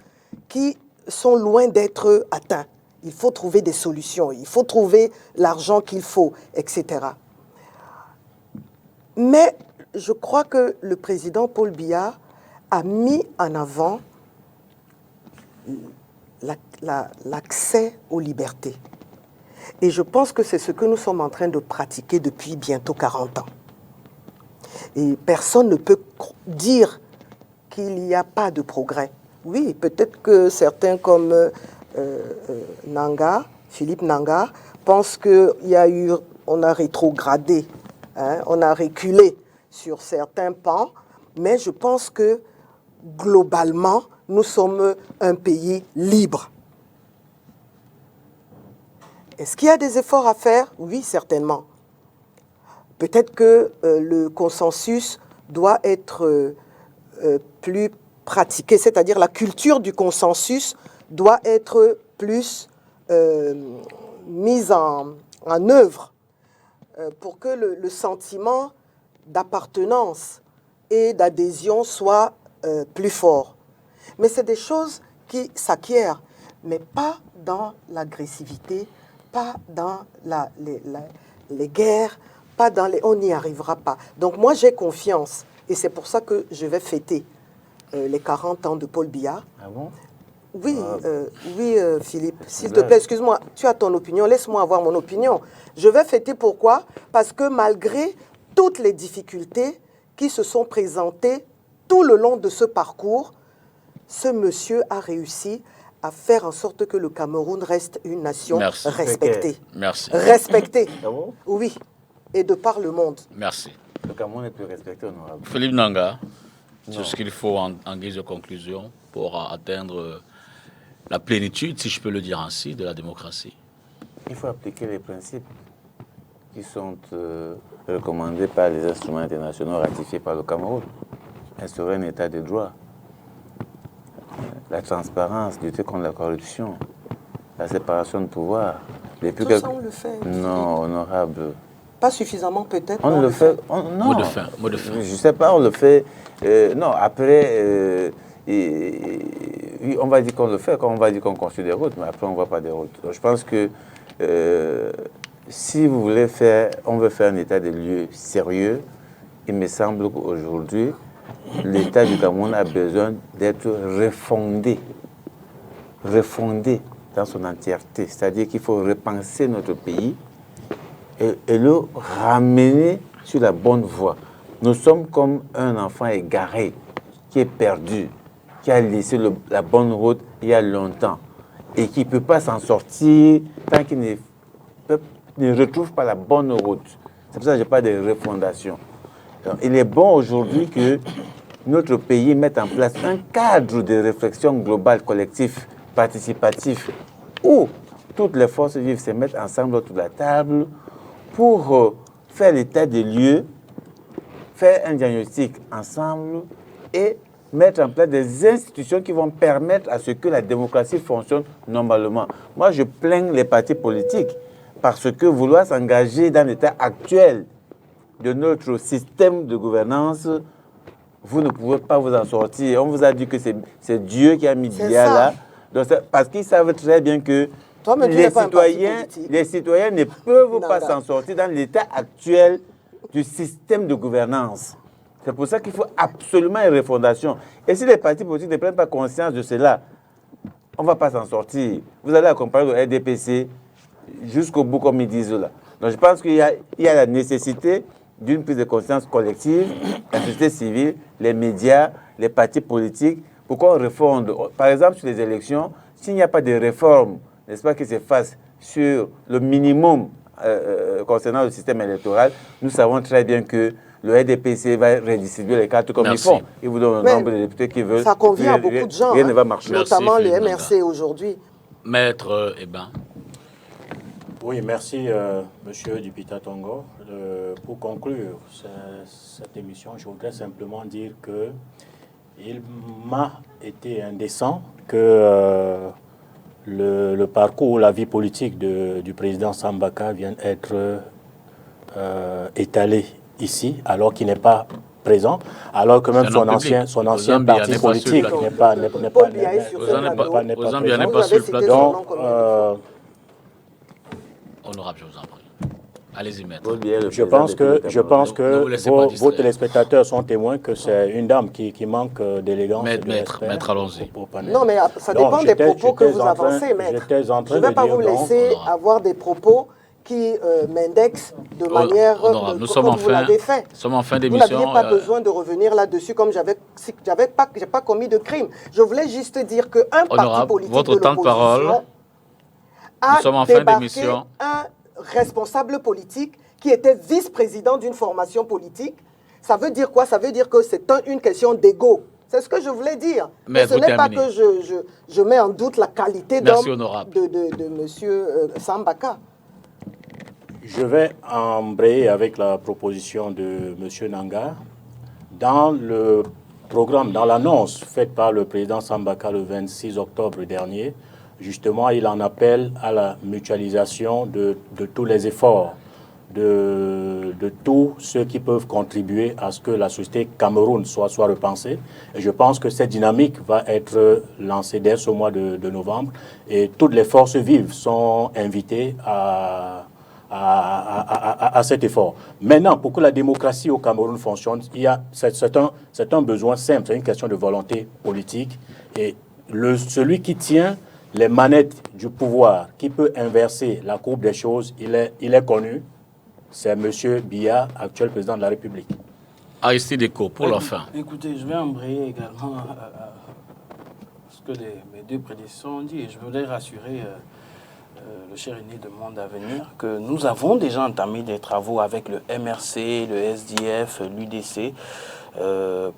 qui sont loin d'être atteints. Il faut trouver des solutions, il faut trouver l'argent qu'il faut, etc. Mais je crois que le président Paul Biya a mis en avant l'accès aux libertés. Et je pense que c'est ce que nous sommes en train de pratiquer depuis bientôt 40 ans. Et personne ne peut dire qu'il n'y a pas de progrès. Oui, peut-être que certains comme Nanga, Philippe Nanga, pensent qu'on a rétrogradé, on a reculé sur certains pans, mais je pense que globalement, nous sommes un pays libre. Est-ce qu'il y a des efforts à faire? Oui, certainement. Peut-être que le consensus doit être plus pratiqué, c'est-à-dire la culture du consensus doit être plus mise en œuvre pour que le sentiment d'appartenance et d'adhésion soit plus fort. Mais c'est des choses qui s'acquièrent, mais pas dans l'agressivité, pas dans les guerres, pas dans les... On n'y arrivera pas. Donc moi, j'ai confiance. Et c'est pour ça que je vais fêter les 40 ans de Paul Biya. Ah bon? Oui, oui Philippe, s'il te plaît, excuse-moi, tu as ton opinion, laisse-moi avoir mon opinion. Je vais fêter pourquoi? Parce que malgré toutes les difficultés qui se sont présentées tout le long de ce parcours, ce monsieur a réussi à faire en sorte que le Cameroun reste une nation respectée. Merci. Respectée. Ah bon? Oui, et de par le monde. Merci. Le Cameroun est plus respecté, honorable. Philippe Nanga, c'est ce qu'il faut en guise de conclusion pour atteindre la plénitude, si je peux le dire ainsi, de la démocratie. Il faut appliquer les principes qui sont recommandés par les instruments internationaux ratifiés par le Cameroun. Instaurer un état de droit, la transparence, lutter contre la corruption, la séparation de pouvoir. Tout ça, on le fait. Non, honorable. Pas suffisamment peut-être. On le fait. Non. Mot de fin. Je ne sais pas, on le fait. Non, après, oui, on va dire qu'on le fait, quand on va dire qu'on construit des routes, mais après, on ne voit pas des routes. Donc, je pense que si vous voulez faire, on veut faire un état des lieux sérieux, il me semble qu'aujourd'hui, l'État du Cameroun a besoin d'être refondé dans son entièreté. C'est-à-dire qu'il faut repenser notre pays et le ramener sur la bonne voie. Nous sommes comme un enfant égaré qui est perdu, qui a laissé la bonne route il y a longtemps et qui ne peut pas s'en sortir tant qu'il ne retrouve pas la bonne route. C'est pour ça que je parle de refondation. Donc, il est bon aujourd'hui que notre pays mette en place un cadre de réflexion globale, collectif, participatif, où toutes les forces vives se mettent ensemble autour de la table pour faire l'état des lieux, faire un diagnostic ensemble et mettre en place des institutions qui vont permettre à ce que la démocratie fonctionne normalement. Moi, je plains les partis politiques parce que vouloir s'engager dans l'état actuel de notre système de gouvernance, vous ne pouvez pas vous en sortir. On vous a dit que c'est Dieu qui a mis Biya là. Donc, parce qu'ils savent très bien que les citoyens ne peuvent pas s'en sortir dans l'état actuel du système de gouvernance. C'est pour ça qu'il faut absolument une refondation. Et si les partis politiques ne prennent pas conscience de cela, on ne va pas s'en sortir. Vous allez accompagner le RDPC jusqu'au bout, comme ils disent là. Donc je pense qu'il y a la nécessité d'une prise de conscience collective, la société civile, les médias, les partis politiques, pour qu'on refonde. Par exemple, sur les élections, s'il n'y a pas de réforme, n'est-ce pas, qui se fasse sur le minimum concernant le système électoral, nous savons très bien que le RDPC va redistribuer les cartes comme ils font. Ils vous donnent un nombre de députés qui veulent. Ça convient à beaucoup de gens. Rien ne va marcher. Notamment le MRC aujourd'hui. Maître Eben. Oui, merci, Monsieur Dupita Tongo. Pour conclure cette émission, je voudrais simplement dire que il m'a été indécent que le parcours, la vie politique du président Sambaka vienne être étalé ici, alors qu'il n'est pas présent, alors que même son ancien parti politique n'est pas sur le plateau. Honorable, je vous en prie. Allez-y, maître. Je pense que vos téléspectateurs sont témoins que c'est une dame qui manque d'élégance. Maître, allons-y. Non, mais ça dépend des propos que vous avancez, maître. Je ne vais pas vous laisser avoir des propos qui m'indexent de manière nous sommes en fin d'émission. Vous n'aviez pas besoin de revenir là-dessus comme j'ai pas commis de crime. Je voulais juste dire qu'un parti politique votre temps de parole. Nous sommes en fin d'émission. Un responsable politique qui était vice-président d'une formation politique. Ça veut dire quoi? Ça veut dire que c'est une question d'ego. C'est ce que je voulais dire. Mais ce n'est pas que je mets en doute la qualité de M. Sambaka. Je vais embrayer avec la proposition de M. Nanga. Dans le programme, dans l'annonce faite par le président Sambaka le 26 octobre dernier, justement, il en appelle à la mutualisation de tous les efforts, de tous ceux qui peuvent contribuer à ce que la société Cameroun soit repensée. Et je pense que cette dynamique va être lancée dès ce mois de novembre. Et toutes les forces vives sont invitées à cet effort. Maintenant, pour que la démocratie au Cameroun fonctionne, c'est un besoin simple, c'est une question de volonté politique. Et celui qui tient les manettes du pouvoir, qui peut inverser la courbe des choses, il est connu. C'est M. Biya, actuel président de la République. Aristide Eko, pour la fin. Écoutez, je vais embrayer également ce que mes deux prédécesseurs ont dit. Et je voudrais rassurer le cher aîné de Monde Avenir que nous avons déjà entamé des travaux avec le MRC, le SDF, l'UDC,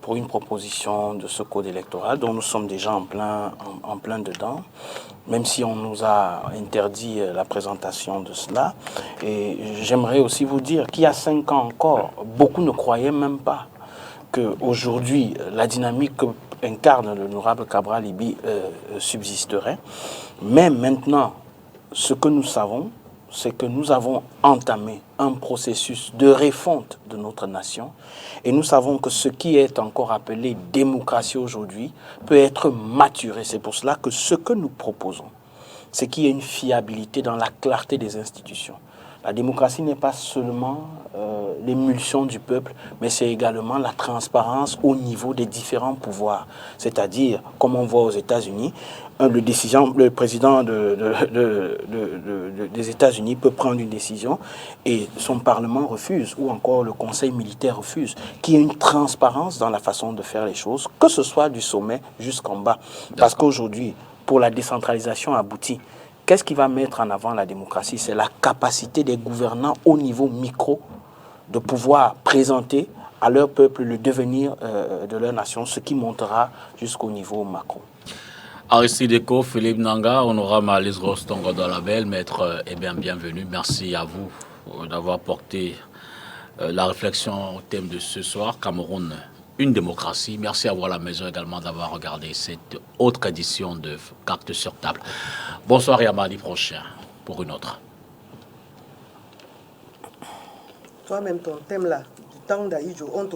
pour une proposition de ce code électoral dont nous sommes déjà en plein dedans, même si on nous a interdit la présentation de cela. Et j'aimerais aussi vous dire qu'il y a 5 ans encore, beaucoup ne croyaient même pas qu'aujourd'hui, la dynamique qu'incarne l'honorable Cabral Libi subsisterait. Mais maintenant, ce que nous savons, c'est que nous avons entamé un processus de refonte de notre nation et nous savons que ce qui est encore appelé démocratie aujourd'hui peut être maturé. C'est pour cela que ce que nous proposons, c'est qu'il y ait une fiabilité dans la clarté des institutions. La démocratie n'est pas seulement l'émulsion du peuple, mais c'est également la transparence au niveau des différents pouvoirs. C'est-à-dire, comme on voit aux États-Unis, le président des États-Unis peut prendre une décision et son Parlement refuse, ou encore le Conseil militaire refuse, qu'il y ait une transparence dans la façon de faire les choses, que ce soit du sommet jusqu'en bas. Parce qu'aujourd'hui, pour la décentralisation aboutie, qu'est-ce qui va mettre en avant la démocratie? C'est la capacité des gouvernants au niveau micro de pouvoir présenter à leur peuple le devenir de leur nation, ce qui montera jusqu'au niveau macro. Aristide Eko, Philippe Nanga, Honorable Alice Rostongo Dolabel, maître, bienvenue. Merci à vous d'avoir porté la réflexion au thème de ce soir, Cameroun, une démocratie. Merci à vous à la maison également d'avoir regardé cette autre édition de Cartes sur table. Bonsoir et à mardi prochain pour une autre. Toi-même, ton thème là, du temps d'Aïdjo, on te...